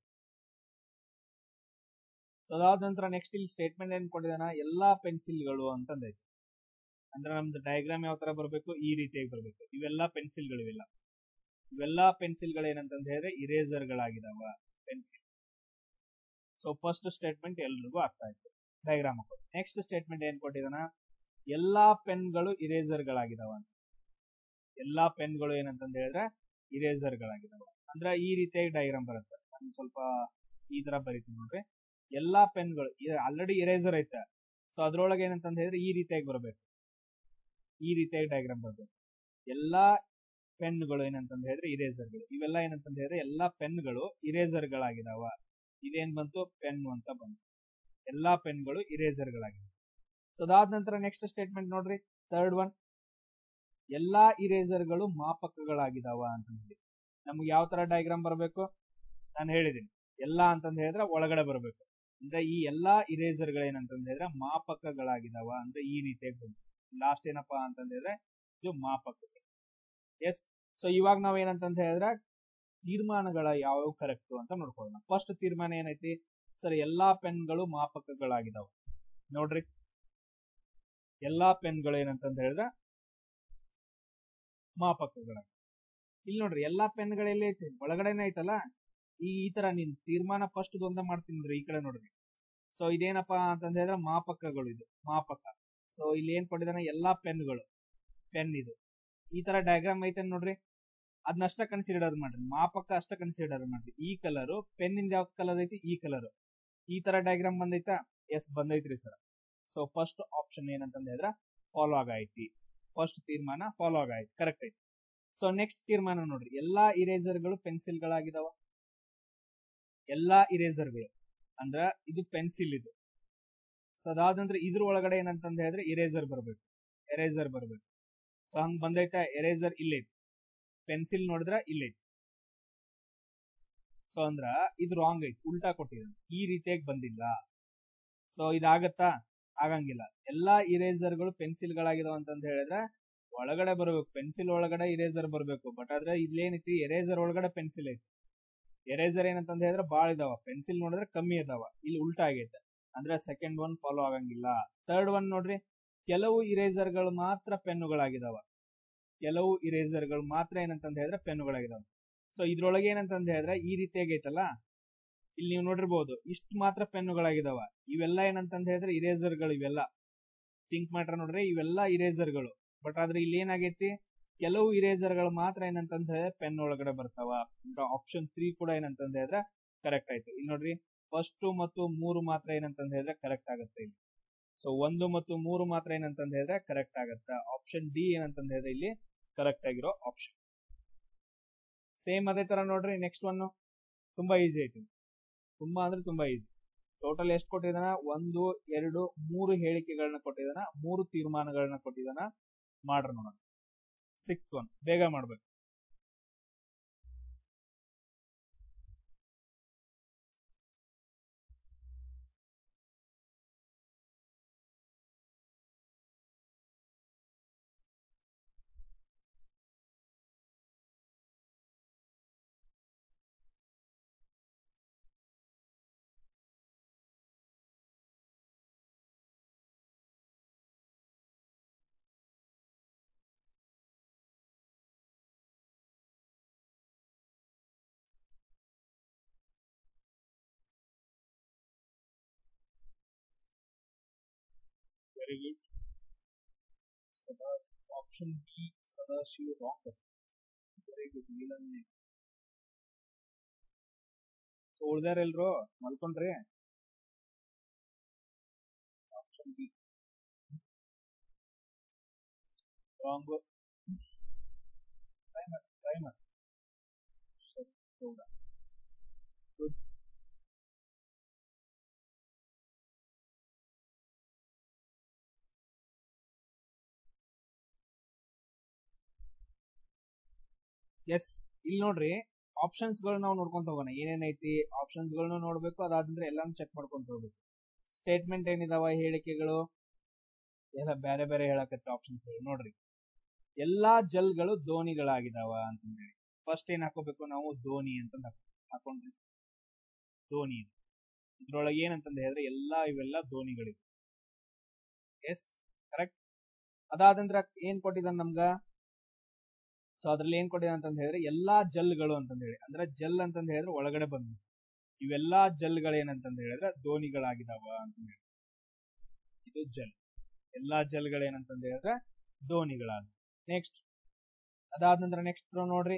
[SPEAKER 1] ಸೊ ಅದಾದ ನಂತರ ನೆಕ್ಸ್ಟ್ ಇಲ್ಲಿ ಸ್ಟೇಟ್ಮೆಂಟ್ ಏನ್ ಕೊಟ್ಟಿದಾನ, ಎಲ್ಲಾ ಪೆನ್ಸಿಲ್ಗಳು ಅಂತಂದೈತಿ. ಅಂದ್ರೆ ನಮ್ದು ಡಯಾಗ್ರಾಮ್ ಯಾವ ತರ ಬರಬೇಕು, ಈ ರೀತಿಯಾಗಿ ಬರಬೇಕು. ಇವೆಲ್ಲ ಪೆನ್ಸಿಲ್ಗಳು ಇವೆಲ್ಲಾ ಪೆನ್ಸಿಲ್ಗಳು ಏನಂತಂದ ಹೇಳಿದ್ರೆ ಇರೇಸರ್ ಗಳಾಗಿದಾವ ಪೆನ್ಸಿಲ್. ಸೊ ಫಸ್ಟ್ ಸ್ಟೇಟ್ಮೆಂಟ್ ಎಲ್ರಿಗೂ ಅರ್ಥ ಆಯ್ತು. ಡಯಾಗ್ರಾಮ್ ಹಾಕೋದು. ನೆಕ್ಸ್ಟ್ ಸ್ಟೇಟ್ಮೆಂಟ್ ಏನ್ ಕೊಟ್ಟಿದಾನ, ಎಲ್ಲಾ ಪೆನ್ಗಳು ಇರೇಸರ್ ಗಳಾಗಿದಾವ ಅಂತ. ಎಲ್ಲಾ ಪೆನ್ಗಳು ಏನಂತಂದ ಹೇಳಿದ್ರೆ ಇರೇಸರ್ ಗಳಾಗಿದಾವ. ಅಂದ್ರೆ ಈ ರೀತಿಯಾಗಿ ಡಯಾಗ್ರಾಮ್ ಬರುತ್ತೆ. ನಾನು ಸ್ವಲ್ಪ ಈ ತರ ಬರೀತೀನಿ ನೋಡ್ರಿ. ಎಲ್ಲಾ ಪೆನ್ಗಳು ಆಲ್ರೆಡಿ ಇರೇಸರ್ ಐತೆ. ಸೊ ಅದ್ರೊಳಗೆ ಏನಂತಂದ ಹೇಳಿದ್ರೆ ಈ ರೀತಿಯಾಗಿ ಬರಬೇಕು, ಈ ರೀತಿಯಾಗಿ ಡಯಾಗ್ರಾಮ್ ಬರಬೇಕು. ಎಲ್ಲಾ ಪೆನ್ಗಳು ಏನಂತಂದ ಹೇಳಿದ್ರೆ ಇರೇಸರ್ಗಳು. ಇವೆಲ್ಲ ಏನಂತಂದ ಹೇಳಿದ್ರೆ ಎಲ್ಲಾ ಪೆನ್ಗಳು ಇರೇಸರ್ ಗಳಾಗಿದಾವ. ಇದೇನ್ ಬಂತು, ಪೆನ್ ಅಂತ ಬಂತು. ಎಲ್ಲಾ ಪೆನ್ಗಳು ಇರೇಸರ್ ಗಳಾಗಿದಾವ. ಸೊ ಅದಾದ ನಂತರ ನೆಕ್ಸ್ಟ್ ಸ್ಟೇಟ್ಮೆಂಟ್ ನೋಡ್ರಿ, ಥರ್ಡ್ ಒನ್, ಎಲ್ಲಾ ಇರೇಸರ್ಗಳು ಮಾಪಕಗಳಾಗಿದಾವ ಅಂತ ಹೇಳಿ. ನಮ್ಗೆ ಯಾವ ತರ ಡಯಾಗ್ರಾಮ್ ಬರಬೇಕು, ನಾನು ಹೇಳಿದೀನಿ. ಎಲ್ಲಾ ಅಂತಂದ ಹೇಳಿದ್ರೆ ಒಳಗಡೆ ಬರಬೇಕು. ಅಂದ್ರೆ ಈ ಎಲ್ಲಾ ಇರೇಸರ್ಗಳು ಏನಂತಂದ ಹೇಳಿದ್ರೆ ಮಾಪಕಗಳಾಗಿದಾವ. ಅಂದ್ರೆ ಈ ರೀತಿಯಾಗಿ ಬಂತು. ಲಾಸ್ಟ್ ಏನಪ್ಪಾ ಅಂತಂದ ಹೇಳಿದ್ರೆ ಇದು ಮಾಪಕ. ಎಸ್. ಸೊ ಇವಾಗ ನಾವ್ ಏನಂತಂದ ಹೇಳಿದ್ರೆ ತೀರ್ಮಾನಗಳ ಯಾವ ಕರೆಕ್ಟ್ ಅಂತ ನೋಡ್ಕೊಳ್ಳೋಣ. ಫಸ್ಟ್ ತೀರ್ಮಾನ ಏನೈತಿ, ಸರ್ ಎಲ್ಲಾ ಪೆನ್ಗಳು ಮಾಪಕಗಳಾಗಿದಾವ. ನೋಡ್ರಿ, ಎಲ್ಲಾ ಪೆನ್ಗಳು ಏನಂತಂದ ಹೇಳಿದ್ರೆ ಮಾಪಕಗಳಾಗಿ. ಇಲ್ಲಿ ನೋಡ್ರಿ, ಎಲ್ಲಾ ಪೆನ್ಗಳು ಎಲ್ಲಿ ಐತಿ, ಒಳಗಡೆನೆ ಐತಲ್ಲ. ಈ ತರ ನೀನ್ ತೀರ್ಮಾನ ಫಸ್ಟ್ ಒಂದ ಮಾಡ್ತೀನಿ ಈ ಕಡೆ ನೋಡ್ರಿ. ಸೊ ಇದೇನಪ್ಪಾ ಅಂತಂದ ಹೇಳಿದ್ರೆ ಮಾಪಕಗಳು, ಇದು ಮಾಪಕ. ಸೊ ಇಲ್ಲಿ ಏನ್ ಕೊಟ್ಟಿದಾನೆ, ಎಲ್ಲಾ ಪೆನ್ಗಳು, ಪೆನ್ ಇದು ಈ ತರ ಡಯಾಗ್ರಾಮ್ ಐತೆ ನೋಡ್ರಿ. ಅದನ್ನಷ್ಟ ಕನ್ಸಿಡರ್ ಮಾಡ್ರಿ, ಮಾಪಕ ಅಷ್ಟ ಕನ್ಸಿಡರ್ ಮಾಡ್ರಿ. ಈ ಕಲರ್ ಪೆನ್ ಇಂದ ಯಾವ್ದು ಕಲರ್ ಐತಿ, ಈ ಕಲರ್. ಈ ತರ ಡಯಾಗ್ರಾಮ್ ಬಂದೈತಾ, ಎಸ್ ಬಂದೈತ್ರಿ ಸರ್. ಸೊ ಫಸ್ಟ್ ಆಪ್ಷನ್ ಏನಂತಂದ ಹೇಳಿದ್ರೆ ಫಾಲೋ ಆಗೈತಿ. ಫಸ್ಟ್ ತೀರ್ಮಾನ ಫಾಲೋ ಆಗೈತಿ, ಕರೆಕ್ಟ್ ಐತಿ. ಸೊ ನೆಕ್ಸ್ಟ್ ತೀರ್ಮಾನ ನೋಡ್ರಿ, ಎಲ್ಲಾ ಇರೇಸರ್ಗಳು ಪೆನ್ಸಿಲ್ ಗಳಾಗಿದಾವ. ಎಲ್ಲಾ ಇರೇಸರ್ಗಳು ಅಂದ್ರ ಇದು ಪೆನ್ಸಿಲ್ ಇದು. ಸೊ ಅದಾದ ನಂತರ ಇದ್ರ ಒಳಗಡೆ ಏನಂತಂದ ಹೇಳಿದ್ರೆ ಇರೇಸರ್ ಬರ್ಬೇಕು, ಎರೇಸರ್ ಬರ್ಬೇಕು. ಸೊ ಹಂಗ್ ಬಂದೈತಾ, ಎರೇಸರ್ ಇಲ್ಲೈತಿ. ಪೆನ್ಸಿಲ್ ನೋಡಿದ್ರ ಇಲ್ಲೈತಿ. ಸೊ ಅಂದ್ರ ಇದು ರಾಂಗ್ ಐತಿ, ಉಲ್ಟಾ ಕೊಟ್ಟಿದ್ದಾನೆ, ಈ ರೀತಿಯಾಗಿ ಬಂದಿಲ್ಲ. ಸೊ ಇದಾಗತ್ತಾ, ಆಗಂಗಿಲ್ಲ. ಎಲ್ಲಾ ಇರೇಸರ್ಗಳು ಪೆನ್ಸಿಲ್ ಗಳಾಗಿದಾವ ಅಂತಂದ ಹೇಳಿದ್ರೆ ಒಳಗಡೆ ಬರ್ಬೇಕು, ಪೆನ್ಸಿಲ್ ಒಳಗಡೆ ಇರೇಸರ್ ಬರ್ಬೇಕು. ಬಟ್ ಆದ್ರೆ ಇಲ್ಲೇನೈತಿ, ಎರೇಸರ್ ಒಳಗಡೆ ಪೆನ್ಸಿಲ್ ಐತಿ. ಎರೇಸರ್ ಏನಂತಂದ ಹೇಳಿದ್ರೆ ಬಾಳ ಇದಾವ, ಪೆನ್ಸಿಲ್ ನೋಡಿದ್ರೆ ಕಮ್ಮಿ ಇದಾವ. ಇಲ್ಲಿ ಉಲ್ಟಾ ಆಗೈತೆ, ಅಂದ್ರೆ ಸೆಕೆಂಡ್ ಒನ್ ಫಾಲೋ ಆಗಂಗಿಲ್ಲ. ಥರ್ಡ್ ಒನ್ ನೋಡ್ರಿ, ಕೆಲವು ಇರೇಸರ್ಗಳು ಮಾತ್ರ ಪೆನ್ನುಗಳಾಗಿದಾವ. ಕೆಲವು ಇರೇಸರ್ಗಳು ಮಾತ್ರ ಏನಂತಂದ ಹೇಳಿದ್ರೆ ಪೆನ್ನುಗಳಾಗಿದಾವ. ಸೊ ಇದ್ರೊಳಗೆ ಏನಂತಂದ ಹೇಳಿದ್ರೆ ಈ ರೀತಿಯಾಗಿ ಐತಲ್ಲ, ಇಲ್ಲಿ ನೀವು ನೋಡಿರ್ಬಹುದು, ಇಷ್ಟು ಮಾತ್ರ ಪೆನ್ನುಗಳಾಗಿದಾವ. ಇವೆಲ್ಲ ಏನಂತಂದ ಹೇಳಿದ್ರೆ ಇರೇಸರ್ಗಳು. ಇವೆಲ್ಲ ಥಿಂಕ್ ಮಾಡ್ರ ನೋಡ್ರಿ, ಇವೆಲ್ಲ ಇರೇಸರ್ಗಳು. ಬಟ್ ಆದ್ರೆ ಇಲ್ಲಿ ಏನಾಗೈತಿ, ಕೆಲವು ಇರೇಸರ್ಗಳು ಮಾತ್ರ ಏನಂತಂದ ಹೇಳಿದ್ರೆ ಪೆನ್ ಒಳಗಡೆ ಬರ್ತಾವ. ಆಪ್ಷನ್ 3 ಕೂಡ ಏನಂತಂದ ಹೇಳಿದ್ರೆ ಕರೆಕ್ಟ್ ಆಯ್ತು. ಇಲ್ಲಿ ನೋಡ್ರಿ, ಫಸ್ಟ್ ಮತ್ತು 3 ಮಾತ್ರ ಏನಂತಂದ ಹೇಳಿದ್ರೆ ಕರೆಕ್ಟ್ ಆಗುತ್ತೆ ಇಲ್ಲಿ. ಸೊ 1 ಮತ್ತು 3 ಮಾತ್ರ ಏನಂತಂದ ಹೇಳಿದ್ರೆ ಕರೆಕ್ಟ್ ಆಗತ್ತೆ. ಆಪ್ಷನ್ ಡಿ ಏನಂತಂದ ಹೇಳಿದ್ರೆ ಇಲ್ಲಿ ಕರೆಕ್ಟ್ ಆಗಿರೋ ಆಪ್ಷನ್. ಸೇಮ್ ಅದೇ ತರ ನೋಡ್ರಿ, ನೆಕ್ಸ್ಟ್ ಒನ್ ತುಂಬಾ ಈಸಿ ಐತಿ, ತುಂಬಾ ಅಂದ್ರೆ ತುಂಬಾ ಈಸಿ. ಟೋಟಲ್ ಎಷ್ಟು ಕೊಟ್ಟಿದಾನ, 1 2 3 ಹೇಳಿಕೆಗಳನ್ನ ಕೊಟ್ಟಿದಾನ, 3 ತೀರ್ಮಾನಗಳನ್ನ ಕೊಟ್ಟಿದಾನ. ಮಾಡ್ರಿ ನೋಡೋಣ. 6th ಒನ್ ಬೇಗ ಮಾಡ್ಬೇಕು. Very good. Option B Sadashiva wrong. Very good. ನೀಲನ್ನೇ. ಸೊ ಉಳ್ದಾರೆಲ್ರು ಮಲ್ಕೊಂಡ್ರಿ. Option B wrong. ಟ್ರೈ ಮಾಡಿ, ಟ್ರೈ ಮಾಡಿ. ಸರಿ, ಹೌದಾ, ಗುಡ್. ಎಸ್, ಇಲ್ಲಿ ನೋಡ್ರಿ ಆಪ್ಷನ್ಸ್ ಗಳು ನಾವು ನೋಡ್ಕೊಂತ ಹೋಗೋಣ. ಏನೇನೈತಿ ಆಪ್ಷನ್ಸ್ ಗಳನ್ನ ನೋಡ್ಬೇಕು, ಅದಾದ್ರೆ ಎಲ್ಲಾನು ಚೆಕ್ ಮಾಡ್ಕೊಂತ ಹೋಗ್ಬೇಕು. ಸ್ಟೇಟ್ಮೆಂಟ್ ಏನಿದಾವ, ಹೇಳಿಕೆಗಳು ಎಲ್ಲ ಬೇರೆ ಬೇರೆ ಹೇಳಕತ್ತಿ ಆಪ್ಷನ್ಸ್ ನೋಡ್ರಿ. ಎಲ್ಲಾ ಜಲ್ಗಳು ದೋಣಿಗಳಾಗಿದಾವ ಅಂತಂದೇಳಿ ಫಸ್ಟ್ ಏನ್ ಹಾಕೋಬೇಕು ನಾವು, ಧೋನಿ ಅಂತ ಹಾಕೊಂಡ್ರಿ. ಧೋನಿ ಇದ್ರೊಳಗೆ ಏನಂತಂದ ಹೇಳಿದ್ರೆ ಇವೆಲ್ಲ ಧೋನಿಗಳಿವೆ. S, correct. ಅದಾದಂದ್ರ ಏನ್ ಕೊಟ್ಟಿದ್ದಾನ ನಮ್ಗ, ಸೊ ಅದ್ರಲ್ಲಿ ಏನ್ ಕೊಟ್ಟಿದ್ದಾನ ಅಂತಂದ ಹೇಳಿದ್ರೆ ಎಲ್ಲಾ ಜಲ್ಗಳು ಅಂತಂದ ಹೇಳಿ, ಅಂದ್ರೆ ಜಲ್ ಅಂತಂದ ಹೇಳಿದ್ರೆ ಒಳಗಡೆ ಬಂದು ಇವೆಲ್ಲಾ ಜಲ್ಗಳು ಏನಂತಂದ ಹೇಳಿದ್ರೆ ಧೋನಿಗಳಾಗಿದಾವ ಅಂತ ಹೇಳಿ. ಇದು ಜಲ್, ಎಲ್ಲಾ ಜಲ್ಗಳು ಏನಂತಂದ ಹೇಳಿದ್ರೆ ಧೋನಿಗಳಾದ. ನೆಕ್ಸ್ಟ್ ಅದಾದ ನಂತರ ನೆಕ್ಸ್ಟ್ ನೋಡ್ರಿ,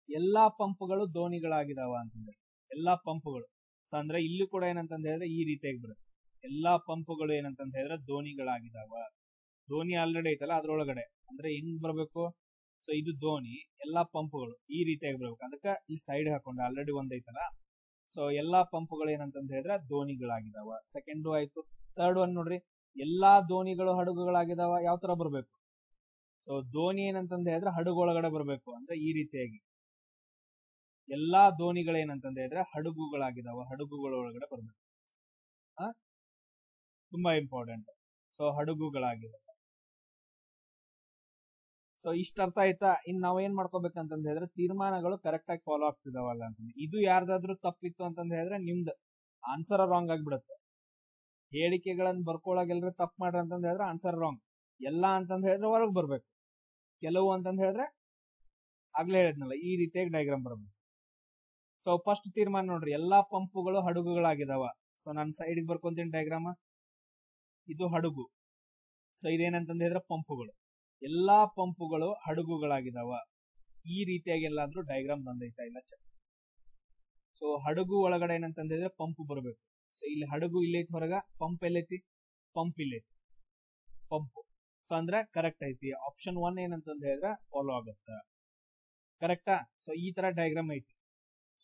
[SPEAKER 1] ಎಲ್ಲಾ ಪಂಪ್ಗಳು ಧೋನಿಗಳಾಗಿದಾವ ಅಂತಂದ್ರೆ ಎಲ್ಲಾ ಪಂಪ್ಗಳು. ಸೊ ಅಂದ್ರೆ ಇಲ್ಲಿ ಕೂಡ ಏನಂತಂದ ಹೇಳಿದ್ರೆ ಈ ರೀತಿಯಾಗಿ ಬರುತ್ತೆ, ಎಲ್ಲಾ ಪಂಪ್ಗಳು ಏನಂತಂದ ಹೇಳಿದ್ರೆ ಧೋನಿಗಳಾಗಿದಾವ. ಧೋನಿ ಆಲ್ರೆಡಿ ಐತಲ್ಲ ಅದ್ರೊಳಗಡೆ, ಅಂದ್ರೆ ಹೆಂಗ್ ಬರ್ಬೇಕು, ಸೊ ಇದು ಧೋನಿ, ಎಲ್ಲಾ ಪಂಪ್ಗಳು ಈ ರೀತಿಯಾಗಿ ಬರ್ಬೇಕು. ಅದಕ್ಕೆ ಇಲ್ಲಿ ಸೈಡ್ ಹಾಕೊಂಡೆ, ಆಲ್ರೆಡಿ ಒಂದೈತಲ್ಲ. ಸೊ ಎಲ್ಲಾ ಪಂಪ್ಗಳು ಏನಂತಂದ ಹೇಳಿದ್ರೆ ಧೋನಿಗಳಾಗಿದಾವ. ಸೆಕೆಂಡ್ ಆಯ್ತು. ಥರ್ಡ್ ಒನ್ ನೋಡ್ರಿ, ಎಲ್ಲಾ ಧೋನಿಗಳು ಹಡಗುಗಳಾಗಿದಾವ. ಯಾವ ತರ ಬರ್ಬೇಕು, ಸೊ ಧೋನಿ ಏನಂತಂದ ಹೇಳಿದ್ರೆ ಹಡಗು ಒಳಗಡೆ ಬರ್ಬೇಕು, ಅಂದ್ರೆ ಈ ರೀತಿಯಾಗಿ ಎಲ್ಲಾ ಧೋನಿಗಳು ಏನಂತಂದ ಹೇಳಿದ್ರೆ ಹಡಗುಗಳಾಗಿದಾವ, ಹಡಗುಗಳ ಒಳಗಡೆ ಬರ್ಬೇಕು. ತುಂಬಾ ಇಂಪಾರ್ಟೆಂಟ್. ಸೊ ಹಡಗುಗಳಾಗಿದಾವ. ಸೊ ಇಷ್ಟ ಅರ್ಥ ಆಯ್ತಾ. ಇನ್ ನಾವ್ ಏನ್ ಮಾಡ್ಕೋಬೇಕಂತಂದ ಹೇಳಿದ್ರೆ ತೀರ್ಮಾನಗಳು ಕರೆಕ್ಟ್ ಆಗಿ ಫಾಲೋ ಆಗ್ತಿದಾವಲ್ಲ ಅಂತಂದ್ರೆ. ಇದು ಯಾರ್ದಾದ್ರೂ ತಪ್ಪಿತ್ತು ಅಂತಂದ ಹೇಳಿದ್ರೆ ನಿಮ್ದು ಆನ್ಸರ್ ರಾಂಗ್ ಆಗ್ಬಿಡುತ್ತೆ. ಹೇಳಿಕೆಗಳನ್ನ ಬರ್ಕೊಳಕ್ ಎಲ್ರು ತಪ್ಪು ಮಾಡ್ರಿ ಅಂತಂದ ಹೇಳಿದ್ರೆ ಆನ್ಸರ್ ರಾಂಗ್. ಎಲ್ಲಾ ಅಂತಂದ ಹೇಳಿದ್ರೆ ಹೊರಗೆ ಬರ್ಬೇಕು, ಕೆಲವು ಅಂತಂದ ಹೇಳಿದ್ರೆ ಆಗ್ಲೇ ಹೇಳಿದ್ನಲ್ಲ ಈ ರೀತಿಯಾಗಿ ಡಯಾಗ್ರಾಮ್ ಬರ್ಬೇಕು. ಸೊ ಫಸ್ಟ್ ತೀರ್ಮಾನ ನೋಡ್ರಿ, ಎಲ್ಲಾ ಪಂಪುಗಳು ಹಡಗುಗಳಾಗಿದಾವ. ಸೊ ನಾನು ಸೈಡ್ಗೆ ಬರ್ಕೊಂತೀನಿ ಡಯಾಗ್ರಾಮ. ಇದು ಹಡಗು, ಸೊ ಇದೇನಂತಂದ ಹೇಳಿದ್ರೆ ಪಂಪುಗಳು. ಎಲ್ಲಾ ಪಂಪುಗಳು ಹಡಗುಗಳಾಗಿದಾವ. ಈ ರೀತಿಯಾಗಿ ಎಲ್ಲಾದ್ರೂ ಡಯಾಗ್ರಾಮ್ ಬಂದೈತಾ ಇಲ್ಲ ಚೆಕ್. ಸೊ ಹಡಗು ಒಳಗಡೆ ಏನಂತಂದ ಹೇಳಿದ್ರೆ ಪಂಪ್ ಬರಬೇಕು. ಸೊ ಇಲ್ಲಿ ಹಡಗು ಇಲ್ಲೈತಿ ಹೊರಗ, ಪಂಪ್ ಎಲ್ಲೈತಿ, ಪಂಪ್ ಇಲ್ಲೈತಿ, ಪಂಪ್. ಸೊ ಅಂದ್ರೆ ಕರೆಕ್ಟ್ ಐತಿ. ಆಪ್ಷನ್ 1 ಏನಂತಂದ ಹೇಳಿದ್ರೆ ಫಾಲೋ ಆಗುತ್ತ. ಕರೆಕ್ಟಾ. ಸೊ ಈ ತರ ಡಯಾಗ್ರಾಮ್ ಐತಿ.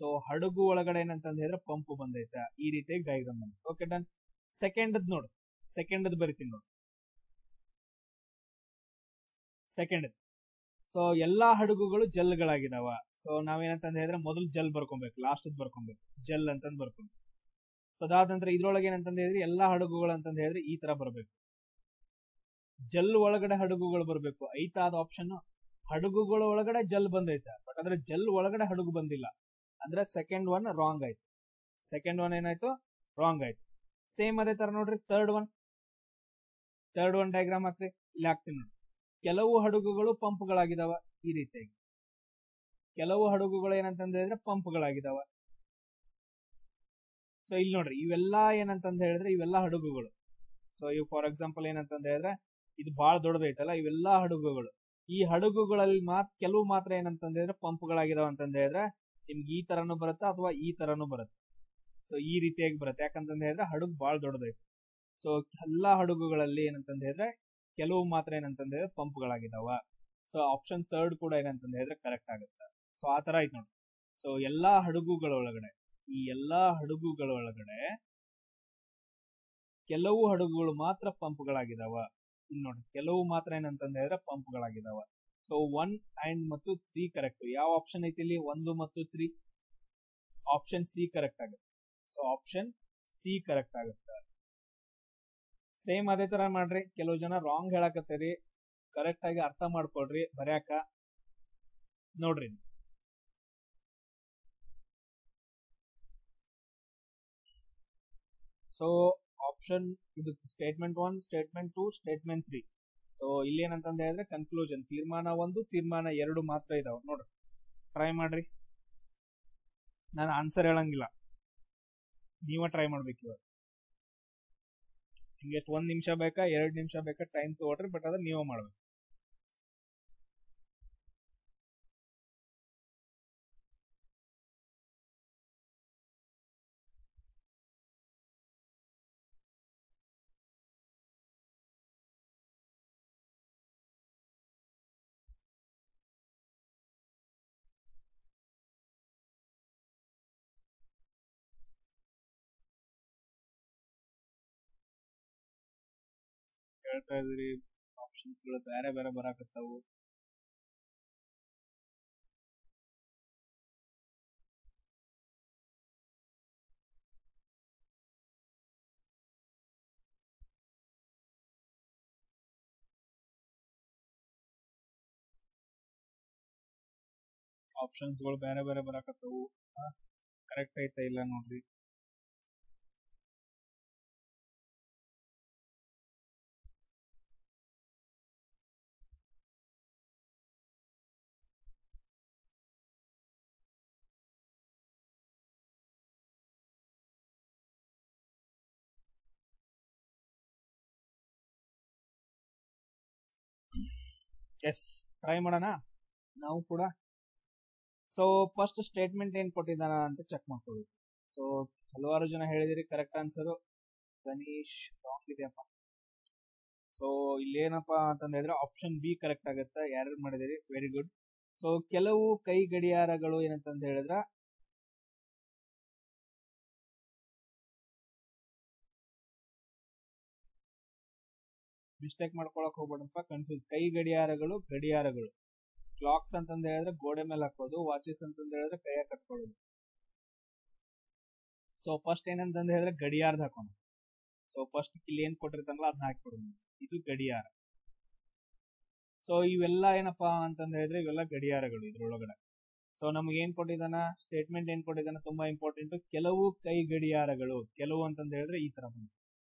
[SPEAKER 1] ಸೊ ಹಡಗು ಒಳಗಡೆ ಏನಂತಂದ ಹೇಳಿದ್ರೆ ಪಂಪ್ ಬಂದೈತ, ಈ ರೀತಿಯಾಗಿ ಡಯಾಗ್ರಾಮ್ ಬಂದೈತೆ. Okay done. ಸೆಕೆಂಡ್ ನೋಡು, ಸೆಕೆಂಡ್ ಬರಿತೀನಿ ನೋಡಿ. ಸೆಕೆಂಡ್, ಸೊ ಎಲ್ಲಾ ಹಡಗುಗಳು ಜಲ್ಗಳಾಗಿದಾವ. ಸೊ ನಾವೇನಂತಂದ ಹೇಳಿದ್ರೆ ಮೊದಲು ಜಲ್ ಬರ್ಕೊಬೇಕು, ಲಾಸ್ಟ್ ಬರ್ಕೊಬೇಕು, ಜಲ್ ಅಂತಂದ್ ಬರ್ಕೊಬೇಕು. ಸೊ ಅದಾದ ನಂತರ ಇದ್ರೊಳಗೆ ಏನಂತಂದ ಹೇಳಿದ್ರೆ ಎಲ್ಲಾ ಹಡಗುಗಳು ಅಂತಂದ ಹೇಳಿದ್ರೆ ಈ ತರ ಬರ್ಬೇಕು, ಜಲ್ ಒಳಗಡೆ ಹಡಗುಗಳು ಬರ್ಬೇಕು. ಐತಾದ ಆಪ್ಷನ್ ಹಡಗುಗಳ ಒಳಗಡೆ ಜಲ್ ಬಂದೈತ, ಬಟ್ ಆದ್ರೆ ಜಲ್ ಒಳಗಡೆ ಹಡಗು ಬಂದಿಲ್ಲ, ಅಂದ್ರೆ ಸೆಕೆಂಡ್ ಒನ್ ರಾಂಗ್ ಆಯ್ತು. ಸೆಕೆಂಡ್ ಒನ್ ಏನಾಯ್ತು, ರಾಂಗ್ ಆಯ್ತು. ಸೇಮ್ ಅದೇ ತರ ನೋಡ್ರಿ ಥರ್ಡ್ ಒನ್ ಡಯಾಗ್ರಾಮ್ ಹಾಕ್ರಿ. ಇಲ್ಲಿ ಹಾಕ್ತೀನಿ ನೋಡಿ. ಕೆಲವು ಹಡಗುಗಳು ಪಂಪ್ಗಳಾಗಿದಾವ, ಈ ರೀತಿಯಾಗಿ ಕೆಲವು ಹಡಗುಗಳು ಏನಂತಂದ ಹೇಳಿದ್ರೆ ಪಂಪ್ಗಳಾಗಿದಾವ. ಸೊ ಇಲ್ಲಿ ನೋಡ್ರಿ, ಇವೆಲ್ಲಾ ಏನಂತಂದ ಹೇಳಿದ್ರೆ ಇವೆಲ್ಲಾ ಹಡಗುಗಳು. ಸೊ ಇವು ಫಾರ್ ಎಕ್ಸಾಂಪಲ್ ಏನಂತಂದ ಹೇಳಿದ್ರೆ ಇದು ಬಹಳ ದೊಡ್ಡದೈತಲ್ಲ, ಇವೆಲ್ಲಾ ಹಡಗುಗಳು. ಈ ಹಡಗುಗಳಲ್ಲಿ ಕೆಲವು ಮಾತ್ರ ಏನಂತಂದ ಹೇಳಿದ್ರೆ ಪಂಪ್ಗಳಾಗಿದಾವ ಅಂತಂದ ಹೇಳಿದ್ರೆ ನಿಮ್ಗೆ ಈ ತರನು ಬರುತ್ತೆ ಅಥವಾ ಈ ತರನು ಬರುತ್ತೆ. ಸೊ ಈ ರೀತಿಯಾಗಿ ಬರುತ್ತೆ, ಯಾಕಂತಂದ ಹೇಳಿದ್ರೆ ಹಡಗು ಬಹಳ ದೊಡ್ಡದೈತೆ. ಸೊ ಎಲ್ಲಾ ಹಡಗುಗಳಲ್ಲಿ ಏನಂತಂದ ಹೇಳಿದ್ರೆ ಕೆಲವು ಮಾತ್ರ ಏನಂತಂದ ಹೇಳಿದ್ರೆ ಪಂಪ್ಗಳಾಗಿದಾವ. ಸೊ ಆಪ್ಷನ್ ಥರ್ಡ್ ಕೂಡ ಏನಂತಂದ ಹೇಳಿದ್ರೆ ಕರೆಕ್ಟ್ ಆಗುತ್ತೆ. ಸೊ ಆ ತರ ಐತ್ ನೋಡಿ. ಸೊ ಎಲ್ಲಾ ಹಡಗುಗಳ ಒಳಗಡೆ, ಈ ಎಲ್ಲಾ ಹಡಗುಗಳ ಒಳಗಡೆ ಕೆಲವು ಹಡಗುಗಳು ಮಾತ್ರ ಪಂಪ್ಗಳಾಗಿದಾವ. ಇಲ್ಲಿ ನೋಡಿ, ಕೆಲವು ಮಾತ್ರ ಏನಂತಂದ ಹೇಳಿದ್ರೆ ಪಂಪ್ಗಳಾಗಿದಾವ. ಸೊ 1 ಅಂಡ್ ಮತ್ತು 3 ಕರೆಕ್ಟ್. ಯಾವ ಆಪ್ಷನ್ ಐತಿ ಇಲ್ಲಿ, 1 ಮತ್ತು 3? ಆಪ್ಷನ್ ಸಿ ಕರೆಕ್ಟ್ ಆಗುತ್ತೆ. ಸೊ ಆಪ್ಷನ್ ಸಿ ಕರೆಕ್ಟ್ ಆಗುತ್ತೆ. ಸೇಮ್ ಅದೇ ತರ ಮಾಡ್ರಿ. ಕೆಲವು ಜನ ರಾಂಗ್ ಹೇಳಕತ್ತೀರಿ, ಕರೆಕ್ಟ್ ಆಗಿ ಅರ್ಥ ಮಾಡ್ಕೊಳ್ರಿ ಬರ್ಯಾಕ. ನೋಡ್ರಿ, ಸೊ ಆಪ್ಷನ್ ಇದು ಸ್ಟೇಟ್ಮೆಂಟ್ 1, ಸ್ಟೇಟ್ಮೆಂಟ್ 2, ಸ್ಟೇಟ್ಮೆಂಟ್ 3. ಸೊ ಇಲ್ಲಿ ಏನಂತಂದ ಹೇಳಿದ್ರೆ ಕನ್ಕ್ಲೂಷನ್, ತೀರ್ಮಾನ 1, ತೀರ್ಮಾನ 2 ಮಾತ್ರ ಇದಾವ. ನೋಡ್ರಿ, ಟ್ರೈ ಮಾಡ್ರಿ. ನಾನು ಆನ್ಸರ್ ಹೇಳಂಗಿಲ್ಲ, ನೀವ ಟ್ರೈ ಮಾಡ್ಬೇಕು. ಇವಾಗ ನಿಮ್ಗೆ ಎಷ್ಟು 1 ನಿಮಿಷ ಬೇಕಾ 2 ನಿಮಿಷ ಬೇಕಾ ಟೈಮ್ ತಗೊಳ್ರಿ, ಬಟ್ ಅದ್ರ ನೀವ ಮಾಡ್ಬೇಕು. ಹೇಳ್ತಾ ಇದ್ರಿ ಆಪ್ಷನ್ಸ್ ಗಳು ಬೇರೆ ಬೇರೆ ಬರಾಕತ್ತಾವು. ಆಪ್ಷನ್ಸ್ಗಳು ಬೇರೆ ಬೇರೆ ಬರಾಕತ್ತವು. ಕರೆಕ್ಟ್ ಐತಾ ಇಲ್ಲ ನೋಡ್ರಿ. ಎಸ್, ಟ್ರೈ ಮಾಡೋಣ ನಾವು ಕೂಡ. ಸೊ ಫಸ್ಟ್ ಸ್ಟೇಟ್ಮೆಂಟ್ ಏನ್ ಕೊಟ್ಟಿದ್ದಾನ ಅಂತ ಚೆಕ್ ಮಾಡ್ಕೋಬೇಕು. ಸೊ ಹಲವಾರು ಜನ ಹೇಳಿದಿರಿ ಕರೆಕ್ಟ್ ಆನ್ಸರ್. ಗಣೇಶ್ ರಾಂಗ್ ಇದೆಯಪ್ಪ. ಸೊ ಇಲ್ಲೇನಪ್ಪ ಅಂತಂದ ಹೇಳಿದ್ರೆ ಆಪ್ಷನ್ ಬಿ ಕರೆಕ್ಟ್ ಆಗುತ್ತೆ. ಯಾರು ಮಾಡಿದಿರಿ, ವೆರಿ ಗುಡ್. ಸೊ ಕೆಲವು ಕೈ ಗಡಿಯಾರಗಳು ಏನಂತಂದ ಹೇಳಿದ್ರ ಮಿಸ್ಟೇಕ್ ಮಾಡ್ಕೊಳಕ್ ಹೋಗ್ಬೇಡಪ್ಪ, ಕನ್ಫ್ಯೂಸ್. ಕೈ ಗಡಿಯಾರಗಳು ಕ್ಲಾಕ್ಸ್ ಅಂತಂದ ಹೇಳಿದ್ರೆ ಗೋಡೆ ಮೇಲೆ ಹಾಕೋದು, ವಾಚಸ್ ಅಂತಂದ ಹೇಳಿದ್ರೆ ಕೈಯಾಗ ಕಟ್ಕೊಳ್ಳೋದು. ಸೊ ಫಸ್ಟ್ ಏನಂತಂದ ಹೇಳಿದ್ರೆ ಗಡಿಯಾರದ ಹಾಕೋಣ. ಸೊ ಫಸ್ಟ್ ಇಲ್ಲಿ ಏನ್ ಕೊಟ್ಟಿರ್ತಾನಲ್ಲ ಅದನ್ನ ಹಾಕ್ಬಿಡೋದು. ಇದು ಗಡಿಯಾರ. ಸೊ ಇವೆಲ್ಲ ಏನಪ್ಪಾ ಅಂತಂದ ಹೇಳಿದ್ರೆ ಇವೆಲ್ಲ ಗಡಿಯಾರಗಳು ಇದ್ರೊಳಗಡೆ. ಸೊ ನಮ್ಗೆ ಏನ್ ಕೊಟ್ಟಿದ್ದಾನ, ಸ್ಟೇಟ್ಮೆಂಟ್ ಏನ್ ಕೊಟ್ಟಿದ್ದಾನ, ತುಂಬಾ ಇಂಪಾರ್ಟೆಂಟ್. ಕೆಲವು ಕೈ ಗಡಿಯಾರಗಳು, ಕೆಲವು ಅಂತಂದ ಹೇಳಿದ್ರೆ ಈ ತರ ಬಂತು.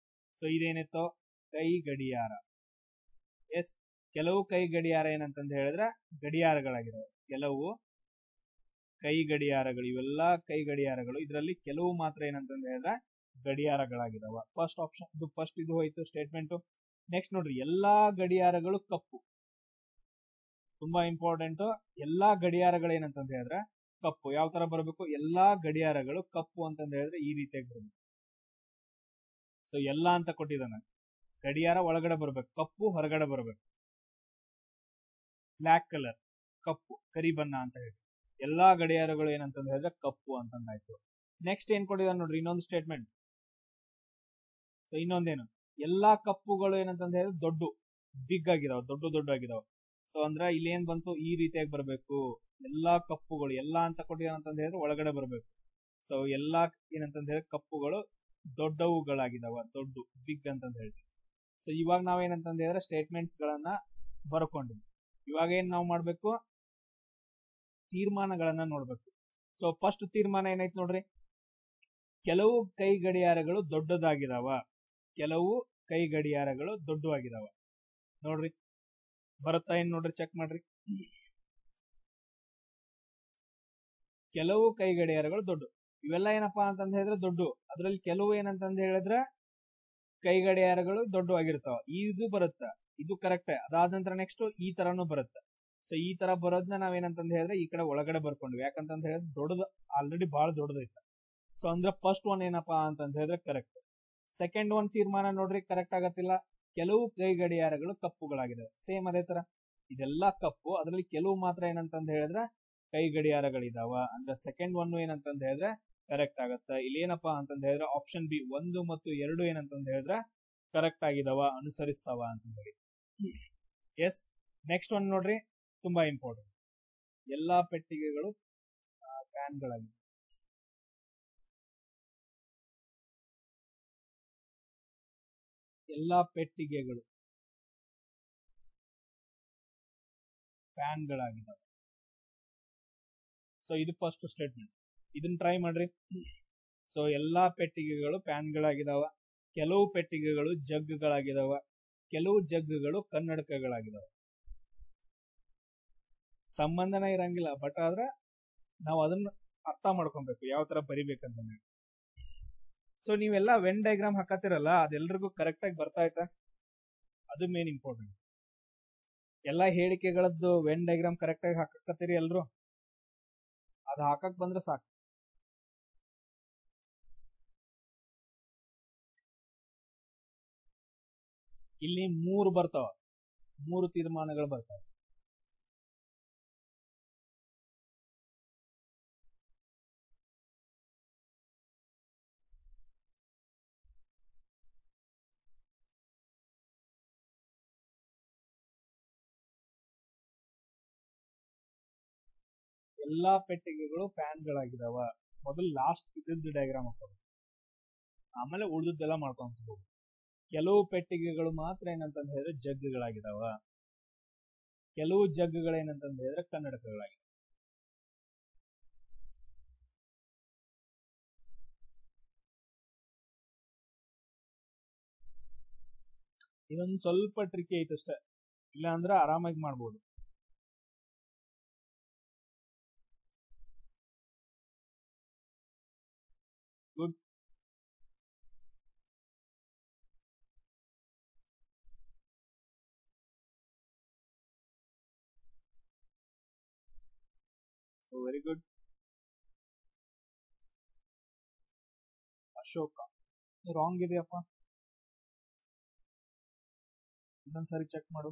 [SPEAKER 1] ಸೊ ಇದೇನಿತ್ತು, ಕೈ ಗಡಿಯಾರ. ಎಸ್, ಕೆಲವು ಕೈ ಗಡಿಯಾರ ಏನಂತಂದ ಹೇಳಿದ್ರೆ ಗಡಿಯಾರಗಳಾಗಿದಾವೆ. ಕೆಲವು ಕೈ ಗಡಿಯಾರಗಳು, ಇವೆಲ್ಲ ಕೈ ಗಡಿಯಾರಗಳು. ಇದರಲ್ಲಿ ಕೆಲವು ಮಾತ್ರ ಏನಂತಂದ ಹೇಳಿದ್ರೆ ಗಡಿಯಾರಗಳಾಗಿದಾವ. ಫಸ್ಟ್ ಆಪ್ಷನ್ ಇದು, ಫಸ್ಟ್ ಇದು ಹೋಯ್ತು ಸ್ಟೇಟ್ಮೆಂಟ್. ನೆಕ್ಸ್ಟ್ ನೋಡ್ರಿ, ಎಲ್ಲಾ ಗಡಿಯಾರಗಳು ಕಪ್ಪು. ತುಂಬಾ ಇಂಪಾರ್ಟೆಂಟ್. ಎಲ್ಲಾ ಗಡಿಯಾರಗಳು ಏನಂತಂದ ಹೇಳಿದ್ರೆ ಕಪ್ಪು. ಯಾವ ತರ ಬರಬೇಕು, ಎಲ್ಲಾ ಗಡಿಯಾರಗಳು ಕಪ್ಪು ಅಂತಂದ ಹೇಳಿದ್ರೆ ಈ ರೀತಿಯಾಗಿ ಬರಬೇಕು. ಸೊ ಎಲ್ಲಾ ಅಂತ ಕೊಟ್ಟಿದ್ದಾನೆ. ಗಡಿಯಾರ ಒಳಗಡೆ ಬರ್ಬೇಕು, ಕಪ್ಪು ಹೊರಗಡೆ ಬರ್ಬೇಕು. ಬ್ಲ್ಯಾಕ್ ಕಲರ್, ಕಪ್ಪು, ಕರಿ ಬಣ್ಣ ಅಂತ ಹೇಳಿ ಎಲ್ಲಾ ಗಡಿಯಾರಗಳು ಏನಂತಂದ ಹೇಳಿದ್ರೆ ಕಪ್ಪು ಅಂತಂದಾಯ್ತು. ನೆಕ್ಸ್ಟ್ ಏನ್ ಕೊಟ್ಟಿದ್ದಾನೆ ನೋಡ್ರಿ, ಇನ್ನೊಂದು ಸ್ಟೇಟ್ಮೆಂಟ್. ಸೊ ಇನ್ನೊಂದೇನು, ಎಲ್ಲಾ ಕಪ್ಪುಗಳು ಏನಂತಂದ ಹೇಳಿದ್ರೆ ಬಿಗ್ ಆಗಿದಾವ, ದೊಡ್ಡ ಆಗಿದಾವ. ಸೊ ಅಂದ್ರ ಇಲ್ಲಿ ಏನ್ ಬಂತು, ಈ ರೀತಿಯಾಗಿ ಬರ್ಬೇಕು. ಎಲ್ಲಾ ಕಪ್ಪುಗಳು, ಎಲ್ಲಾ ಅಂತ ಕೊಟ್ಟಿದ್ದಾನಂತಂದ ಹೇಳಿದ್ರೆ ಒಳಗಡೆ ಬರ್ಬೇಕು. ಸೊ ಎಲ್ಲಾ ಏನಂತಂದ ಹೇಳಿದ್ರೆ ಕಪ್ಪುಗಳು ದೊಡ್ಡವುಗಳಾಗಿದಾವ, ಬಿಗ್ ಅಂತಂದ ಹೇಳ್ತೀವಿ. ಸೊ ಇವಾಗ ನಾವೇನಂತಂದ ಹೇಳಿದ್ರೆ ಸ್ಟೇಟ್ಮೆಂಟ್ಸ್ ಗಳನ್ನ ಬರ್ಕೊಂಡಿದ್ವಿ. ಇವಾಗ ಏನ್ ನಾವು ಮಾಡ್ಬೇಕು, ತೀರ್ಮಾನಗಳನ್ನ ನೋಡ್ಬೇಕು. ಸೊ ಫಸ್ಟ್ ತೀರ್ಮಾನ ಏನೈತ್ ನೋಡ್ರಿ, ಕೆಲವು ಕೈ ಗಡಿಯಾರಗಳು ದೊಡ್ಡದಾಗಿದಾವ, ಕೆಲವು ಕೈ ಗಡಿಯಾರಗಳು ದೊಡ್ಡವಾಗಿದಾವ. ನೋಡ್ರಿ ಬರುತ್ತಾ ಏನ್ ನೋಡ್ರಿ, ಚೆಕ್ ಮಾಡ್ರಿ. ಕೆಲವು ಕೈ ಗಡಿಯಾರಗಳು ಇವೆಲ್ಲ ಏನಪ್ಪಾ ಅಂತಂದ ಹೇಳಿದ್ರೆ ಅದ್ರಲ್ಲಿ ಕೆಲವು ಏನಂತಂದ ಹೇಳಿದ್ರೆ ಕೈ ಗಡಿಯಾರಗಳು ದೊಡ್ಡವಾಗಿರ್ತಾವ. ಇದು ಬರುತ್ತ, ಇದು ಕರೆಕ್ಟ್. ಅದಾದ ನಂತರ ನೆಕ್ಸ್ಟ್ ಈ ತರಾನು ಬರುತ್ತೆ. ಸೊ ಈ ತರ ಬರೋದ್ನ ನಾವೇನಂತಂದ ಹೇಳಿದ್ರೆ ಈ ಕಡೆ ಒಳಗಡೆ ಬರ್ಕೊಂಡ್ವಿ. ಯಾಕಂತಂದ ಹೇಳಿದ್ರೆ ದೊಡ್ಡದು ಆಲ್ರೆಡಿ ಬಹಳ ದೊಡ್ಡದೈತ. ಸೊ ಅಂದ್ರೆ ಫಸ್ಟ್ ಒನ್ ಏನಪ್ಪಾ ಅಂತಂದ ಹೇಳಿದ್ರೆ ಕರೆಕ್ಟ್. ಸೆಕೆಂಡ್ ಒನ್ ತೀರ್ಮಾನ ನೋಡ್ರಿ ಕರೆಕ್ಟ್ ಆಗತ್ತಿಲ್ಲ. ಕೆಲವು ಕೈ ಗಡಿಯಾರಗಳು ಕಪ್ಪುಗಳಾಗಿದಾವೆ. ಸೇಮ್ ಅದೇ ತರ ಇದೆಲ್ಲ ಕಪ್ಪು, ಅದ್ರಲ್ಲಿ ಕೆಲವು ಮಾತ್ರ ಏನಂತಂದ ಹೇಳಿದ್ರೆ ಕೈ ಗಡಿಯಾರಗಳಿದಾವ. ಅಂದ್ರೆ ಸೆಕೆಂಡ್ ಒನ್ ಏನಂತಂದ ಹೇಳಿದ್ರೆ ಕರೆಕ್ಟ್ ಆಗತ್ತ. ಇಲ್ಲಿ ಏನಪ್ಪಾ ಅಂತಂದ ಹೇಳಿದ್ರೆ ಆಪ್ಷನ್ ಬಿ 1 ಮತ್ತು 2 ಏನಂತಂದ ಹೇಳಿದ್ರೆ ಕರೆಕ್ಟ್ ಆಗಿದಾವ, ಅನುಸರಿಸ್ತಾವ ಅಂತ ಹೇಳಿ. ಎಸ್, ನೆಕ್ಸ್ಟ್ ಒನ್ ನೋಡ್ರಿ, ತುಂಬಾ ಇಂಪಾರ್ಟೆಂಟ್. ಎಲ್ಲಾ ಪೆಟ್ಟಿಗೆಗಳು ಫ್ಯಾನ್ಗಳಾಗಿವೆ. ಎಲ್ಲಾ ಪೆಟ್ಟಿಗೆಗಳು ಫ್ಯಾನ್ಗಳಾಗಿದ್ದಾವೆ. ಸೊ ಇದು ಫಸ್ಟ್ ಸ್ಟೇಟ್ಮೆಂಟ್. ಇದನ್ನ ಟ್ರೈ ಮಾಡ್ರಿ. ಸೊ ಎಲ್ಲಾ ಪೆಟ್ಟಿಗೆಗಳು ಫ್ಯಾನ್ಗಳಾಗಿದಾವ, ಕೆಲವು ಪೆಟ್ಟಿಗೆಗಳು ಜಗ್ಗಳಾಗಿದಾವ, ಕೆಲವು ಜಗ್ಗಳು ಕನ್ನಡಕಗಳಾಗಿದಾವ. ಸಂಬಂಧನ ಇರಂಗಿಲ್ಲ, ಬಟ್ ಆದ್ರೆ ನಾವು ಅದನ್ನ ಅರ್ಥ ಮಾಡ್ಕೊಬೇಕು ಯಾವ ತರ ಬರಿಬೇಕಂತ. ಸೊ ನೀವೆಲ್ಲ ವೆನ್ ಡಯಾಗ್ರಾಮ್ ಹಾಕತ್ತಿರಲ್ಲ, ಅದೆಲ್ರಿಗೂ ಕರೆಕ್ಟ್ ಆಗಿ ಬರ್ತಾ ಆಯ್ತಾ? ಅದು ಮೇನ್ ಇಂಪಾರ್ಟೆಂಟ್. ಎಲ್ಲಾ ಹೇಳಿಕೆಗಳದ್ದು ವೆನ್ ಡಯಾಗ್ರಾಮ್ ಕರೆಕ್ಟ್ ಆಗಿ ಹಾಕಕತ್ತೀರಿ ಎಲ್ರು? ಅದು ಹಾಕಕ್ ಬಂದ್ರೆ ಸಾಕು. ಇಲ್ಲಿ 3 ಬರ್ತಾವ, 3 ತೀರ್ಮಾನಗಳು ಬರ್ತಾವ. ಎಲ್ಲಾ ಪೆಟ್ಟಿಗೆಗಳು ಫ್ಯಾನ್ಗಳಾಗಿದಾವ. ಮೊದಲು ಲಾಸ್ಟ್ ಇದ್ದ ಡಯಾಗ್ರಾಮ್ ಹಾಕೋದು, ಆಮೇಲೆ ಉಳಿದದ್ದೆಲ್ಲ ಮಾಡ್ಕೊಂತ ಹೋಗುದು. ಕೆಲವು ಪೆಟ್ಟಿಗೆಗಳು ಮಾತ್ರ ಏನಂತಂದ ಹೇಳಿದ್ರೆ ಜಗ್ಗಳಾಗಿದಾವ, ಕೆಲವು ಜಗ್ಗಳು ಏನಂತಂದ ಹೇಳಿದ್ರೆ ಕನ್ನಡಕಗಳಾಗಿದಾವ. ಇದೊಂದು ಸ್ವಲ್ಪ ಟ್ರಿಕಿ ಐತೆ ಅಷ್ಟೇ, ಇಲ್ಲ ಅಂದ್ರೆ ಆರಾಮಾಗಿ ಮಾಡ್ಬೋದು. Good. So very good. Ashoka wrong ಇದೆಯಪ್ಪ, ಇನ್ನೊಂದ್ಸರಿ ಚೆಕ್ ಮಾಡು.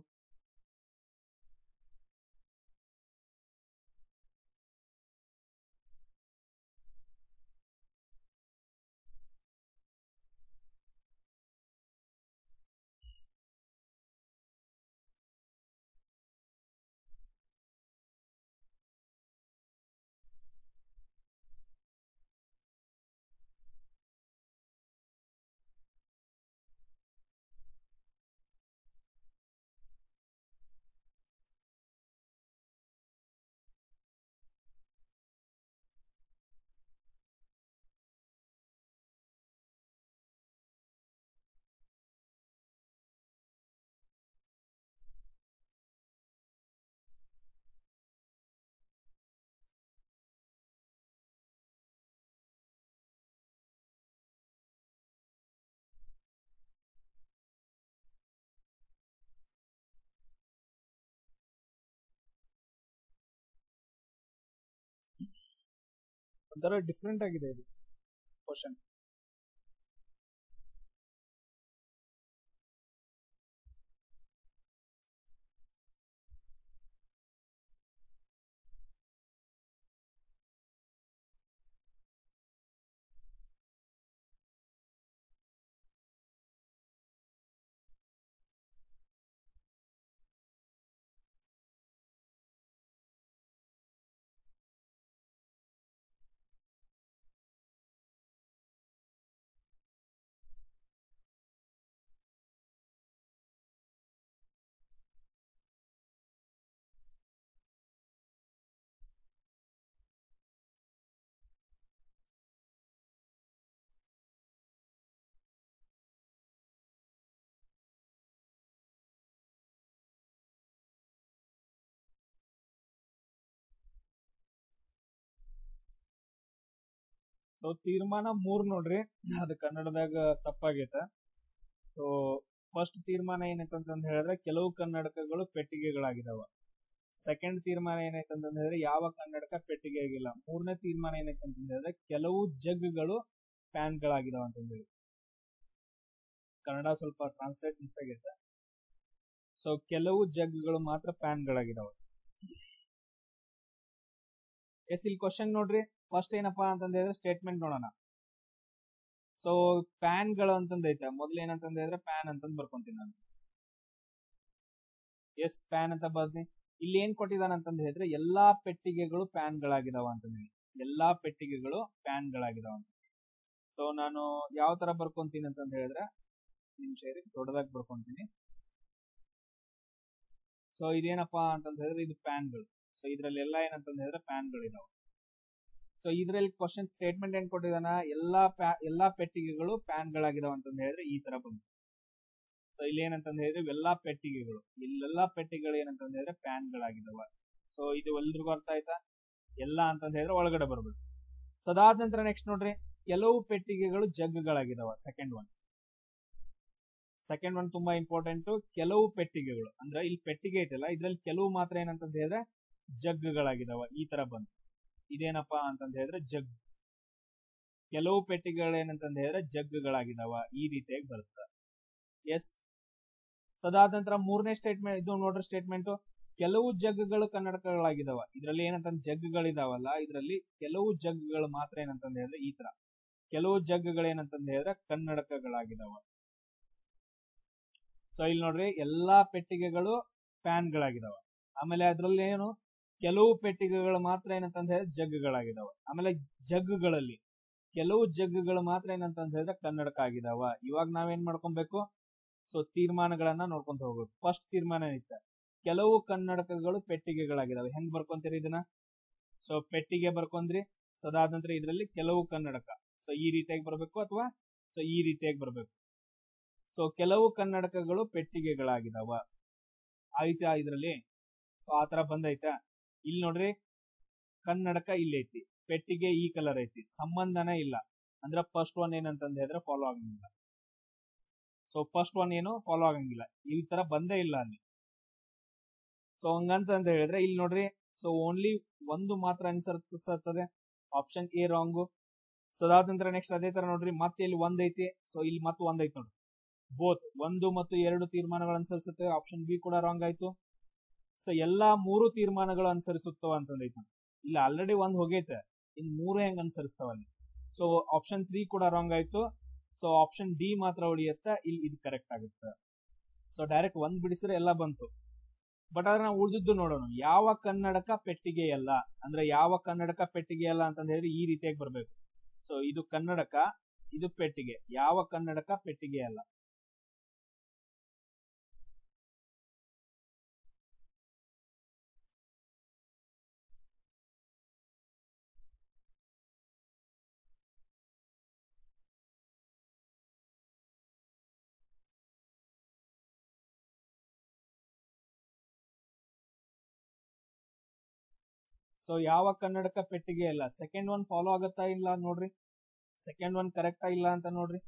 [SPEAKER 1] ಒಂಥರ ಡಿಫ್ರೆಂಟ್ ಆಗಿದೆ ಇದು ಕ್ವಶನ್. ಸೊ ತೀರ್ಮಾನ 3 ನೋಡ್ರಿ, ಅದು ಕನ್ನಡದಾಗ ತಪ್ಪಾಗೈತೆ. ಸೊ ಫಸ್ಟ್ ತೀರ್ಮಾನ ಏನೈತಂತಂದ್ ಹೇಳಿದ್ರೆ ಕೆಲವು ಕನ್ನಡಕಗಳು ಪೆಟ್ಟಿಗೆಗಳಾಗಿದಾವ. ಸೆಕೆಂಡ್ ತೀರ್ಮಾನ ಏನೈತಂತಂದ್ ಹೇಳಿದ್ರೆ ಯಾವ ಕನ್ನಡಕ ಪೆಟ್ಟಿಗೆ ಆಗಿಲ್ಲ. ಮೂರನೇ ತೀರ್ಮಾನ ಏನೈತಂತಂದ್ ಹೇಳಿದ್ರೆ ಕೆಲವು ಜಗ್ಗಳು ಪ್ಯಾನ್ಗಳಾಗಿದಾವ ಅಂತಂದೇಳಿ. ಕನ್ನಡ ಸ್ವಲ್ಪ ಟ್ರಾನ್ಸ್ಲೇಟ್ ಮಿಸ್ ಆಗೈತೆ. ಸೊ ಕೆಲವು ಜಗ್ಗಳು ಮಾತ್ರ ಪ್ಯಾನ್ಗಳಾಗಿದಾವ. ಎಸ್, ಇಲ್ಲಿ ಕ್ವಶನ್ ನೋಡ್ರಿ. ಫಸ್ಟ್ ಏನಪ್ಪಾ ಅಂತಂದ ಹೇಳಿದ್ರೆ ಸ್ಟೇಟ್ಮೆಂಟ್ ನೋಡೋಣ. ಸೊ ಪ್ಯಾನ್ಗಳು ಅಂತಂದೈತೆ, ಮೊದ್ಲು ಏನಂತಂದ ಹೇಳಿದ್ರೆ ಪ್ಯಾನ್ ಅಂತಂದ್ ಬರ್ಕೊಂತೀನಿ ನಾನು. ಎಸ್, ಪ್ಯಾನ್ ಅಂತ ಬರ್ದಿ. ಇಲ್ಲಿ ಏನ್ ಕೊಟ್ಟಿದಾನ ಅಂತಂದ ಹೇಳಿದ್ರೆ ಎಲ್ಲಾ ಪೆಟ್ಟಿಗೆಗಳು ಪ್ಯಾನ್ಗಳಾಗಿದಾವ ಅಂತಂದೇಳಿ. ಎಲ್ಲಾ ಪೆಟ್ಟಿಗೆಗಳು ಪ್ಯಾನ್ಗಳಾಗಿದಾವ ಅಂತ. ಸೊ ನಾನು ಯಾವ ತರ ಬರ್ಕೊಂತೀನಿ ಅಂತಂದ ಹೇಳಿದ್ರೆ ನಿಮಿಷ ದೊಡ್ಡದಾಗಿ ಬರ್ಕೊಂತೀನಿ. ಸೊ ಇದೇನಪ್ಪಾ ಅಂತಂದ ಹೇಳಿದ್ರೆ ಇದು ಪ್ಯಾನ್ಗಳು. ಸೊ ಇದ್ರಲ್ಲಿ ಎಲ್ಲ ಏನಂತಂದ ಹೇಳಿದ್ರೆ ಪ್ಯಾನ್ಗಳಿದಾವ. ಸೊ ಇದ್ರಲ್ಲಿ ಕ್ವಶನ್ ಸ್ಟೇಟ್ಮೆಂಟ್ ಏನ್ ಕೊಟ್ಟಿದಾನ, ಎಲ್ಲಾ ಪೆಟ್ಟಿಗೆಗಳು ಪ್ಯಾನ್ಗಳಾಗಿದಾವ ಅಂತಂದ ಹೇಳಿದ್ರೆ ಈ ತರ ಬಂತು. ಸೊ ಇಲ್ಲಿ ಏನಂತಂದ ಹೇಳಿದ್ರೆ ಇಲ್ಲೆಲ್ಲಾ ಪೆಟ್ಟಿಗೆಗಳು ಏನಂತಂದ ಹೇಳಿದ್ರೆ ಪ್ಯಾನ್ಗಳಾಗಿದಾವ. ಸೊ ಇದು ಎಲ್ರಿಗೂ ಅರ್ಥ ಆಯ್ತಾ? ಎಲ್ಲ ಅಂತಂದ ಹೇಳಿದ್ರೆ ಒಳಗಡೆ ಬರ್ಬೇಕು. ಸೊ ಅದಾದ ನಂತರ ನೆಕ್ಸ್ಟ್ ನೋಡ್ರಿ, ಕೆಲವು ಪೆಟ್ಟಿಗೆಗಳು ಜಗ್ಗಳಾಗಿದಾವ. ಸೆಕೆಂಡ್ ಒನ್ ತುಂಬಾ ಇಂಪಾರ್ಟೆಂಟ್. ಕೆಲವು ಪೆಟ್ಟಿಗೆಗಳು ಅಂದ್ರೆ ಇಲ್ಲಿ ಪೆಟ್ಟಿಗೆ ಐತಲ್ಲ, ಇದ್ರಲ್ಲಿ ಕೆಲವು ಮಾತ್ರ ಏನಂತಂದ ಹೇಳಿದ್ರೆ ಜಗ್ಗಳಾಗಿದಾವ. ಈ ತರ ಬಂತು. ಇದೇನಪ್ಪಾ ಅಂತಂದ ಹೇಳಿದ್ರೆ ಜಗ್. ಕೆಲವು ಪೆಟ್ಟಿಗೆಗಳು ಏನಂತಂದ ಹೇಳಿದ್ರೆ ಜಗ್ಗಳಾಗಿದಾವ. ಈ ರೀತಿಯಾಗಿ ಬರುತ್ತೆ. ಎಸ್. ಸೊ ಅದಾದ ನಂತರ ಮೂರನೇ ಸ್ಟೇಟ್ಮೆಂಟ್ ಇದು ನೋಡ್ರಿ. ಸ್ಟೇಟ್ಮೆಂಟ್ ಕೆಲವು ಜಗ್ಗಳು ಕನ್ನಡಕಗಳಾಗಿದಾವ. ಇದ್ರಲ್ಲಿ ಏನಂತಂದ್ ಜಗ್ಗಳಿದಾವಲ್ಲ, ಇದ್ರಲ್ಲಿ ಕೆಲವು ಜಗ್ಗಳು ಮಾತ್ರ ಏನಂತಂದ ಹೇಳಿದ್ರೆ ಈ ತರ. ಕೆಲವು ಜಗ್ಗಳು ಏನಂತಂದ ಹೇಳಿದ್ರೆ ಕನ್ನಡಕಗಳಾಗಿದಾವ. ಸೊ ಇಲ್ಲಿ ನೋಡ್ರಿ, ಎಲ್ಲಾ ಪೆಟ್ಟಿಗೆಗಳು ಪ್ಯಾನ್ಗಳಾಗಿದಾವ. ಆಮೇಲೆ ಅದ್ರಲ್ಲಿ ಏನು ಕೆಲವು ಪೆಟ್ಟಿಗೆಗಳು ಮಾತ್ರ ಏನಂತಂದ ಹೇಳಿದ್ರೆ ಜಗ್ಗಳಾಗಿದಾವ. ಆಮೇಲೆ ಜಗ್ಗಳಲ್ಲಿ ಕೆಲವು ಜಗ್ಗಳು ಮಾತ್ರ ಏನಂತಂದ ಹೇಳಿದ್ರೆ ಕನ್ನಡಕ ಆಗಿದಾವ. ಇವಾಗ ನಾವೇನ್ ಮಾಡ್ಕೊಬೇಕು? ಸೊ ತೀರ್ಮಾನಗಳನ್ನ ನೋಡ್ಕೊಂತ ಹೋಗ್ಬೇಕು. ಫಸ್ಟ್ ತೀರ್ಮಾನ ಏನಿತ್ತ, ಕೆಲವು ಕನ್ನಡಕಗಳು ಪೆಟ್ಟಿಗೆಗಳಾಗಿದಾವೆ. ಹೆಂಗ್ ಬರ್ಕೊಂತೀರಿ ಇದನ್ನ? ಸೊ ಪೆಟ್ಟಿಗೆ ಬರ್ಕೊಂಡ್ರಿ. ಸೊ ಅದಾದ ನಂತರ ಇದರಲ್ಲಿ ಕೆಲವು ಕನ್ನಡಕ. ಸೊ ಈ ರೀತಿಯಾಗಿ ಬರ್ಬೇಕು ಅಥವಾ ಸೊ ಈ ರೀತಿಯಾಗಿ ಬರ್ಬೇಕು. ಸೊ ಕೆಲವು ಕನ್ನಡಕಗಳು ಪೆಟ್ಟಿಗೆಗಳಾಗಿದಾವ ಆಯ್ತಾ ಇದ್ರಲ್ಲಿ. ಸೊ ಆತರ ಬಂದೈತಾ. ಇಲ್ಲಿ ನೋಡ್ರಿ ಕನ್ನಡಕ ಇಲ್ಲಿ ಐತಿ, ಪೆಟ್ಟಿಗೆ ಈ ಕಲರ್ ಐತಿ, ಸಂಬಂಧನೇ ಇಲ್ಲ. ಅಂದ್ರೆ ಫಸ್ಟ್ ಒನ್ ಏನಂತಂದ ಹೇಳಿದ್ರೆ ಫಾಲೋ ಆಗಂಗಿಲ್ಲ. ಸೊ ಫಸ್ಟ್ ಒನ್ ಏನು ಫಾಲೋ ಆಗಂಗಿಲ್ಲ, ಈ ತರ ಬಂದೇ ಇಲ್ಲ ಅಲ್ಲಿ. ಸೊ ಹಂಗಂತ ಹೇಳಿದ್ರೆ ಇಲ್ಲಿ ನೋಡ್ರಿ, ಸೊ ಓನ್ಲಿ ಒಂದು ಮಾತ್ರ ಅನುಸರಿಸ್ತದೆ, ಆಪ್ಷನ್ ಎ ರಾಂಗು. ಸೊ ಅದಾದ ನಂತರ ನೆಕ್ಸ್ಟ್ ಅದೇ ತರ ನೋಡ್ರಿ, ಮತ್ತೆ ಇಲ್ಲಿ ಒಂದ್ ಐತಿ, ಸೊ ಇಲ್ಲಿ ಮತ್ತೆ ಒಂದ್ ಐತಿ ನೋಡ್ರಿ. ಬೋತ್ 1 ಮತ್ತು 2 ತೀರ್ಮಾನಗಳು ಅನುಸರಿಸುತ್ತವೆ, ಆಪ್ಷನ್ ಬಿ ಕೂಡ ರಾಂಗ್ ಆಯ್ತು. ಸೊ ಎಲ್ಲಾ 3 ತೀರ್ಮಾನಗಳು ಅನುಸರಿಸುತ್ತವ ಅಂತಂದೈತಿ. ಇಲ್ಲಿ ಆಲ್ರೆಡಿ ಒಂದ್ ಹೋಗೈತೆ, ಇನ್ 3 ಹೆಂಗ್ ಅನುಸರಿಸ್ತಾವ ಅಲ್ಲಿ. ಸೊ ಆಪ್ಷನ್ 3 ಕೂಡ ರಾಂಗ್ ಆಯ್ತು. ಸೊ ಆಪ್ಷನ್ ಡಿ ಮಾತ್ರ ಉಳಿಯುತ್ತೆ, ಇಲ್ಲಿ ಇದು ಕರೆಕ್ಟ್ ಆಗುತ್ತೆ. ಸೊ ಡೈರೆಕ್ಟ್ ಒಂದ್ ಬಿಡಿಸಿದ್ರೆ ಎಲ್ಲ ಬಂತು. ಬಟ್ ಆದ್ರೆ ನಾವು ಉಳಿದಿದ್ದು ನೋಡೋಣ, ಯಾವ ಕನ್ನಡಕ ಪೆಟ್ಟಿಗೆ ಅಲ್ಲ, ಅಂದ್ರೆ ಯಾವ ಕನ್ನಡಕ ಪೆಟ್ಟಿಗೆ ಅಲ್ಲ ಅಂತಂದ ಹೇಳಿದ್ರೆ ಈ ರೀತಿಯಾಗಿ ಬರ್ಬೇಕು. ಸೊ ಇದು ಕನ್ನಡಕ, ಇದು ಪೆಟ್ಟಿಗೆ, ಯಾವ ಕನ್ನಡಕ ಪೆಟ್ಟಿಗೆ ಅಲ್ಲ. ಸೊ ಯಾವ ಕನ್ನಡಕ ಪೆಟ್ಟಿಗೆ ಅಲ್ಲ, ಸೆಕೆಂಡ್ ಒನ್ ಫಾಲೋ ಆಗತ್ತಾ ಇಲ್ಲ ನೋಡ್ರಿ, ಸೆಕೆಂಡ್ ಒನ್ ಕರೆಕ್ಟಾ ಇಲ್ಲ ಅಂತ ನೋಡ್ರಿ.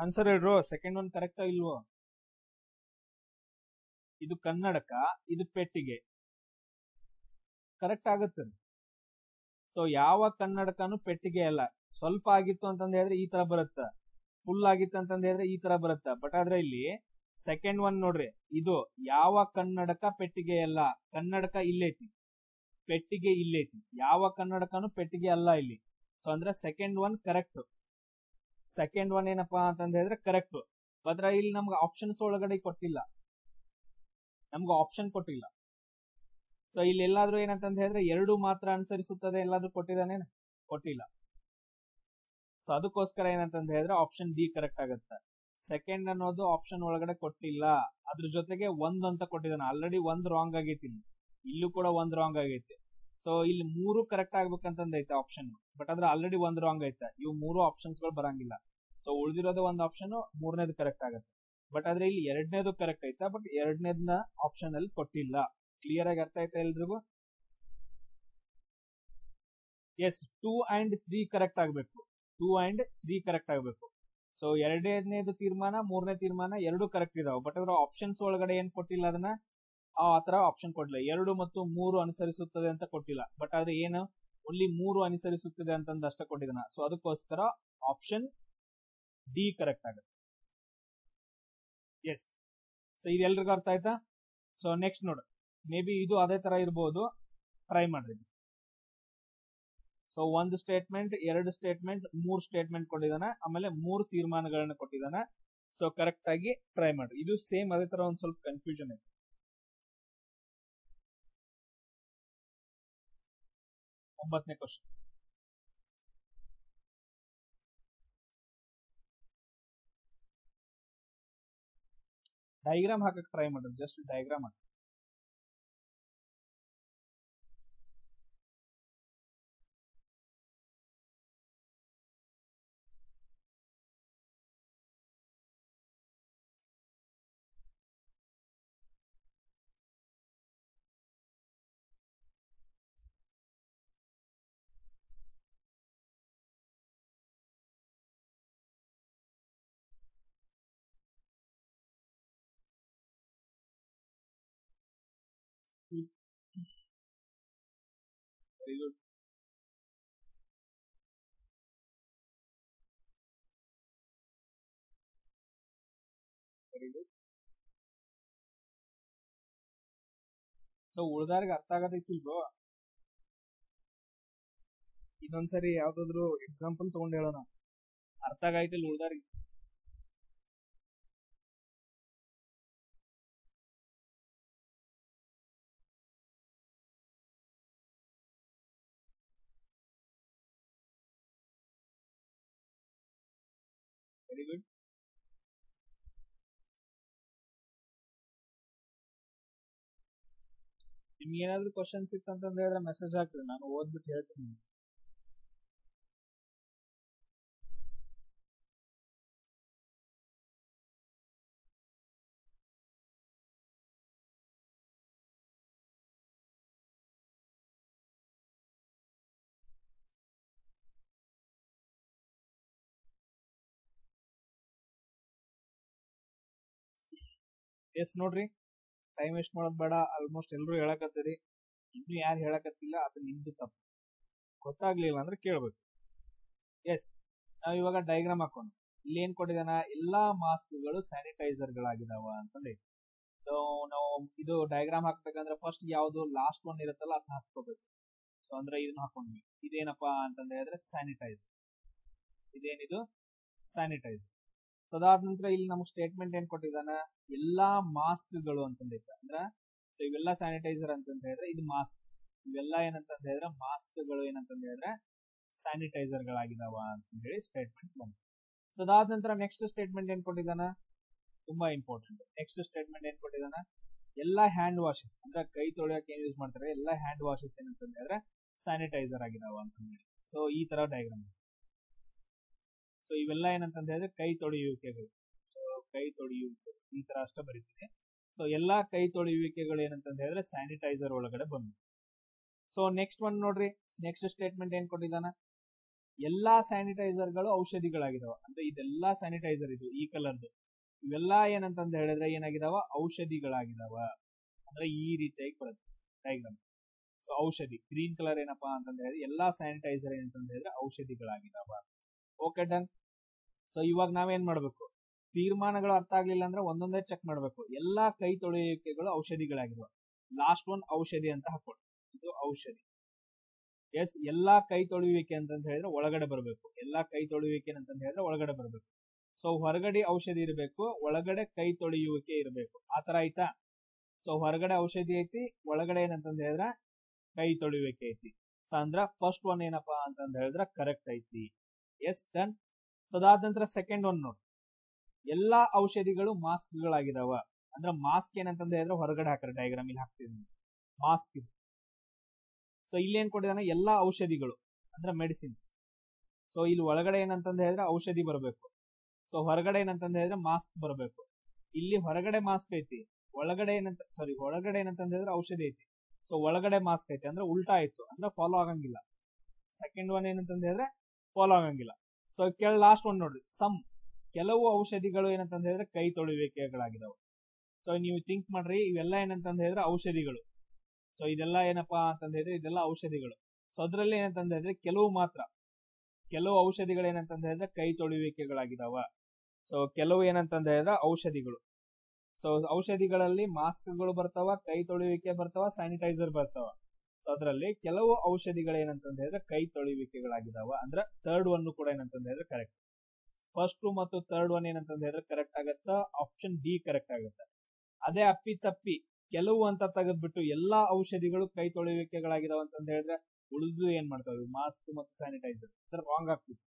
[SPEAKER 1] ಆನ್ಸರ್ ಹೇಳ್ರು, ಸೆಕೆಂಡ್ ಒನ್ ಕರೆಕ್ಟಾ ಇಲ್ವೋ. ಇದು ಕನ್ನಡಕ, ಇದು ಪೆಟ್ಟಿಗೆ, ಕರೆಕ್ಟ್ ಆಗುತ್ತೆ. ಸೊ ಯಾವ ಕನ್ನಡಕನು ಪೆಟ್ಟಿಗೆ ಅಲ್ಲ. ಸ್ವಲ್ಪ ಆಗಿತ್ತು ಅಂತಂದ ಹೇಳಿದ್ರೆ ಈ ತರ ಬರುತ್ತ, ಫುಲ್ ಆಗಿತ್ತು ಅಂತಂದ ಹೇಳಿದ್ರೆ ಈ ತರ ಬರುತ್ತ. ಬಟ್ ಆದ್ರೆ ಇಲ್ಲಿ ಸೆಕೆಂಡ್ ಒನ್ ನೋಡ್ರಿ, ಇದು ಯಾವ ಕನ್ನಡಕ ಪೆಟ್ಟಿಗೆ ಅಲ್ಲ, ಕನ್ನಡಕ ಇಲ್ಲೈತಿ, ಪೆಟ್ಟಿಗೆ ಇಲ್ಲೈತಿ, ಯಾವ ಕನ್ನಡಕನು ಪೆಟ್ಟಿಗೆ ಅಲ್ಲ ಇಲ್ಲಿ. ಸೊ ಅಂದ್ರೆ second one correct, second one ಏನಪ್ಪಾ ಅಂತಂದ ಹೇಳಿದ್ರೆ ಕರೆಕ್ಟ್. ಬದ್ರ ಇಲ್ಲಿ ನಮ್ಗೆ ಆಪ್ಷನ್ಸ್ ಒಳಗಡೆ ಕೊಟ್ಟಿಲ್ಲ, ನಮ್ಗೆ ಆಪ್ಷನ್ ಕೊಟ್ಟಿಲ್ಲ. ಸೊ ಇಲ್ಲಿ ಎಲ್ಲಾದ್ರೂ ಏನಂತಂದ ಹೇಳಿದ್ರೆ 2 ಮಾತ್ರ ಅನುಸರಿಸುತ್ತದೆ ಎಲ್ಲಾದ್ರೂ ಕೊಟ್ಟಿದ್ದಾನೆ, ಕೊಟ್ಟಿಲ್ಲ. ಸೊ ಅದಕ್ಕೋಸ್ಕರ ಏನಂತಂದ ಹೇಳಿದ್ರೆ ಆಪ್ಷನ್ ಡಿ ಕರೆಕ್ಟ್ ಆಗುತ್ತೆ. ಸೆಕೆಂಡ್ ಅನ್ನೋದು ಆಪ್ಷನ್ ಒಳಗಡೆ ಕೊಟ್ಟಿಲ್ಲ, ಅದ್ರ ಜೊತೆಗೆ 1 ಅಂತ ಕೊಟ್ಟಿದ್ದಾನೆ. ಆಲ್ರೆಡಿ 1 ರಾಂಗ್ ಆಗೈತಿ ಇಲ್ಲಿ, ಇಲ್ಲೂ ಕೂಡ 1 ರಾಂಗ್ ಆಗೈತಿ. ಸೊ ಇಲ್ಲಿ 3 ಕರೆಕ್ಟ್ ಆಗ್ಬೇಕಂತಂದೈತೆ ಆಪ್ಷನ್, ಬಟ್ ಆದ್ರೆ ಆಲ್ರೆಡಿ 1 ರಾಂಗ್ ಐತೆ. ಇವು 3 ಆಪ್ಷನ್ಸ್ ಗಳು ಬರಂಗಿಲ್ಲ. ಸೊ ಉಳಿದಿರೋದು ಒಂದು ಆಪ್ಷನ್, 3ನೇದು ಕರೆಕ್ಟ್ ಆಗುತ್ತೆ. ಬಟ್ ಆದ್ರೆ ಇಲ್ಲಿ 2ನೇದು ಕರೆಕ್ಟ್ ಐತಾ, ಬಟ್ 2ನೇದನ್ನ ಆಪ್ಷನ್ ಅಲ್ಲಿ ಕೊಟ್ಟಿಲ್ಲ. ಕ್ಲಿಯರ್ ಆಗಿ ಅರ್ಥ ಆಯ್ತಾ ಎಲ್ರಿಗೂ. ಎಸ್, 2 and 3 ಕರೆಕ್ಟ್ ಆಗ್ಬೇಕು, 2 and 3 ಕರೆಕ್ಟ್ ಆಗ್ಬೇಕು. ಸೊ 2ನೇದು ತೀರ್ಮಾನ, 3ನೇ ತೀರ್ಮಾನ 2 ಕರೆಕ್ಟ್ ಇದಾವೆ. ಬಟ್ ಅದ್ರ ಆಪ್ಷನ್ಸ್ ಒಳಗಡೆ ಏನ್ ಕೊಟ್ಟಿಲ್ಲ, ಅದನ್ನ ಆ ತರ ಆಪ್ಷನ್ ಕೊಟ್ಟಿಲ್ಲ. 2 ಮತ್ತು 3 ಅನುಸರಿಸುತ್ತದೆ ಅಂತ ಕೊಟ್ಟಿಲ್ಲ. ಬಟ್ ಆದ್ರೆ ಏನು ಓನ್ಲಿ 3 ಅನುಸರಿಸುತ್ತದೆ ಅಂತಂದ ಅಷ್ಟ ಕೊಟ್ಟಿದ್ದಾನ. ಸೊ ಅದಕ್ಕೋಸ್ಕರ ಆಪ್ಷನ್ ಡಿ ಕರೆಕ್ಟ್ ಆಗುತ್ತೆ. ಎಸ್, ಸೊ ಇದು ಎಲ್ರಿಗೂ ಅರ್ಥ ಆಯ್ತಾ. ಸೊ ನೆಕ್ಸ್ಟ್ ನೋಡು, ಮೇ ಬಿ ಇದು ಅದೇ ತರ ಇರ್ಬೋದು, ಟ್ರೈ ಮಾಡ್ರಿ. ಸೊ 1 ಸ್ಟೇಟ್ಮೆಂಟ್, 2 ಸ್ಟೇಟ್ಮೆಂಟ್, 3 ಸ್ಟೇಟ್ಮೆಂಟ್ ಕೊಟ್ಟಿದ್ದಾನೆ, ಆಮೇಲೆ 3 ತೀರ್ಮಾನಗಳನ್ನ ಕೊಟ್ಟಿದ್ದಾನೆ. ಸೊ ಕರೆಕ್ಟ್ ಆಗಿ ಟ್ರೈ ಮಾಡ್ರಿ. ಇದು ಸೇಮ್ ಅದೇ ತರ ಒಂದ್ ಸ್ವಲ್ಪ ಕನ್ಫ್ಯೂಷನ್ ಐತೆ. 9ನೇ ಕ್ವಶನ್. ಡೈಗ್ರಾಮ್ ಹಾಕಕ್ ಟ್ರೈ ಮಾಡ್ರಿ, ಜಸ್ಟ್ ಡೈಗ್ರಾಮ್ ಹಾಕಿ. Very good. Very good. So ಉಳ್ದಾರ್ಗೆ ಅರ್ಥ ಆಗದೈತಿಲ್ವೋ. ಇದೊಂದ್ಸರಿ ಯಾವ್ದಾದ್ರು ಎಕ್ಸಾಂಪಲ್ ತಗೊಂಡ್ ಹೇಳೋಣ, ಅರ್ಥ ಆಗೈತಿಲ್ ಉಳ್ದಾರ್ಗೆ. Very good. ನಿಮ್ಗೆ ಏನಾದ್ರು ಕ್ವಶನ್ಸ್ ಇತ್ತಂತಂದ್ರೆ ಮೆಸೇಜ್ ಹಾಕ್ರಿ, ನಾನು ಓದ್ಬಿಟ್ಟು ಹೇಳ್ತೀನಿ. ಎಸ್ ನೋಡ್ರಿ, ಟೈಮ್ ವೇಸ್ಟ್ ಮಾಡೋದ್ ಬೇಡ. ಆಲ್ಮೋಸ್ಟ್ ಎಲ್ಲರೂ ಹೇಳಕತ್ತೀರಿ, ಇನ್ನು ಯಾರು ಹೇಳಕತ್ತಿಲ್ಲ ಅದು ನಿಮ್ದು ತಪ್ಪು. ಗೊತ್ತಾಗ್ಲಿಲ್ಲ ಅಂದ್ರೆ ಕೇಳ್ಬೇಕು. ಎಸ್, ನಾವ್ ಇವಾಗ ಡಯಾಗ್ರಾಮ್ ಹಾಕೋಣ. ಇಲ್ಲಿ ಏನ್ ಕೊಟ್ಟಿದಾನ, ಎಲ್ಲಾ ಮಾಸ್ಕ್ಗಳು ಸ್ಯಾನಿಟೈಸರ್ ಗಳಾಗಿದಾವ ಅಂತಂದ್ರೆ ನಾವು ಇದು ಡಯಾಗ್ರಾಮ್ ಹಾಕ್ಬೇಕಂದ್ರೆ ಫಸ್ಟ್ ಯಾವ್ದು ಲಾಸ್ಟ್ ಒನ್ ಇರುತ್ತಲ್ಲ ಅದನ್ನ ಹಾಕೋಬೇಕು. ಸೊ ಅಂದ್ರೆ ಇದನ್ನ ಹಾಕೊಂಡ್ವಿ. ಇದೇನಪ್ಪಾ ಅಂತಂದ್ರೆ ಹೇಳಿದ್ರೆ ಸ್ಯಾನಿಟೈಸರ್. ಇದೇನಿದು ಸ್ಯಾನಿಟೈಸರ್. ಸೊ ಅದಾದ ನಂತರ ಇಲ್ಲಿ ನಮ್ಗೆ ಸ್ಟೇಟ್ಮೆಂಟ್ ಏನ್ ಕೊಟ್ಟಿದಾನ, ಎಲ್ಲಾ ಮಾಸ್ಕ್ಗಳು ಅಂತಂದೈತೆ. ಅಂದ್ರ ಸೊ ಇವೆಲ್ಲ ಸ್ಯಾನಿಟೈಸರ್ ಅಂತಂದ ಹೇಳಿದ್ರೆ ಇದು ಮಾಸ್ಕ್. ಇವೆಲ್ಲ ಏನಂತಂದ ಹೇಳಿದ್ರೆ ಮಾಸ್ಕ್ಗಳು ಏನಂತಂದ ಹೇಳಿದ್ರೆ ಸ್ಯಾನಿಟೈಸರ್ ಗಳಾಗಿದಾವ ಅಂತ ಹೇಳಿ ಸ್ಟೇಟ್ಮೆಂಟ್ ಬಂತು. ಸೊ ಅದಾದ ನಂತರ ನೆಕ್ಸ್ಟ್ ಸ್ಟೇಟ್ಮೆಂಟ್ ಏನ್ ಕೊಟ್ಟಿದಾನ, ತುಂಬಾ ಇಂಪಾರ್ಟೆಂಟ್. ನೆಕ್ಸ್ಟ್ ಸ್ಟೇಟ್ಮೆಂಟ್ ಏನ್ ಕೊಟ್ಟಿದಾನ, ಎಲ್ಲಾ ಹ್ಯಾಂಡ್ ವಾಶಸ್ ಅಂದ್ರೆ ಕೈ ತೊಳೆಯಕ್ಕೆ ಏನ್ ಯೂಸ್ ಮಾಡ್ತಾರೆ, ಎಲ್ಲಾ ಹ್ಯಾಂಡ್ ವಾಶಸ್ ಏನಂತಂದ ಹೇಳಿದ್ರೆ ಸ್ಯಾನಿಟೈಸರ್ ಆಗಿದಾವ ಅಂತ ಹೇಳಿ. ಸೊ ಈ ತರ ಡಯಾಗ್ರಾಮ್. ಸೊ ಇವೆಲ್ಲ ಏನಂತಂದ ಹೇಳಿದ್ರೆ ಕೈ ತೊಳೆಯುವಿಕೆಗಳು. ಸೊ ಕೈ ತೊಳೆಯುವಿಕೆ ಈ ತರ ಅಷ್ಟ ಬರೀತೀನಿ. ಸೊ ಎಲ್ಲಾ ಕೈ ತೊಳೆಯುವಿಕೆಗಳು ಏನಂತಂದ ಹೇಳಿದ್ರೆ ಸ್ಯಾನಿಟೈಸರ್ ಒಳಗಡೆ ಬಂದು. ಸೊ ನೆಕ್ಸ್ಟ್ ಒನ್ ನೋಡ್ರಿ, ನೆಕ್ಸ್ಟ್ ಸ್ಟೇಟ್ಮೆಂಟ್ ಏನ್ ಕೊಟ್ಟಿದಾನ, ಎಲ್ಲಾ ಸ್ಯಾನಿಟೈಸರ್ ಗಳು ಔಷಧಿಗಳಾಗಿದಾವ. ಅಂದ್ರೆ ಇದೆಲ್ಲಾ ಸ್ಯಾನಿಟೈಸರ್ ಇದು ಈ ಕಲರ್ದು ಇವೆಲ್ಲ ಏನಂತಂದ ಹೇಳಿದ್ರೆ ಏನಾಗಿದಾವ, ಔಷಧಿಗಳಾಗಿದಾವ. ಅಂದ್ರೆ ಈ ರೀತಿಯಾಗಿ ಬರುತ್ತೆ ಡಯಾಗ್ರಾಮ್. ಸೊ ಔಷಧಿ ಗ್ರೀನ್ ಕಲರ್ ಏನಪ್ಪಾ ಅಂತಂದ ಹೇಳಿದ್ರೆ ಎಲ್ಲಾ ಸ್ಯಾನಿಟೈಸರ್ ಏನಂತಂದ ಹೇಳಿದ್ರೆ ಔಷಧಿಗಳಾಗಿದಾವ. Okay done. ಸೊ ಇವಾಗ ನಾವೇನ್ ಮಾಡ್ಬೇಕು, ತೀರ್ಮಾನಗಳು ಅರ್ಥ ಆಗ್ಲಿಲ್ಲ ಅಂದ್ರೆ ಒಂದೊಂದೇ ಚೆಕ್ ಮಾಡ್ಬೇಕು. ಎಲ್ಲಾ ಕೈ ತೊಳೆಯುವಿಕೆಗಳು ಔಷಧಿಗಳಾಗಿರುವ. ಲಾಸ್ಟ್ ಒನ್ ಔಷಧಿ ಅಂತ ಹಾಕೊಳ್ಳಿ, ಇದು ಔಷಧಿ. ಎಸ್, ಎಲ್ಲಾ ಕೈ ತೊಳೆಯುವಿಕೆ ಅಂತಂತ ಹೇಳಿದ್ರೆ ಒಳಗಡೆ ಬರಬೇಕು. ಎಲ್ಲಾ ಕೈ ತೊಳೆಯುವಿಕೆ ಅಂತಂತ ಹೇಳಿದ್ರೆ ಒಳಗಡೆ ಬರಬೇಕು. ಸೊ ಹೊರಗಡೆ ಔಷಧಿ ಇರಬೇಕು, ಒಳಗಡೆ ಕೈ ತೊಳೆಯುವಿಕೆ ಇರಬೇಕು. ಆತರ ಆಯ್ತಾ? ಸೊ ಹೊರಗಡೆ ಔಷಧಿ ಐತಿ, ಒಳಗಡೆ ಏನಂತಂದ ಹೇಳಿದ್ರೆ ಕೈ ತೊಳೆಯುವಿಕೆ ಐತಿ. ಸೊ ಅಂದ್ರ ಫಸ್ಟ್ ಒನ್ ಏನಪ್ಪಾ ಅಂತಂದ ಹೇಳಿದ್ರೆ ಕರೆಕ್ಟ್ ಐತಿ. S, done. ಸೊ ಅದಾದ ನಂತರ ಸೆಕೆಂಡ್ ಒನ್ ನೋಡಿ, ಎಲ್ಲಾ ಔಷಧಿಗಳು ಮಾಸ್ಕ್ ಗಳಾಗಿದಾವ. ಅಂದ್ರೆ ಮಾಸ್ಕ್ ಏನಂತಂದ ಹೇಳಿದ್ರೆ ಹೊರಗಡೆ ಹಾಕ್ರೆ ಡಯಾಗ್ರಾಮ್ ಇಲ್ಲಿ ಹಾಕ್ತಿದ್ವಿ ಮಾಸ್ಕ್ ಇದು. ಸೊ ಇಲ್ಲಿ ಏನ್ ಕೊಟ್ಟಿದಾನೆ, ಎಲ್ಲಾ ಔಷಧಿಗಳು ಅಂದ್ರೆ ಮೆಡಿಸಿನ್ಸ್. ಸೊ ಇಲ್ಲಿ ಒಳಗಡೆ ಏನಂತಂದ ಹೇಳಿದ್ರೆ ಔಷಧಿ ಬರಬೇಕು. ಸೊ ಹೊರಗಡೆ ಏನಂತಂದ ಹೇಳಿದ್ರೆ ಮಾಸ್ಕ್ ಬರಬೇಕು. ಇಲ್ಲಿ ಹೊರಗಡೆ ಮಾಸ್ಕ್ ಐತಿ, ಒಳಗಡೆ ಒಳಗಡೆ ಏನಂತಂದ ಹೇಳಿದ್ರೆ ಔಷಧಿ ಐತಿ. ಸೊ ಒಳಗಡೆ ಮಾಸ್ಕ್ ಐತಿ ಅಂದ್ರೆ ಉಲ್ಟಾ ಆಯ್ತು, ಅಂದ್ರೆ ಫಾಲೋ ಆಗಂಗಿಲ್ಲ. ಸೆಕೆಂಡ್ ಒನ್ ಏನಂತಂದ ಹೇಳಿದ್ರೆ ಫಾಲೋ ಆಗಂಗಿಲ್ಲ. ಸೊ ಲಾಸ್ಟ್ ಒನ್ ನೋಡ್ರಿ, ಕೆಲವು ಔಷಧಿಗಳು ಏನಂತಂದ ಹೇಳಿದ್ರೆ ಕೈ ತೊಳೆಯುವಿಕೆಗಳಾಗಿದಾವೆ. ಸೊ ನೀವು ಥಿಂಕ್ ಮಾಡ್ರಿ, ಇವೆಲ್ಲ ಏನಂತಂದ ಹೇಳಿದ್ರೆ ಔಷಧಿಗಳು. ಸೊ ಇದೆಲ್ಲ ಏನಪ್ಪಾ ಅಂತಂದ ಹೇಳಿದ್ರೆ ಇದೆಲ್ಲ ಔಷಧಿಗಳು. ಸೊ ಅದ್ರಲ್ಲಿ ಏನಂತಂದ ಹೇಳಿದ್ರೆ ಕೆಲವು ಔಷಧಿಗಳು ಏನಂತಂದ ಹೇಳಿದ್ರೆ ಕೈ ತೊಳೆಯುವಿಕೆಗಳಾಗಿದಾವ. ಸೊ ಕೆಲವು ಏನಂತಂದ ಹೇಳಿದ್ರೆ ಔಷಧಿಗಳು. ಸೊ ಔಷಧಿಗಳಲ್ಲಿ ಮಾಸ್ಕ್ಗಳು ಬರ್ತಾವ, ಕೈ ತೊಳೆಯುವಿಕೆ ಬರ್ತಾವ, ಸ್ಯಾನಿಟೈಸರ್ ಬರ್ತಾವ. ಸೊ ಅದರಲ್ಲಿ ಕೆಲವು ಔಷಧಿಗಳು ಏನಂತಂದ ಹೇಳಿದ್ರೆ ಕೈ ತೊಳೆಯುವಿಕೆಗಳಾಗಿದಾವ. ಅಂದ್ರೆ ಥರ್ಡ್ ಒನ್ ಕೂಡ ಏನಂತಂದ ಹೇಳಿದ್ರೆ ಕರೆಕ್ಟ್. ಫಸ್ಟ್ ಮತ್ತು ಥರ್ಡ್ ಒನ್ ಏನಂತಂದ ಹೇಳಿದ್ರೆ ಕರೆಕ್ಟ್ ಆಗತ್ತ, ಆಪ್ಷನ್ ಡಿ ಕರೆಕ್ಟ್ ಆಗುತ್ತೆ. ಅದೇ ಅಪ್ಪಿ ತಪ್ಪಿ ಕೆಲವು ಅಂತ ತೆಗೆದ್ಬಿಟ್ಟು ಎಲ್ಲಾ ಔಷಧಿಗಳು ಕೈ ತೊಳೆಯುವಿಕೆಗಳಾಗಿದಾವ ಅಂತಂದ ಹೇಳಿದ್ರೆ ಉಳಿದು ಏನ್ ಮಾಡ್ತಾವೆ, ಮಾಸ್ಕ್ ಮತ್ತು ಸ್ಯಾನಿಟೈಸರ್, ಅಂದ್ರೆ ರಾಂಗ್ ಆಗ್ತಿತ್ತು.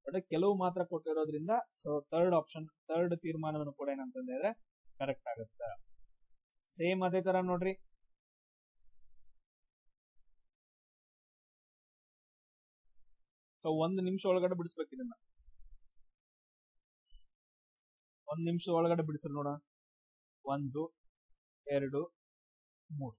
[SPEAKER 1] ಬಟ್ ಕೆಲವು ಮಾತ್ರ ಕೊಟ್ಟಿರೋದ್ರಿಂದ ಸೊ ಥರ್ಡ್ ತೀರ್ಮಾನವನ್ನು ಕೂಡ ಏನಂತಂದ ಹೇಳಿದ್ರೆ ಕರೆಕ್ಟ್ ಆಗುತ್ತೆ. ಸೇಮ್ ಅದೇ ತರ ನೋಡ್ರಿ, ಸೊ 1 ನಿಮಿಷ ಒಳಗಡೆ ಬಿಡಿಸ್ಬೇಕು ಇದನ್ನ. 1 ನಿಮಿಷ ಒಳಗಡೆ ಬಿಡಿಸ್ರಿ ನೋಡ. 1 2 3.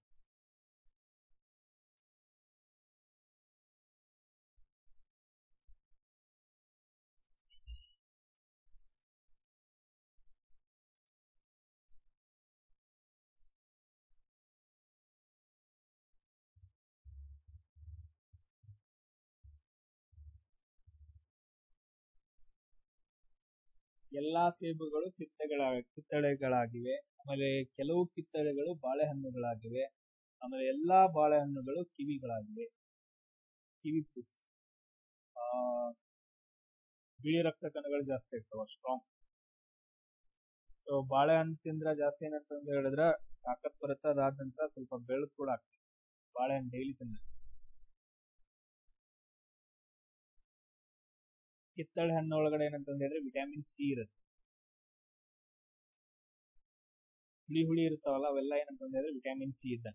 [SPEAKER 1] ಎಲ್ಲಾ ಸೇಬುಗಳು ಕಿತ್ತಳೆಗಳಾಗಿವೆ. ಆಮೇಲೆ ಕೆಲವು ಕಿತ್ತಳೆಗಳು ಬಾಳೆಹಣ್ಣುಗಳಾಗಿವೆ. ಆಮೇಲೆ ಎಲ್ಲಾ ಬಾಳೆಹಣ್ಣುಗಳು ಕಿವಿಗಳಾಗಿವೆ, ಕಿವಿ ಫ್ರೂಟ್ಸ್. ಬಿಳಿ ರಕ್ತ ಕಣಗಳು ಜಾಸ್ತಿ ಇರ್ತಾವ, ಸ್ಟ್ರಾಂಗ್. ಸೊ ಬಾಳೆಹಣ್ಣು ತಿಂದ್ರೆ ಜಾಸ್ತಿ ಏನಂತಂದ್ರೆ ಹೇಳಿದ್ರೆ ತಾಕತ್ ಬರುತ್ತೆ. ಅದಾದ ನಂತರ ಸ್ವಲ್ಪ ಬೆಳಕು ಕೂಡ ಆಗ್ತದೆ ಬಾಳೆಹಣ್ಣು ಡೈಲಿ ತಿಂದ್ರೆ. ಕಿತ್ತಳೆ ಹಣ್ಣು ಒಳಗಡೆ ಏನಂತಂದ ಹೇಳಿದ್ರೆ ವಿಟಮಿನ್ ಸಿ ಇರುತ್ತೆ. ಹುಳಿ ಇರ್ತಾವಲ್ಲ ಅವೆಲ್ಲ ಏನಂತಂದ ಹೇಳಿದ್ರೆ ವಿಟಮಿನ್ ಸಿ ಇದ್ದ.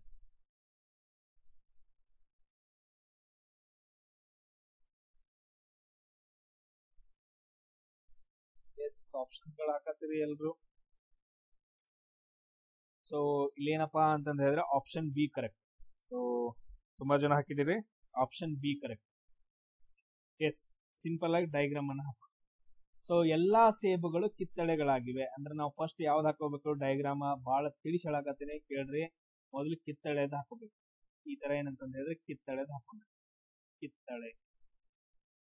[SPEAKER 1] ಎಸ್, ಆಪ್ಷನ್ಸ್ ಗಳು ಹಾಕತ್ತೀರಿ ಎಲ್ರು. ಸೊ ಇಲ್ಲೇನಪ್ಪಾ ಅಂತಂದ ಹೇಳಿದ್ರೆ ಆಪ್ಷನ್ ಬಿ ಕರೆಕ್ಟ್. ಸೊ ತುಂಬಾ ಜನ ಹಾಕಿದಿರಿ option B correct. Yes, simple ಆಗಿ ಡಯಾಗ್ರಾಮ್ ಅನ್ನ ಹಾಕಿ. ಸೊ ಎಲ್ಲಾ ಸೇಬುಗಳು ಕಿತ್ತಳೆಗಳಾಗಿವೆ ಅಂದ್ರೆ ನಾವು ಫಸ್ಟ್ ಯಾವ್ದು ಹಾಕೋಬೇಕು ಡಯಾಗ್ರಾಮ ಬಹಳ ತಿಳಿಸಿ ಹೇಳಕತ್ತೀನಿ ಕೇಳ್ರಿ. ಮೊದಲು ಕಿತ್ತಳೆದ ಹಾಕೋಬೇಕು. ಈ ತರ ಏನಂತಂದ ಹೇಳಿದ್ರೆ ಕಿತ್ತಳೆದ ಹಾಕೋಬೇಕು, ಕಿತ್ತಳೆ.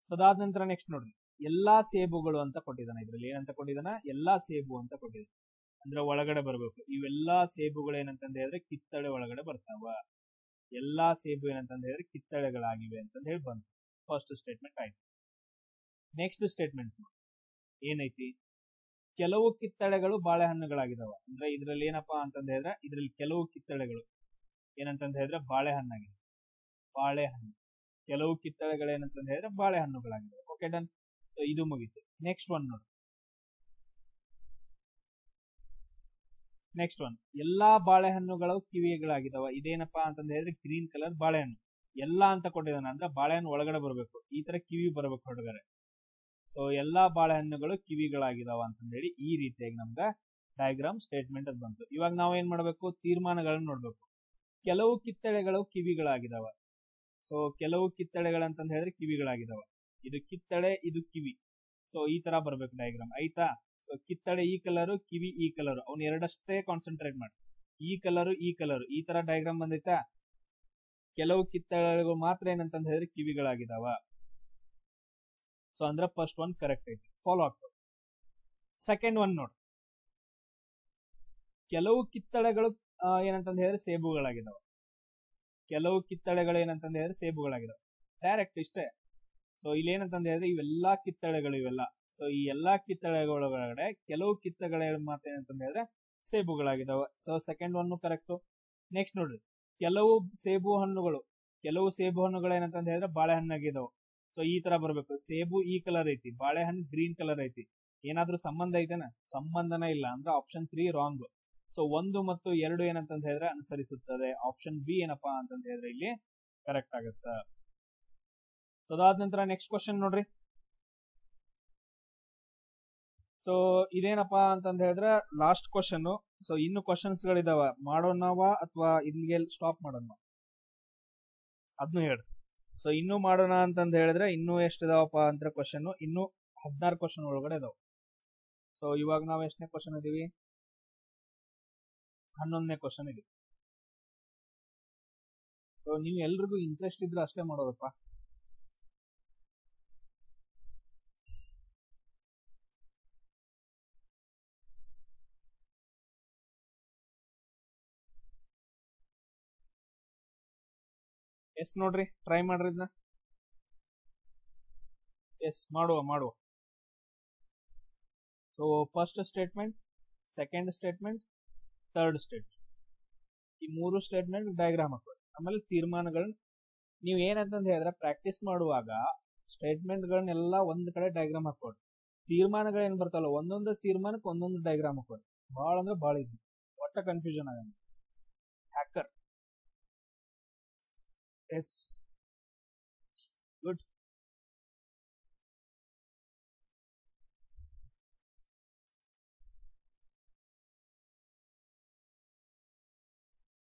[SPEAKER 1] ಸೊ ಅದಾದ ನಂತರ ನೆಕ್ಸ್ಟ್ ನೋಡ್ರಿ, ಎಲ್ಲಾ ಸೇಬುಗಳು ಅಂತ ಕೊಟ್ಟಿದ್ದಾನೆ. ಇದ್ರಲ್ಲಿ ಏನಂತ ಕೊಟ್ಟಿದ್ದಾನ, ಎಲ್ಲಾ ಸೇಬು ಅಂತ ಕೊಟ್ಟಿದ್ದಾನೆ. ಅಂದ್ರೆ ಒಳಗಡೆ ಬರ್ಬೇಕು. ಇವೆಲ್ಲಾ ಸೇಬುಗಳು ಏನಂತಂದ ಹೇಳಿದ್ರೆ ಕಿತ್ತಳೆ ಒಳಗಡೆ ಬರ್ತಾವ. ಎಲ್ಲಾ ಸೇಬು ಏನಂತಂದ ಹೇಳಿದ್ರೆ ಕಿತ್ತಳೆಗಳಾಗಿವೆ ಅಂತಂದ ಹೇಳಿ ಬಂತು. ಫಸ್ಟ್ ಸ್ಟೇಟ್ಮೆಂಟ್ ಆಯ್ತು. ನೆಕ್ಸ್ಟ್ ಸ್ಟೇಟ್ಮೆಂಟ್ ಏನೈತಿ, ಕೆಲವು ಕಿತ್ತಳೆಗಳು ಬಾಳೆಹಣ್ಣುಗಳಾಗಿದಾವ. ಅಂದ್ರೆ ಇದ್ರಲ್ಲಿ ಏನಪ್ಪಾ ಅಂತಂದ ಹೇಳಿದ್ರೆ ಇದ್ರಲ್ಲಿ ಕೆಲವು ಕಿತ್ತಳೆಗಳು ಏನಂತಂದ ಹೇಳಿದ್ರೆ ಬಾಳೆಹಣ್ಣಾಗಿದೆ, ಬಾಳೆಹಣ್ಣು. ಕೆಲವು ಕಿತ್ತಳೆಗಳು ಏನಂತಂದ ಹೇಳಿದ್ರೆ ಬಾಳೆಹಣ್ಣುಗಳಾಗಿದಾವೆ. Okay done. ಸೊ ಇದು ಮುಗೀತು. ನೆಕ್ಸ್ಟ್ ಒನ್ ನೋಡಿ, ನೆಕ್ಸ್ಟ್ ಒನ್, ಎಲ್ಲಾ ಬಾಳೆಹಣ್ಣುಗಳು ಕಿವಿಗಳಾಗಿದಾವ. ಇದೇನಪ್ಪಾ ಅಂತಂದ ಹೇಳಿದ್ರೆ ಗ್ರೀನ್ ಕಲರ್ ಬಾಳೆಹಣ್ಣು. ಎಲ್ಲಾ ಅಂತ ಕೊಟ್ಟಿದ್ದಾನೆ ಅಂದ್ರೆ ಬಾಳೆಹಣ್ಣು ಒಳಗಡೆ ಬರ್ಬೇಕು, ಈ ತರ ಕಿವಿ ಬರ್ಬೇಕು ಹೊರಗಡೆ. ಸೊ ಎಲ್ಲಾ ಬಾಳೆಹಣ್ಣುಗಳು ಕಿವಿಗಳಾಗಿದಾವ ಅಂತಂದ ಹೇಳಿ ಈ ರೀತಿಯಾಗಿ ನಮ್ಗ ಡಯಾಗ್ರಾಮ್ ಸ್ಟೇಟ್ಮೆಂಟ್ ಅದು ಬಂತು. ಇವಾಗ ನಾವ್ ಏನ್ ಮಾಡ್ಬೇಕು, ತೀರ್ಮಾನಗಳನ್ನ ನೋಡ್ಬೇಕು. ಕೆಲವು ಕಿತ್ತಳೆಗಳು ಕಿವಿಗಳಾಗಿದಾವ. ಸೊ ಕೆಲವು ಕಿತ್ತಳೆಗಳಂತಂದ ಹೇಳಿದ್ರೆ ಕಿವಿಗಳಾಗಿದಾವ. ಇದು ಕಿತ್ತಳೆ, ಇದು ಕಿವಿ. ಸೊ ಈ ತರ ಬರ್ಬೇಕು ಡಯಾಗ್ರಾಮ್, ಆಯ್ತಾ. ಸೊ ಕಿತ್ತಳೆ ಈ ಕಲರು, ಕಿವಿ ಈ ಕಲರು, ಅವ್ನ ಎರಡಷ್ಟೇ ಕಾನ್ಸಂಟ್ರೇಟ್ ಮಾಡಿ. ಈ ಕಲರು, ಈ ಕಲರು, ಈ ತರ ಡಯಾಗ್ರಾಮ್ ಬಂದೈತಾ. ಕೆಲವು ಕಿತ್ತಳೆಗಳು ಮಾತ್ರ ಏನಂತಂದ ಹೇಳಿದ್ರೆ ಕಿವಿಗಳಾಗಿದಾವ. ಸೊ ಅಂದ್ರೆ ಫಸ್ಟ್ ಒನ್ ಕರೆಕ್ಟ್ ಐತಿ, ಫಾಲೋ ಆಗ್ತದೆ. ಸೆಕೆಂಡ್ ಒನ್ ನೋಡ್, ಕೆಲವು ಕಿತ್ತಳೆಗಳು ಏನಂತಂದ ಹೇಳಿದ್ರೆ ಸೇಬುಗಳಾಗಿದಾವ. ಕೆಲವು ಕಿತ್ತಳೆಗಳು ಏನಂತಂದ ಹೇಳಿದ್ರೆ ಸೇಬುಗಳಾಗಿದಾವ. ಡೈರೆಕ್ಟ್ ಇಷ್ಟೇ. ಸೊ ಇಲ್ಲಿ ಏನಂತಂದ ಹೇಳಿದ್ರೆ ಇವೆಲ್ಲಾ ಕಿತ್ತಳೆಗಳು ಇವೆಲ್ಲ. ಸೊ ಈ ಎಲ್ಲಾ ಕಿತ್ತಳೆಗಳ ಒಳಗಡೆ ಕೆಲವು ಕಿತ್ತಳೆಗಳು ಮಾತ್ರ ಏನಂತಂದ ಹೇಳಿದ್ರೆ ಸೇಬುಗಳಾಗಿದಾವ. So second one correct. Next ನೋಡ್ರಿ, ಕೆಲವು ಸೇಬು ಹಣ್ಣುಗಳು, ಕೆಲವು ಸೇಬು ಹಣ್ಣುಗಳು ಏನಂತಂದ ಹೇಳಿದ್ರೆ ಬಾಳೆಹಣ್ಣಾಗಿದಾವ. ಸೊ ಈ ತರ ಬರ್ಬೇಕು. ಸೇಬು ಈ ಕಲರ್ ಐತಿ, ಬಾಳೆಹಣ್ಣು ಗ್ರೀನ್ ಕಲರ್ ಐತಿ. ಏನಾದ್ರೂ ಸಂಬಂಧ ಐತೆನ? ಸಂಬಂಧನ ಇಲ್ಲ. ಅಂದ್ರೆ ಆಪ್ಷನ್ 3 ರಾಂಗ್. ಸೊ 1 ಮತ್ತು 2 ಏನಂತಂದ ಹೇಳಿದ್ರೆ ಅನುಸರಿಸುತ್ತದೆ. ಆಪ್ಷನ್ ಬಿ ಏನಪ್ಪಾ ಅಂತಂದ ಹೇಳಿದ್ರೆ ಇಲ್ಲಿ ಕರೆಕ್ಟ್ ಆಗುತ್ತ. ಸೊ ಅದಾದ ನಂತರ ನೆಕ್ಸ್ಟ್ ಕ್ವಶನ್ ನೋಡ್ರಿ. ಸೊ ಇದೇನಪ್ಪಾ ಅಂತಂದ ಹೇಳಿದ್ರೆ ಲಾಸ್ಟ್ ಕ್ವಶನ್. ಸೊ ಇನ್ನು ಕ್ವಶನ್ಸ್ ಗಳಿದಾವ, ಮಾಡೋಣವ ಅಥವಾ ಇಲ್ಲಿಗೆ ಸ್ಟಾಪ್ ಮಾಡೋಣ ಅದನ್ನು ಹೇಳ್ರಿ. ಸೊ ಇನ್ನೂ ಮಾಡೋಣ ಅಂತಂದ ಹೇಳಿದ್ರೆ ಇನ್ನೂ ಎಷ್ಟು ಇದಾವಪ್ಪ ಅಂತ ಕ್ವಶನ್, ಇನ್ನು 16 ಕ್ವಶನ್ ಒಳಗಡೆ ಇದಾವ. ಸೊ ಇವಾಗ ನಾವ್ ಎಷ್ಟನೇ ಕ್ವಶನ್ ಇದೀವಿ, 11ನೇ ಕ್ವಶನ್ ಇದೆ. ಸೊ ನೀವು ಎಲ್ರಿಗೂ ಇಂಟ್ರೆಸ್ಟ್ ಇದ್ರೆ ಅಷ್ಟೇ ಮಾಡೋದಪ್ಪ. ಎಸ್ ನೋಡ್ರಿ, ಟ್ರೈ ಮಾಡ್ರಿ ಇದನ್ನ. ಎಸ್ ಮಾಡುವ. So first statement, second statement, third statement, ಈ 3 ಸ್ಟೇಟ್ಮೆಂಟ್ ಡಯಾಗ್ರಾಮ್ ಹಾಕೋದು. ಆಮೇಲೆ ತೀರ್ಮಾನಗಳನ್ನ ನೀವು ಏನಂತಂದ ಹೇಳಿದ್ರೆ ಪ್ರಾಕ್ಟೀಸ್ ಮಾಡುವಾಗ ಸ್ಟೇಟ್ಮೆಂಟ್ಗಳನ್ನೆಲ್ಲ ಒಂದ್ ಕಡೆ ಡಯಾಗ್ರಾಮ್ ಹಾಕೋದು. ತೀರ್ಮಾನಗಳು ಏನ್ ಬರ್ತಲ್ಲ ಒಂದೊಂದು ತೀರ್ಮಾನಕ್ಕೆ ಒಂದೊಂದು ಡಯಾಗ್ರಾಮ್ ಹಾಕೋದು. ಬಹಳ ಅಂದ್ರೆ ಬಹಳ ಈಸಿ, ಒಟ್ಟ ಕನ್ಫ್ಯೂಷನ್ ಆಗಲ್ಲ. Hacker. Yes good.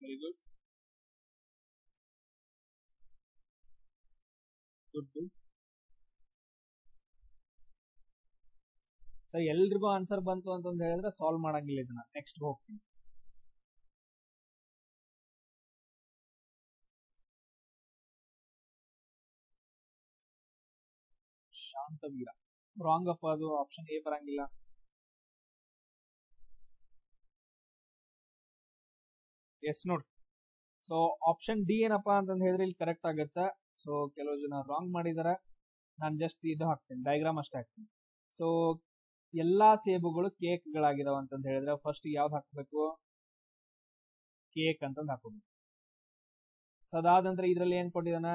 [SPEAKER 1] Very good. Good. So ಎಲ್ರಿಗೂ ಆನ್ಸರ್ ಬಂತು ಅಂತಂದ ಹೇಳಿದ್ರೆ ಸಾಲ್ವ್ ಮಾಡಂಗಿಲ್ಲ ಇದನ್ನ. ನೆಕ್ಸ್ಟ್ ಹೋಗ್ತೀನಿ. ಶಾಂತವೀರ ರಾಂಗ್ ಅಪ್ಪ, ಅದು ಆಪ್ಷನ್ ಎ ಬರಂಗಿಲ್ಲ. ಎಸ್ ನೋಡಿ. ಸೊ ಆಪ್ಷನ್ ಡಿ ಏನಪ್ಪಾ ಅಂತಂದ ಹೇಳಿದ್ರೆ ಇಲ್ಲಿ ಕರೆಕ್ಟ್ ಆಗುತ್ತೆ. ಸೊ ಕೆಲವು ಜನ ರಾಂಗ್ ಮಾಡಿದಾರೆ. ನಾನು ಜಸ್ಟ್ ಇದು ಹಾಕ್ತೀನಿ, ಡಯಾಗ್ರಾಮ್ ಅಷ್ಟೇ ಹಾಕ್ತೀನಿ. ಸೊ ಎಲ್ಲಾ ಸೇಬುಗಳು ಕೇಕ್ಗಳಾಗಿದಾವ ಅಂತಂದ ಹೇಳಿದ್ರೆ ಫಸ್ಟ್ ಯಾವ್ದು ಹಾಕಬೇಕು, ಕೇಕ್ ಅಂತಂದು ಹಾಕೋಬೇಕು. ಸೊ ಅದಾದ ನಂತರ ಇದ್ರಲ್ಲಿ ಏನ್ ಕೊಟ್ಟಿದಾನ,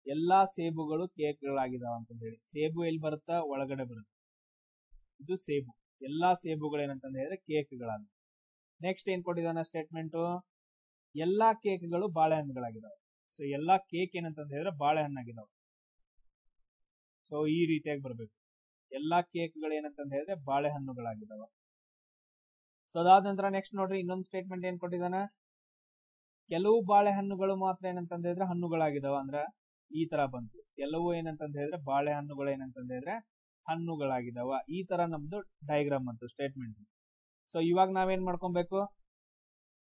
[SPEAKER 1] ಎಲ್ಲಾ ಸೇಬುಗಳು ಕೇಕ್ಗಳಾಗಿದಾವ ಅಂತಂದ ಹೇಳಿ. ಸೇಬು ಎಲ್ಲಿ ಬರುತ್ತಾ, ಒಳಗಡೆ ಬರುತ್ತೆ. ಇದು ಸೇಬು. ಎಲ್ಲಾ ಸೇಬುಗಳು ಏನಂತಂದ ಹೇಳಿದ್ರೆ ಕೇಕ್ಗಳಾಗ. ನೆಕ್ಸ್ಟ್ ಏನ್ ಕೊಟ್ಟಿದಾನ ಸ್ಟೇಟ್ಮೆಂಟ್, ಎಲ್ಲಾ ಕೇಕ್ಗಳು ಬಾಳೆಹಣ್ಣುಗಳಾಗಿದಾವೆ. ಸೊ ಎಲ್ಲಾ ಕೇಕ್ ಏನಂತಂದ ಹೇಳಿದ್ರೆ ಬಾಳೆಹಣ್ಣಾಗಿದಾವೆ. ಸೊ ಈ ರೀತಿಯಾಗಿ ಬರ್ಬೇಕು. ಎಲ್ಲಾ ಕೇಕ್ಗಳು ಏನಂತಂದ ಹೇಳಿದ್ರೆ ಬಾಳೆಹಣ್ಣುಗಳಾಗಿದಾವ. ಸೊ ಅದಾದ ನಂತರ ನೆಕ್ಸ್ಟ್ ನೋಡ್ರಿ, ಇನ್ನೊಂದು ಸ್ಟೇಟ್ಮೆಂಟ್ ಏನ್ ಕೊಟ್ಟಿದಾನ, ಕೆಲವು ಬಾಳೆಹಣ್ಣುಗಳು ಮಾತ್ರ ಏನಂತಂದ ಹೇಳಿದ್ರೆ ಹಣ್ಣುಗಳಾಗಿದಾವ. ಅಂದ್ರ ಈ ತರ ಬಂತು. ಕೆಲವು ಏನಂತಂದ ಹೇಳಿದ್ರೆ ಬಾಳೆಹಣ್ಣುಗಳು ಏನಂತಂದ ಹೇಳಿದ್ರೆ ಹಣ್ಣುಗಳಾಗಿದಾವ. ಈ ತರ ನಮ್ದು ಡಯಾಗ್ರಾಮ್ ಅಂತ ಸ್ಟೇಟ್ಮೆಂಟ್. ಸೊ ಇವಾಗ ನಾವೇನ್ ಮಾಡ್ಕೊಬೇಕು,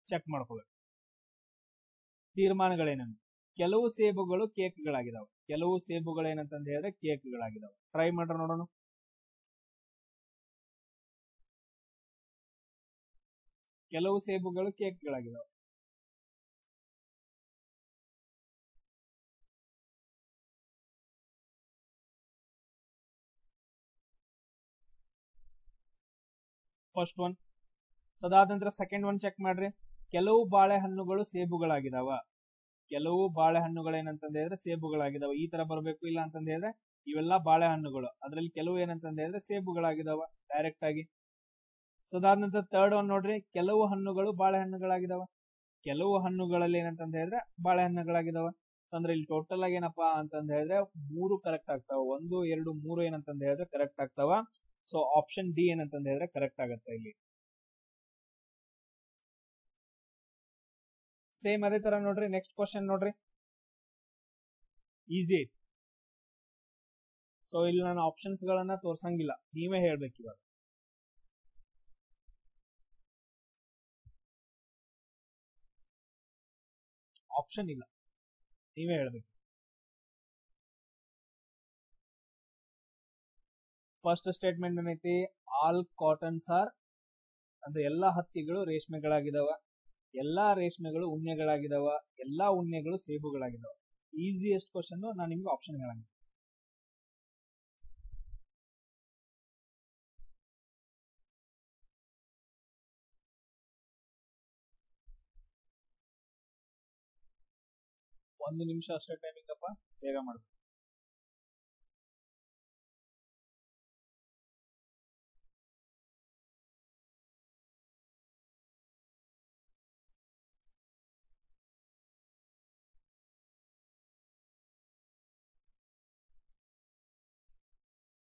[SPEAKER 1] ಚೆಕ್ ಮಾಡ್ಕೋಬೇಕು ತೀರ್ಮಾನಗಳೇನಂತ. ಕೆಲವು ಸೇಬುಗಳು ಕೇಕ್ಗಳಾಗಿದಾವ. ಕೆಲವು ಸೇಬುಗಳು ಏನಂತಂದ ಹೇಳಿದ್ರೆ ಕೇಕ್ಗಳಾಗಿದಾವ. ಟ್ರೈ ಮಾಡ್ರ ನೋಡೋಣ. ಕೆಲವು ಸೇಬುಗಳು ಕೇಕ್ಗಳಾಗಿದಾವ. First one. ಸೊ ಅದಾದ ನಂತರ ಸೆಕೆಂಡ್ ಒನ್ ಚೆಕ್ ಮಾಡ್ರಿ. ಕೆಲವು ಬಾಳೆಹಣ್ಣುಗಳು ಸೇಬುಗಳಾಗಿದಾವ. ಕೆಲವು ಬಾಳೆಹಣ್ಣುಗಳು ಏನಂತಂದ ಹೇಳಿದ್ರೆ ಸೇಬುಗಳಾಗಿದಾವ. ಈ ತರ ಬರಬೇಕು. ಇಲ್ಲ ಅಂತಂದ ಹೇಳಿದ್ರೆ ಇವೆಲ್ಲ ಬಾಳೆಹಣ್ಣುಗಳು, ಅದ್ರಲ್ಲಿ ಕೆಲವು ಏನಂತಂದ ಹೇಳಿದ್ರೆ ಸೇಬುಗಳಾಗಿದಾವ ಡೈರೆಕ್ಟ್ ಆಗಿ. ಸೊ ಅದಾದ ನಂತರ ಥರ್ಡ್ ಒನ್ ನೋಡ್ರಿ. ಕೆಲವು ಹಣ್ಣುಗಳು ಬಾಳೆಹಣ್ಣುಗಳಾಗಿದಾವ. ಕೆಲವು ಹಣ್ಣುಗಳಲ್ಲಿ ಏನಂತಂದ ಹೇಳಿದ್ರೆ ಬಾಳೆಹಣ್ಣುಗಳಾಗಿದಾವ. ಸೊ ಅಂದ್ರೆ ಇಲ್ಲಿ ಟೋಟಲ್ ಆಗಿ ಏನಪ್ಪಾ ಅಂತಂದ ಹೇಳಿದ್ರೆ 3 ಕರೆಕ್ಟ್ ಆಗ್ತಾವ. 1 2 3 ಏನಂತಂದ ಹೇಳಿದ್ರೆ ಕರೆಕ್ಟ್ ಆಗ್ತಾವ. ಸೊ ಆಪ್ಷನ್ ಡಿ ಏನಂತಂದ ಹೇಳಿದ್ರೆ ಕರೆಕ್ಟ್ ಆಗತ್ತೆ ಇಲ್ಲಿ. ಸೇಮ್ ಅದೇ ತರ ನೋಡ್ರಿ. ನೆಕ್ಸ್ಟ್ ಕ್ವಶನ್ ನೋಡ್ರಿ, ಈಸಿ ಐತಿ. ಸೊ ಇಲ್ಲಿ ನಾನು ಆಪ್ಷನ್ಸ್ ಗಳನ್ನ ತೋರ್ಸಂಗಿಲ್ಲ, ನೀವೇ ಹೇಳ್ಬೇಕು ಇವಾಗ. ಆಪ್ಷನ್ ಇಲ್ಲ, ನೀವೇ ಹೇಳ್ಬೇಕು. ಫಸ್ಟ್ ಸ್ಟೇಟ್ಮೆಂಟ್ ಏನೈತಿ, ಆಲ್ ಕಾಟನ್ಸ್ ಆರ್ ಅಂದ್ರೆ ಎಲ್ಲಾ ಹತ್ತಿಗಳು ರೇಷ್ಮೆಗಳಾಗಿದಾವ. ಎಲ್ಲಾ ರೇಷ್ಮೆಗಳು ಉಣ್ಣೆಗಳಾಗಿದಾವ. ಎಲ್ಲಾ ಉಣ್ಣೆಗಳು ಸೇಬುಗಳಾಗಿದಾವ. Easiest question. ನಾನು ನಿಮ್ಗೆ ಆಪ್ಷನ್ ಹೇಳಂಗ. ಒಂದು ನಿಮಿಷ ಅಷ್ಟೇ ಟೈಮಿಂಗ್ ಅಪ್ಪ, ಬೇಗ ಮಾಡ್ಬೇಕು.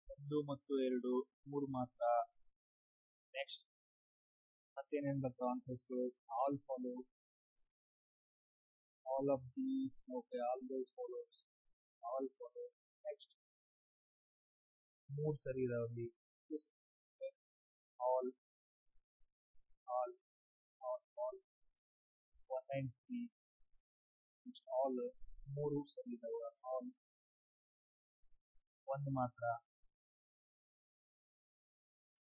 [SPEAKER 1] ಒಂದು ಮತ್ತು 2 3 ಮಾತ್ರ. ನೆಕ್ಸ್ಟ್ ಮತ್ತೇನೇನ್ ಬರ್ತಾವ ಆನ್ಸರ್ಸ್ಗಳು? All follow, all of the, okay, all those follows, all follow. Next 3 ಸರಿ ಇದಾವಲ್ಲಿ. All all all all 193. Next all 3 ಸರಿ ಇದಾವ. ಆಲ್ ಒಂದು ಮಾತ್ರ.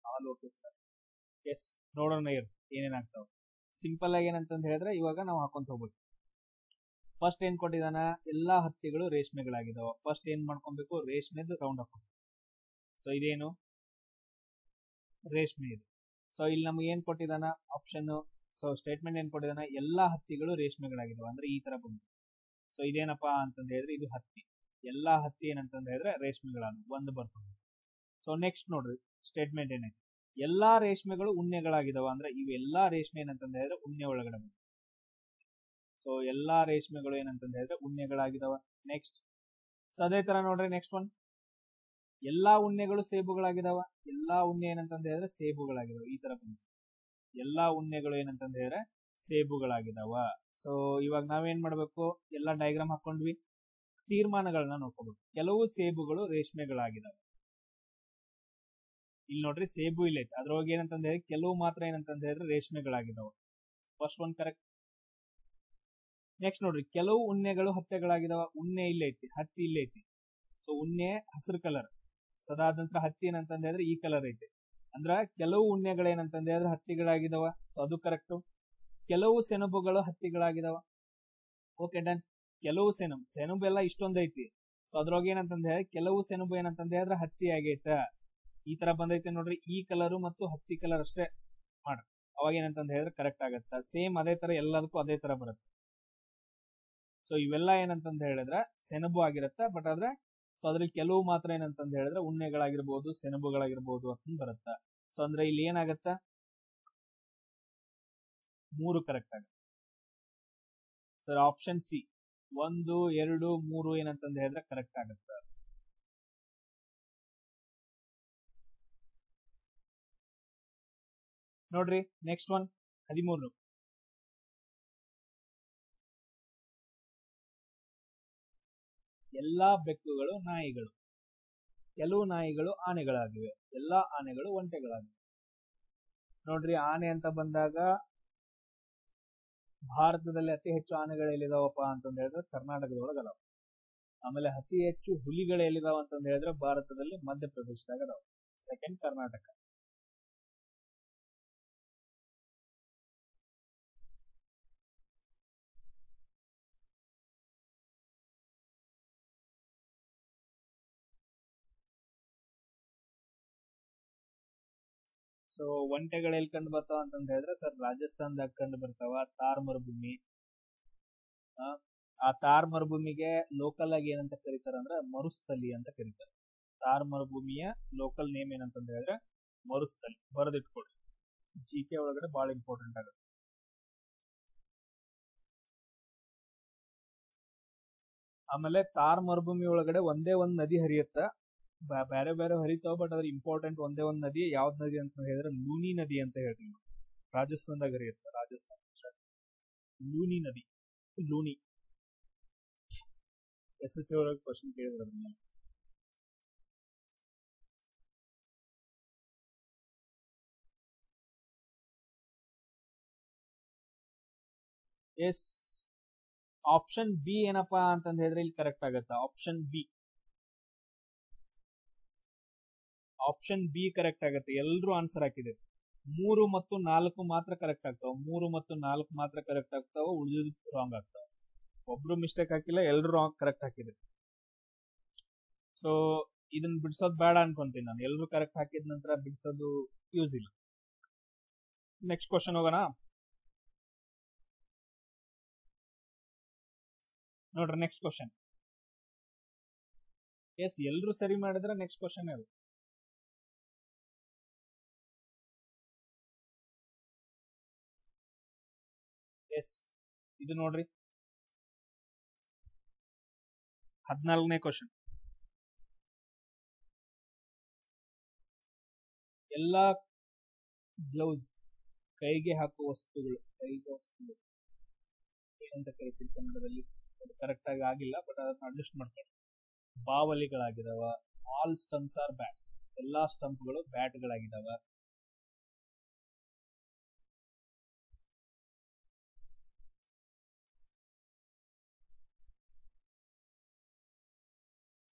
[SPEAKER 1] All okay sir. ಎಸ್, ನೋಡೋಣ ಇರು ಏನೇನಾಗ್ತಾವ. ಸಿಂಪಲ್ ಆಗಿ ಏನಂತಂದ ಹೇಳಿದ್ರೆ ಇವಾಗ ನಾವು ಹಾಕೊಂತ ಹೋಗ್ಬೇಕು. ಫಸ್ಟ್ ಏನ್ ಕೊಟ್ಟಿದಾನ, ಎಲ್ಲಾ ಹತ್ತಿಗಳು ರೇಷ್ಮೆಗಳಾಗಿದಾವ. ಫಸ್ಟ್ ಏನ್ ಮಾಡ್ಕೊಬೇಕು, ರೇಷ್ಮೆದು ರೌಂಡ್ ಹಾಕೋಬೇಕು. ಸೊ ಇದೇನು ರೇಷ್ಮೆ ಇದು. ಸೊ ಇಲ್ಲಿ ನಮ್ಗೆ ಏನ್ ಕೊಟ್ಟಿದಾನ ಆಪ್ಷನ್. ಸೊ ಸ್ಟೇಟ್ಮೆಂಟ್ ಏನ್ ಕೊಟ್ಟಿದಾನ, ಎಲ್ಲಾ ಹತ್ತಿಗಳು ರೇಷ್ಮೆಗಳಾಗಿದಾವ ಅಂದ್ರೆ ಈ ತರ ಬಂದು. ಸೊ ಇದೇನಪ್ಪಾ ಅಂತಂದ ಹೇಳಿದ್ರೆ ಇದು ಹತ್ತಿ. ಎಲ್ಲಾ ಹತ್ತಿ ಏನಂತಂದ ಹೇಳಿದ್ರೆ ರೇಷ್ಮೆಗಳಾದ ಒಂದು ಬರ್ತದೆ. ಸೊ ನೆಕ್ಸ್ಟ್ ನೋಡ್ರಿ ಸ್ಟೇಟ್ಮೆಂಟ್ ಏನೈತಿ, ಎಲ್ಲಾ ರೇಷ್ಮೆಗಳು ಉಣ್ಣೆಗಳಾಗಿದಾವ ಅಂದ್ರೆ ಇವೆಲ್ಲಾ ರೇಷ್ಮೆ ಏನಂತಂದ ಹೇಳಿದ್ರೆ ಉಣ್ಣೆ ಒಳಗಡೆ ಬಂದು. ಸೊ ಎಲ್ಲಾ ರೇಷ್ಮೆಗಳು ಏನಂತಂದ ಹೇಳಿದ್ರೆ ಉಣ್ಣೆಗಳಾಗಿದಾವ. ನೆಕ್ಸ್ಟ್ ಸೊ ಅದೇ ತರ ನೋಡ್ರಿ ನೆಕ್ಸ್ಟ್ ಒನ್, ಎಲ್ಲಾ ಉಣ್ಣೆಗಳು ಸೇಬುಗಳಾಗಿದಾವ. ಎಲ್ಲಾ ಉಣ್ಣೆ ಏನಂತಂದ ಹೇಳಿದ್ರೆ ಸೇಬುಗಳಾಗಿದಾವ. ಈ ತರ ಬಂದು ಎಲ್ಲಾ ಉಣ್ಣೆಗಳು ಏನಂತಂದ ಹೇಳಿದ್ರೆ ಸೇಬುಗಳಾಗಿದಾವ. ಸೊ ಇವಾಗ ನಾವೇನ್ ಮಾಡ್ಬೇಕು, ಎಲ್ಲಾ ಡಯಾಗ್ರಾಮ್ ಹಾಕೊಂಡ್ವಿ. ತೀರ್ಮಾನಗಳನ್ನ ನೋಡ್ಕೋಬೇಕು. ಕೆಲವು ಸೇಬುಗಳು ರೇಷ್ಮೆಗಳಾಗಿದಾವ. ಇಲ್ಲಿ ನೋಡ್ರಿ ಸೇಬು ಇಲ್ಲ ಐತಿ, ಅದ್ರೊಳಗೆ ಏನಂತಂದ ಹೇಳಿ ಕೆಲವು ಮಾತ್ರ ಏನಂತಂದ ಹೇಳಿದ್ರೆ ರೇಷ್ಮೆಗಳಾಗಿದಾವ. First one correct. ನೆಕ್ಸ್ಟ್ ನೋಡ್ರಿ, ಕೆಲವು ಉಣ್ಣೆಗಳು ಹತ್ತೆಗಳಾಗಿದಾವ. ಉಣ್ಣೆ ಇಲ್ಲ ಐತಿ, ಹತ್ತಿ ಇಲ್ಲ ಐತಿ. ಸೊ ಉಣ್ಣೆ ಹಸಿರು ಕಲರ್. ಸದಾದ ನಂತರ ಹತ್ತಿ ಏನಂತಂದ ಹೇಳಿದ್ರೆ ಈ ಕಲರ್ ಐತಿ. ಅಂದ್ರ ಕೆಲವು ಉಣ್ಣೆಗಳು ಏನಂತಂದ ಹೇಳಿದ್ರೆ ಹತ್ತಿಗಳಾಗಿದಾವ. ಸೊ ಅದು ಕರೆಕ್ಟ್. ಕೆಲವು ಸೆಣಬುಗಳು ಹತ್ತಿಗಳಾಗಿದಾವ. Okay done. ಕೆಲವು ಸೆಣಬು ಎಲ್ಲ ಇಷ್ಟೊಂದ್ ಐತಿ. ಸೊ ಅದ್ರೊಳಗೆ ಏನಂತಂದ ಹೇಳಿ ಕೆಲವು ಸೆಣಬು ಏನಂತಂದ ಹೇಳಿದ್ರೆ ಹತ್ತಿ ಆಗೈತ. ಈ ತರ ಬಂದೈತೆ ನೋಡ್ರಿ. ಈ ಕಲರ್ ಮತ್ತು ಹತ್ತಿ ಕಲರ್ ಅಷ್ಟೇ ಮಾಡ್ರಿ, ಅವಾಗ ಏನಂತಂದ ಹೇಳಿದ್ರೆ ಕರೆಕ್ಟ್ ಆಗತ್ತ. ಸೇಮ್ ಅದೇ ತರ ಎಲ್ಲದಕ್ಕೂ ಅದೇ ತರ ಬರುತ್ತೆ. ಸೊ ಇವೆಲ್ಲ ಏನಂತಂದ ಹೇಳಿದ್ರೆ ಸೆಣಬು ಆಗಿರತ್ತ. ಬಟ್ ಆದ್ರೆ ಸೊ ಅದ್ರಲ್ಲಿ ಕೆಲವು ಮಾತ್ರ ಏನಂತಂದ ಹೇಳಿದ್ರೆ ಉಣ್ಣೆಗಳಾಗಿರ್ಬೋದು, ಸೆಣಬುಗಳಾಗಿರ್ಬೋದು ಅಂತ ಬರುತ್ತ. ಸೊ ಅಂದ್ರೆ ಇಲ್ಲಿ ಏನಾಗತ್ತ, 3 ಕರೆಕ್ಟ್ ಆಗುತ್ತೆ. ಸರ್ ಆಪ್ಷನ್ ಸಿ 1 2 3 ಏನಂತಂದ ಹೇಳಿದ್ರೆ ಕರೆಕ್ಟ್ ಆಗುತ್ತೆ. ನೋಡ್ರಿ ನೆಕ್ಸ್ಟ್ ಒನ್ 13. ಎಲ್ಲಾ ಬೆಕ್ಕುಗಳು ನಾಯಿಗಳು. ಕೆಲವು ನಾಯಿಗಳು ಆನೆಗಳಾಗಿವೆ, ಎಲ್ಲಾ ಆನೆಗಳು ಒಂಟೆಗಳಾಗಿವೆ. ನೋಡ್ರಿ, ಆನೆ ಅಂತ ಬಂದಾಗ ಭಾರತದಲ್ಲಿ ಅತಿ ಹೆಚ್ಚು ಆನೆಗಳು ಎಲ್ಲಿದಾವಪ್ಪ ಅಂತಂದ ಹೇಳಿದ್ರೆ ಕರ್ನಾಟಕದೊಳಗೆ ಅದಾವ. ಆಮೇಲೆ ಅತಿ ಹೆಚ್ಚು ಹುಲಿಗಳು ಎಲ್ಲಿದಾವ ಅಂತಂದ ಹೇಳಿದ್ರೆ ಭಾರತದಲ್ಲಿ ಮಧ್ಯಪ್ರದೇಶದಾಗ ಅದಾವ. ಸೆಕೆಂಡ್ ಕರ್ನಾಟಕ. ಸೊ ಒಂಟೆಗಳು ಎಲ್ಲಿ ಕಂಡು ಬರ್ತಾವ ಅಂತಂದ ಹೇಳಿದ್ರೆ ಸರ್ ರಾಜಸ್ಥಾನದಾಗ ಕಂಡು ಬರ್ತಾವ. ಥಾರ್ ಮರುಭೂಮಿ. ಆ ಥಾರ್ ಮರುಭೂಮಿಗೆ ಲೋಕಲ್ ಆಗಿ ಏನಂತ ಕರೀತಾರ ಅಂದ್ರೆ ಮರುಸ್ಥಲಿ ಅಂತ ಕರೀತಾರೆ. ಥಾರ್ ಮರುಭೂಮಿಯ ಲೋಕಲ್ ನೇಮ್ ಏನಂತಂದ ಹೇಳಿದ್ರೆ ಮರುಸ್ಥಲಿ. ಬರೆದಿಟ್ಕೊಳ್ರಿ, GK ಒಳಗಡೆ ಬಹಳ ಇಂಪಾರ್ಟೆಂಟ್ ಆಗುತ್ತೆ. ಆಮೇಲೆ ಥಾರ್ ಮರುಭೂಮಿ ಒಳಗಡೆ ಒಂದೇ ಒಂದ್ ನದಿ ಹರಿಯುತ್ತ. ಬೇರೆ ಬೇರೆ ಹರಿತಾವ, ಬಟ್ ಅದ್ರ ಇಂಪಾರ್ಟೆಂಟ್ ಒಂದೇ ಒಂದ್ ನದಿ. ಯಾವ್ದ್ ನದಿ ಅಂತ ಹೇಳಿದ್ರೆ ಲೂನಿ ನದಿ ಅಂತ ಹೇಳ್ತೀವಿ. ರಾಜಸ್ಥಾನದಾಗ ಹರಿಯುತ್ತೆ. ರಾಜಸ್ಥಾನ ಲೂನಿ ನದಿ. ಲೂನಿ SSC ಒಳಗೆ ಕ್ವಶನ್ ಕೇಳಿದ್ರೆ ಅದನ್ನ. ಎಸ್, ಆಪ್ಷನ್ ಬಿ ಏನಪ್ಪಾ ಅಂತಂದ ಹೇಳಿದ್ರೆ ಇಲ್ಲಿ ಕರೆಕ್ಟ್ ಆಗತ್ತ. ಆಪ್ಷನ್ ಬಿ ಕರೆಕ್ಟ್ ಆಗುತ್ತೆ. ಎಲ್ರು ಆನ್ಸರ್ ಹಾಕಿದೆ. 3 ಮತ್ತು 4 ಮಾತ್ರ ಕರೆಕ್ಟ್ ಆಗ್ತಾವ. 3 ಮತ್ತು 4 ಮಾತ್ರ ಕರೆಕ್ಟ್ ಆಗ್ತಾವ, ಉಳಿದ ರಾಂಗ್ ಆಗ್ತಾವ. ಒಬ್ರು ಮಿಸ್ಟೇಕ್ ಹಾಕಿಲ್ಲ, ಎಲ್ರು ರಾಂಗ್ ಕರೆಕ್ಟ್ ಹಾಕಿದೆ. ಸೊ ಇದನ್ನ ಬಿಡ್ಸೋದ್ ಬೇಡ ಅನ್ಕೊಂತೀನಿ ನಾನು. ಎಲ್ರು ಕರೆಕ್ಟ್ ಹಾಕಿದ ನಂತರ ಬಿಡ್ಸೋದು ಯೂಸ್ ಇಲ್ಲ. ನೆಕ್ಸ್ಟ್ ಕ್ವಶನ್ ಹೋಗೋಣ. ನೋಡ್ರಿ ನೆಕ್ಸ್ಟ್ ಕ್ವಶನ್. ಎಸ್, ಎಲ್ರು ಸರಿ ಮಾಡಿದ್ರೆ ನೆಕ್ಸ್ಟ್ ಕ್ವಶನ್ ಅದು. ಎಸ್, ಇದು ನೋಡ್ರಿ 14ನೇ ಕ್ವಶನ್. ಎಲ್ಲಾ ಗ್ಲೌಸ್, ಕೈಗೆ ಹಾಕುವ ವಸ್ತುಗಳು, ಏನಂತ ಕರಿತೀವಿ ಕನ್ನಡದಲ್ಲಿ? ಕರೆಕ್ಟ್ ಆಗಿ ಆಗಿಲ್ಲ, ಬಟ್ ಅದನ್ನ ಅಡ್ಜಸ್ಟ್ ಮಾಡ್ಕೊಳ್ಳಿ. ಬಾವಲಿಗಳಾಗಿದಾವ. All stumps are bats. ಎಲ್ಲಾ ಸ್ಟಂಪ್ಗಳು ಬ್ಯಾಟ್ಗಳಾಗಿದಾವ.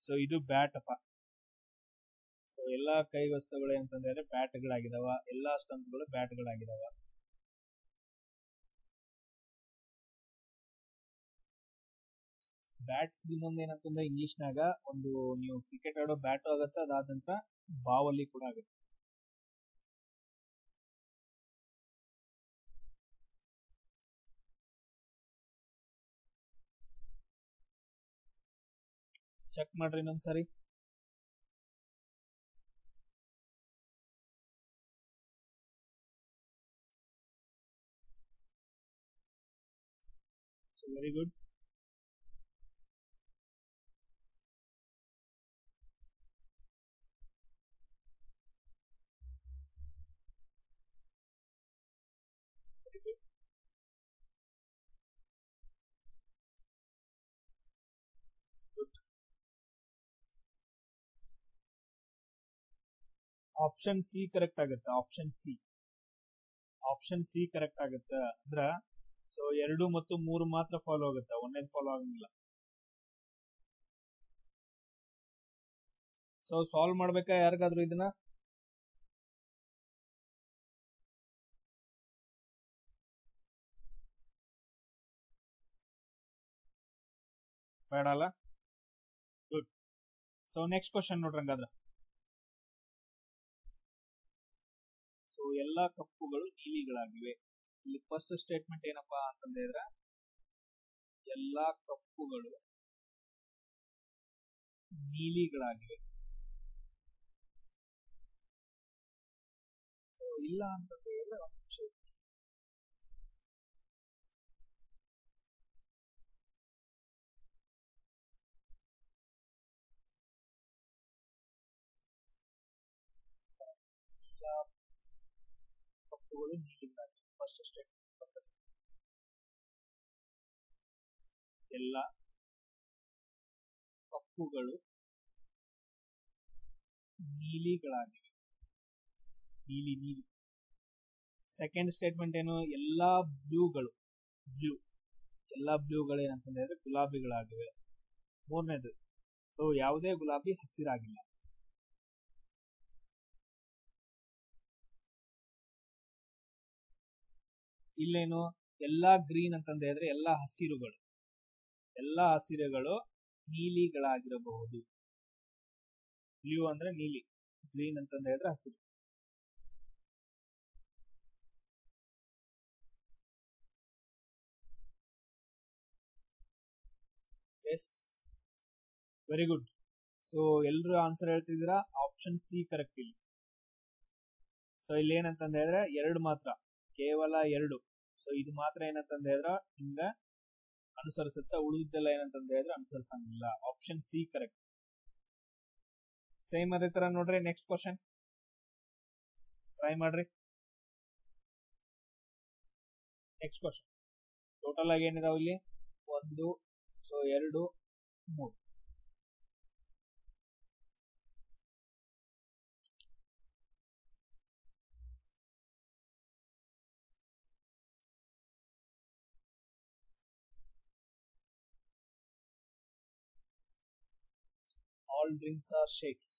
[SPEAKER 1] ಸೊ ಇದು ಬ್ಯಾಟ್ ಅಪ್ಪ. ಸೊ ಎಲ್ಲಾ ಕೈ ವಸ್ತುಗಳು ಅಂತಂದ್ರೆ ಬ್ಯಾಟ್ಗಳಾಗಿದಾವ. ಎಲ್ಲಾ ಸ್ಟಂಪ್ಗಳು ಬ್ಯಾಟ್ಗಳಾಗಿದಾವ. ಬ್ಯಾಟ್ಸ್ ಇನ್ನೊಂದು ಏನಂತಂದ್ರೆ ಇಂಗ್ಲಿಷ್ನಾಗ ಒಂದು ನೀವು ಕ್ರಿಕೆಟ್ ಆಡೋ ಬ್ಯಾಟು ಆಗತ್ತೆ, ಅದಾದ ನಂತರ ಬಾವಲಿ ಕೂಡ ಆಗುತ್ತೆ. ಚೆಕ್ ಮಾಡ್ರಿ ಇನ್ನೊಂದ್ಸರಿ. Very good. Option C correct ಆಗುತ್ತೆ. ಆಪ್ಷನ್ ಸಿ ಕರೆಕ್ಟ್ ಆಗುತ್ತೆ. ಅಂದ್ರ ಸೊ 2 ಮತ್ತು 3 ಮಾತ್ರ ಫಾಲೋ ಆಗುತ್ತೆ, ಒಂದೇನು ಫಾಲೋ ಆಗಂಗಿಲ್ಲ. ಸೊ ಸಾಲ್ವ್ ಮಾಡ್ಬೇಕಾ ಯಾರಿಗಾದ್ರೂ ಇದನ್ನ? ಬೇಡ ಅಲ್ಲ? ಗುಡ್. ಸೊ ನೆಕ್ಸ್ಟ್ ಕ್ವಶನ್ ನೋಡ್ರಿ ಹಂಗಾದ್ರೆ. ಸೊ ಎಲ್ಲಾ ಕಪ್ಪುಗಳು ನೀಲಿಗಳಾಗಿವೆ. ಇಲ್ಲಿ ಫಸ್ಟ್ ಸ್ಟೇಟ್ಮೆಂಟ್ ಏನಪ್ಪಾ ಅಂತಂದ್ರೆ ಎಲ್ಲಾ ಕಪ್ಪುಗಳು ನೀಲಿಗಳಾಗಿವೆ. ಸೊ ಇಲ್ಲ ಅಂತಂದ್ರೆ ಕಪ್ಪುಗಳು ನೀಲಿಗಳಾಗಿವೆ. ಫಸ್ಟ್ ಸ್ಟೇಟ್ಮೆಂಟ್ ಎಲ್ಲ ಕಪ್ಪುಗಳು ನೀಲಿಗಳಾಗಿವೆ. ನೀಲಿ. ಸೆಕೆಂಡ್ ಸ್ಟೇಟ್ಮೆಂಟ್ ಏನು? ಎಲ್ಲಾ ಬ್ಲೂಗಳು ಏನಂತಂದ್ರೆ ಗುಲಾಬಿಗಳಾಗಿವೆ. ಮೂರನೇದು, ಸೊ ಯಾವುದೇ ಗುಲಾಬಿ ಹಸಿರಾಗಿಲ್ಲ. ಇಲ್ಲೇನು? ಎಲ್ಲಾ ಗ್ರೀನ್ ಅಂತಂದ್ರೆ ಎಲ್ಲಾ ಹಸಿರುಗಳು ನೀಲಿಗಳಾಗಿರಬಹುದು. ಬ್ಲೂ ಅಂದ್ರೆ ನೀಲಿ, ಗ್ರೀನ್ ಅಂತಂದ್ರೆ ಹಸಿರು. Yes, very good. ಸೊ ಎಲ್ರು ಆನ್ಸರ್ ಹೇಳ್ತಿದ್ದೀರಾ. ಆಪ್ಷನ್ ಸಿ ಕರೆಕ್ಟ್ ಇಲ್ಲಿ. ಸೊ ಇಲ್ಲಿ ಏನಂತಂದ್ರೆ ಎರಡು ಮಾತ್ರ, ಕೇವಲ ಎರಡು. ಸೊ ಇದು ಮಾತ್ರ ಏನಂತಂದ್ರೆ ಹಿಂಗ ಅನುಸರಿಸುತ್ತಾ, ಉಳಿದೆಲ್ಲ ಏನಂತಂದ್ರೆ ಅನುಸರಿಸಂಗಿಲ್ಲ. Option C correct. ಸೇಮ್ ಅದೇ ತರ ನೋಡ್ರಿ, ನೆಕ್ಸ್ಟ್ ಕ್ವಶನ್ ಟ್ರೈ ಮಾಡ್ರಿ. ನೆಕ್ಸ್ಟ್ ಕ್ವಶನ್ ಟೋಟಲ್ ಆಗಿ ಏನಿದಾವ ಇಲ್ಲಿ? 1, so 2, 3. All drinks are shakes.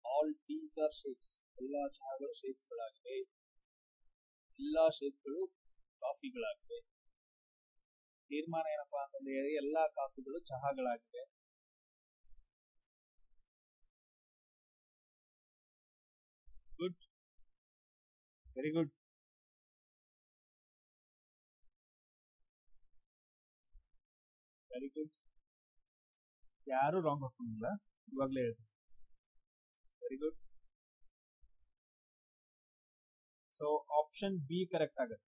[SPEAKER 1] All teas are shakes. ಎಲ್ಲಾ ಚಹಾಗಳು ಶೇಕ್ಸ್ಗಳಾಗಿವೆ. ಎಲ್ಲಾ ಶೇಕ್ಗಳು ಕಾಫಿಗಳಾಗಿವೆ. ತೀರ್ಮಾನ ಏನಪ್ಪಾ ಅಂತಂದ್ರೆ ಎಲ್ಲಾ ಕಾಫಿಗಳು ಚಹಾಗಳಾಗಿವೆ. Good, very good. Very good. ಯಾರು ರಾಂಗ್ ಹಾಕೊಂಡಿಲ್ಲ, ಇವಾಗ್ಲೇ ಹೇಳ್ತೀನಿ. Very good. So option B correct ಆಗುತ್ತೆ.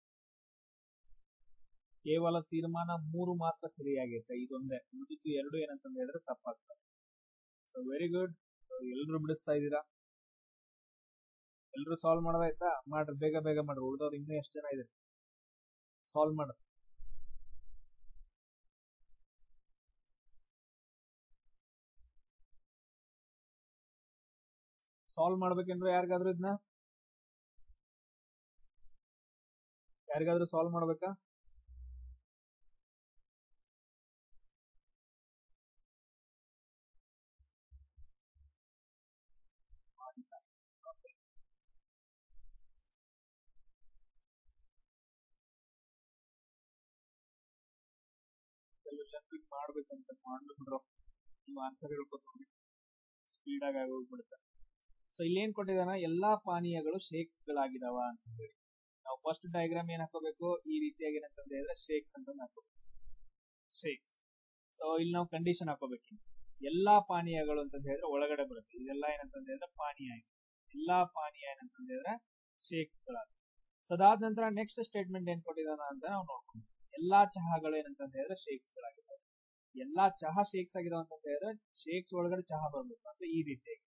[SPEAKER 1] ಕೇವಲ ತೀರ್ಮಾನ 3 ಮಾತ್ರ ಸರಿಯಾಗೈತೆ, ಇದೊಂದೇ. ಉಳಿದಿದ್ದು 2 ಏನಂತಂದ್ರೆ ತಪ್ಪಾಗ್ತದೆ. So very good. ಎಲ್ರು ಬಿಡಿಸ್ತಾ ಇದ್ದೀರಾ. ಎಲ್ರು ಸಾಲ್ವ್ ಮಾಡೋದಾಯ್ತಾ? ಮಾಡ್ರಿ, ಬೇಗ ಬೇಗ ಮಾಡ್ರಿ. ಉಳಿದವ್ರು ಇನ್ನೂ ಎಷ್ಟು ಜನ ಇದೆ, ಸಾಲ್ವ್ ಮಾಡ್ರಿ. ಸಾಲ್ವ್ ಮಾಡ್ಬೇಕೇನ್ರಿ? ಯಾರಿಗಾದ್ರೂ ಸಾಲ್ವ್ ಮಾಡ್ಬೇಕಾ? ಮಾಡ್ಬೇಕಂತ ಮಾಡ್ಬಿಟ್ರು, ನೀವು ಆನ್ಸರ್ ಹೇಳ್ಕೊತೀವಿ, ಸ್ಪೀಡ್ ಆಗಿ ಆಗೋಗ್ಬಿಡುತ್ತೆ. ಸೊ ಇಲ್ಲೇನ್ ಕೊಟ್ಟಿದಾನ? ಎಲ್ಲಾ ಪಾನೀಯಗಳು ಶೇಕ್ಸ್ ಗಳಾಗಿದಾವ ಅಂತ ಹೇಳಿ. ನಾವು ಫಸ್ಟ್ ಡಯಾಗ್ರಾಮ್ ಏನ್ ಹಾಕೋಬೇಕು? ಈ ರೀತಿಯಾಗಿ ಏನಂತಂದ್ರೆ ಶೇಕ್ಸ್ ಅಂತ ಹಾಕೋಬೇಕು, ಶೇಕ್ಸ್. ಸೊ ಇಲ್ಲಿ ನಾವು ಕಂಡೀಷನ್ ಹಾಕೋಬೇಕು. ಎಲ್ಲಾ ಪಾನೀಯಗಳು ಅಂತ ಹೇಳಿದ್ರೆ ಒಳಗಡೆ ಬರುತ್ತೆ. ಇದೆಲ್ಲ ಏನಂತಂದ್ರೆ ಪಾನೀಯ. ಎಲ್ಲಾ ಪಾನೀಯ ಏನಂತಂದ್ರೆ ಶೇಕ್ಸ್ ಗಳಾಗ. ಸೊ ಅದಾದ ನಂತರ ನೆಕ್ಸ್ಟ್ ಸ್ಟೇಟ್ಮೆಂಟ್ ಏನ್ ಕೊಟ್ಟಿದಾನ ಅಂತ ನಾವು ನೋಡ್ಕೊಂಡು, ಎಲ್ಲಾ ಚಹಾಗಳು ಏನಂತ ಹೇಳಿದ್ರೆ ಶೇಕ್ಸ್ ಗಳಾಗಿದ್ದಾವೆ. ಎಲ್ಲಾ ಚಹಾ ಶೇಕ್ಸ್ ಆಗಿದಾವ ಅಂತ ಹೇಳಿದ್ರೆ ಶೇಕ್ಸ್ ಒಳಗಡೆ ಚಹಾ ಬರ್ಬೇಕು ಅಂತ ಈ ರೀತಿಯಾಗಿ.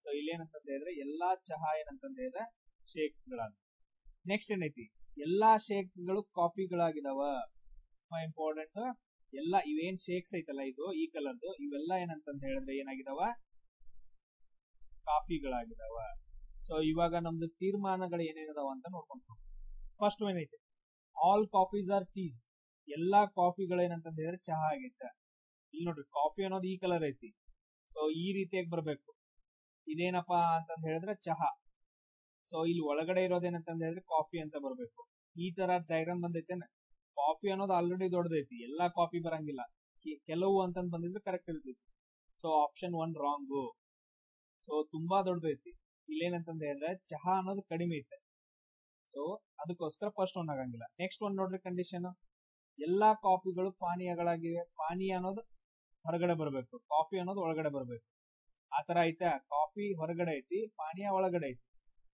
[SPEAKER 1] ಸೊ ಇಲ್ಲಿ ಏನಂತ ಹೇಳಿದ್ರೆ ಎಲ್ಲಾ ಚಹಾ ಏನಂತ ಹೇಳಿದ್ರೆ ಶೇಕ್ಸ್ ಗಳಾಗ. ನೆಕ್ಸ್ಟ್ ಏನೈತಿ? ಎಲ್ಲಾ ಶೇಕ್ಗಳು ಕಾಫಿಗಳಾಗಿದಾವ. ಇಂಪಾರ್ಟೆಂಟ್. ಎಲ್ಲ ಇವೇನ್ ಶೇಕ್ಸ್ ಐತಲ್ಲ, ಇದು ಈ ಕಲರ್ದು, ಇವೆಲ್ಲ ಏನಂತ ಹೇಳಿದ್ರೆ ಏನಾಗಿದಾವ? ಕಾಫಿಗಳಾಗಿದಾವ. ಸೊ ಇವಾಗ ನಮ್ದು ತೀರ್ಮಾನಗಳು ಏನೇನದಾವ ಅಂತ ನೋಡ್ಕೊಂತ. ಫಸ್ಟ್ ಏನೈತೆ? All coffees are teas. ಎಲ್ಲಾ ಕಾಫಿಗಳು ಏನಂತ ಹೇಳಿದ್ರೆ ಚಹಾ ಆಗೈತೆ. ಇಲ್ಲಿ ನೋಡ್ರಿ, ಕಾಫಿ ಅನ್ನೋದು ಈ ಕಲರ್ ಐತಿ. ಸೊ ಈ ರೀತಿಯಾಗಿ ಬರ್ಬೇಕು. ಇದೇನಪ್ಪಾ ಅಂತಂದ ಹೇಳಿದ್ರೆ ಚಹಾ. ಸೊ ಇಲ್ಲಿ ಒಳಗಡೆ ಇರೋದೇನಂತ ಹೇಳಿದ್ರೆ ಕಾಫಿ ಅಂತ ಬರ್ಬೇಕು. ಈ ತರ ಡಯಾಗ್ರಾಮ್ ಬಂದೈತೇನೆ. ಕಾಫಿ ಅನ್ನೋದು ಆಲ್ರೆಡಿ ದೊಡ್ಡದೈತಿ, ಎಲ್ಲಾ ಕಾಫಿ ಬರಂಗಿಲ್ಲ, ಕೆಲವು ಅಂತಂದ್ ಬಂದಿದ್ರೆ ಕರೆಕ್ಟ್ ಇರ್ತೈತಿ. So option 1 wrong. ಸೊ ತುಂಬಾ ದೊಡ್ಡದೈತಿ. ಇಲ್ಲೇನಂತಂದ ಹೇಳಿದ್ರೆ ಚಹಾ ಅನ್ನೋದು ಕಡಿಮೆ ಐತೆ. ಸೊ ಅದಕ್ಕೋಸ್ಕರ ಫಸ್ಟ್ 1 ಆಗಂಗಿಲ್ಲ. ನೆಕ್ಸ್ಟ್ 1 ನೋಡ್ರಿ ಕಂಡೀಷನ್. ಎಲ್ಲಾ ಕಾಫಿಗಳು ಪಾನೀಯಗಳಾಗಿವೆ. ಪಾನೀಯ ಅನ್ನೋದು ಹೊರಗಡೆ ಬರ್ಬೇಕು, ಕಾಫಿ ಅನ್ನೋದು ಒಳಗಡೆ ಬರ್ಬೇಕು. ಆತರ ಐತೆ. ಕಾಫಿ ಹೊರಗಡೆ ಐತಿ, ಪಾನೀಯ ಒಳಗಡೆ ಐತಿ.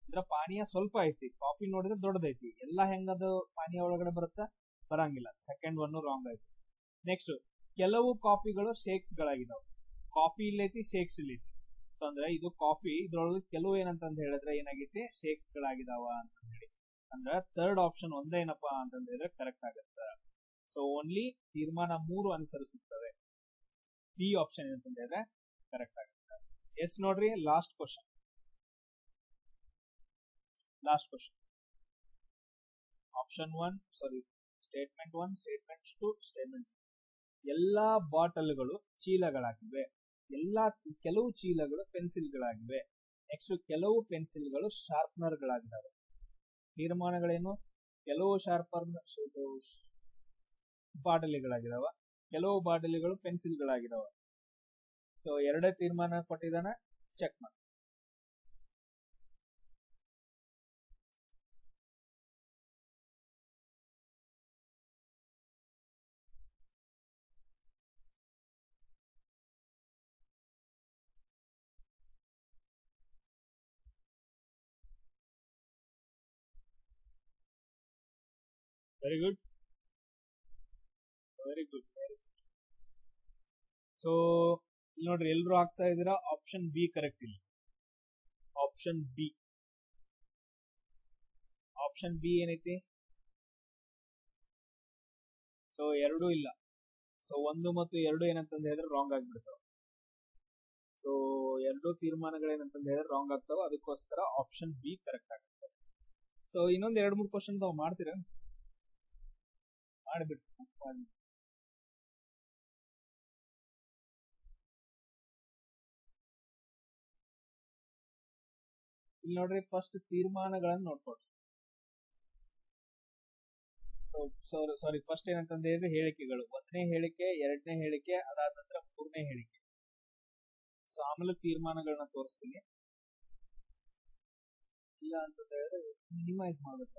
[SPEAKER 1] ಅಂದ್ರೆ ಪಾನೀಯ ಸ್ವಲ್ಪ ಐತಿ, ಕಾಫಿ ನೋಡಿದ್ರೆ ದೊಡ್ಡದೈತಿ. ಎಲ್ಲಾ ಹೆಂಗದು ಪಾನೀಯ ಒಳಗಡೆ ಬರುತ್ತಾ? ಬರಂಗಿಲ್ಲ. ಸೆಕೆಂಡ್ 1 ರಾಂಗ್ ಆಯ್ತು. ನೆಕ್ಸ್ಟ್, ಕೆಲವು ಕಾಫಿಗಳು ಶೇಕ್ಸ್ ಗಳಾಗಿದಾವೆ. ಕಾಫಿ ಇಲ್ಲೈತಿ, ಶೇಕ್ಸ್ ಇಲ್ಲೈತಿ. ಸೊ ಅಂದ್ರೆ ಇದು ಕಾಫಿ, ಇದ್ರೊಳಗೆ ಕೆಲವು ಏನಂತ ಹೇಳಿದ್ರೆ ಏನಾಗೈತಿ? ಶೇಕ್ಸ್ ಗಳಾಗಿದಾವ ಅಂತ ಹೇಳಿ. ಅಂದ್ರೆ ಥರ್ಡ್ ಆಪ್ಷನ್ ಒಂದೇನಪ್ಪಾ ಅಂತ ಹೇಳಿದ್ರೆ ಕರೆಕ್ಟ್ ಆಗುತ್ತೆ. ಸೊ ಓನ್ಲಿ ತೀರ್ಮಾನ 3 ಅನುಸರಿಸುತ್ತವೆ. ಬಿ ಆಪ್ಷನ್ ಏನಂತ ಹೇಳಿದ್ರೆ ಕರೆಕ್ಟ್ ಆಗುತ್ತೆ. ಎಸ್ ನೋಡ್ರಿ, ಲಾಸ್ಟ್ ಕ್ವಶನ್. ಆಪ್ಷನ್ 1, ಸಾರಿ, ಸ್ಟೇಟ್ಮೆಂಟ್ 1, ಸ್ಟೇಟ್ಮೆಂಟ್ 2, ಸ್ಟೇಟ್ಮೆಂಟ್. ಎಲ್ಲಾ ಬಾಟಲ್ಗಳು ಚೀಲಗಳಾಗಿವೆ. ಕೆಲವು ಚೀಲಗಳು ಪೆನ್ಸಿಲ್ಗಳಾಗಿವೆ. ನೆಕ್ಸ್ಟ್, ಕೆಲವು ಪೆನ್ಸಿಲ್ಗಳು ಶಾರ್ಪ್ನರ್ಗಳಾಗಿದ್ದಾವೆ. ತೀರ್ಮಾನಗಳೇನು? ಕೆಲವು ಬಾಟಲಿಗಳಾಗಿದಾವ, ಕೆಲವು ಬಾಟಲಿಗಳು ಪೆನ್ಸಿಲ್ಗಳಾಗಿದಾವ. ಸೊ ಎರಡೇ ತೀರ್ಮಾನ ಕೊಟ್ಟಿದ್ದಾನೆ, ಚೆಕ್ ಮಾಡಿ. Very good. ಸೊ ನೋಡ್ರಿ, ಎಲ್ರು ಆಗ್ತಾ ಇದೀರಾ. Option B correct. ಇಲ್ಲಿ ಆಪ್ಷನ್ ಬಿ ಏನೈತಿ? ಸೊ 2 ಇಲ್ಲ. ಸೊ 1 ಮತ್ತು 2 ಏನಂತಂದ ಹೇಳಿದ್ರೆ ರಾಂಗ್ ಆಗ್ಬಿಡ್ತಾವ. ಸೊ 2 ತೀರ್ಮಾನಗಳೇನಂತಂದ ಹೇಳಿದ್ರೆ ರಾಂಗ್ ಆಗ್ತಾವ. ಅದಕ್ಕೋಸ್ಕರ ಆಪ್ಷನ್ ಬಿ ಕರೆಕ್ಟ್ ಆಗುತ್ತೆ. ಸೊ ಇನ್ನೊಂದು 2-3 ಕ್ವಶನ್ ಮಾಡ್ತೀರಾ? ಮಾಡಿಬಿಟ್ಟು ಇಲ್ಲಿ ನೋಡ್ರಿ, ಫಸ್ಟ್ ತೀರ್ಮಾನಗಳನ್ನ ನೋಡ್ಕೊಡ್ರಿ. ಸಾರಿ, ಫಸ್ಟ್ ಏನಂತಂದ ಹೇಳಿದ್ರೆ ಹೇಳಿಕೆಗಳು. 1ನೇ ಹೇಳಿಕೆ, 2ನೇ ಹೇಳಿಕೆ, ಅದಾದ ನಂತರ 3ನೇ ಹೇಳಿಕೆ. ಸೊ ಆಮೇಲೆ ತೀರ್ಮಾನಗಳನ್ನ ತೋರಿಸ್ತೀನಿ. ಇಲ್ಲ ಅಂತಂದ ಹೇಳಿದ್ರೆ ಮಿನಿಮೈಸ್ ಮಾಡ್ಬೇಕು.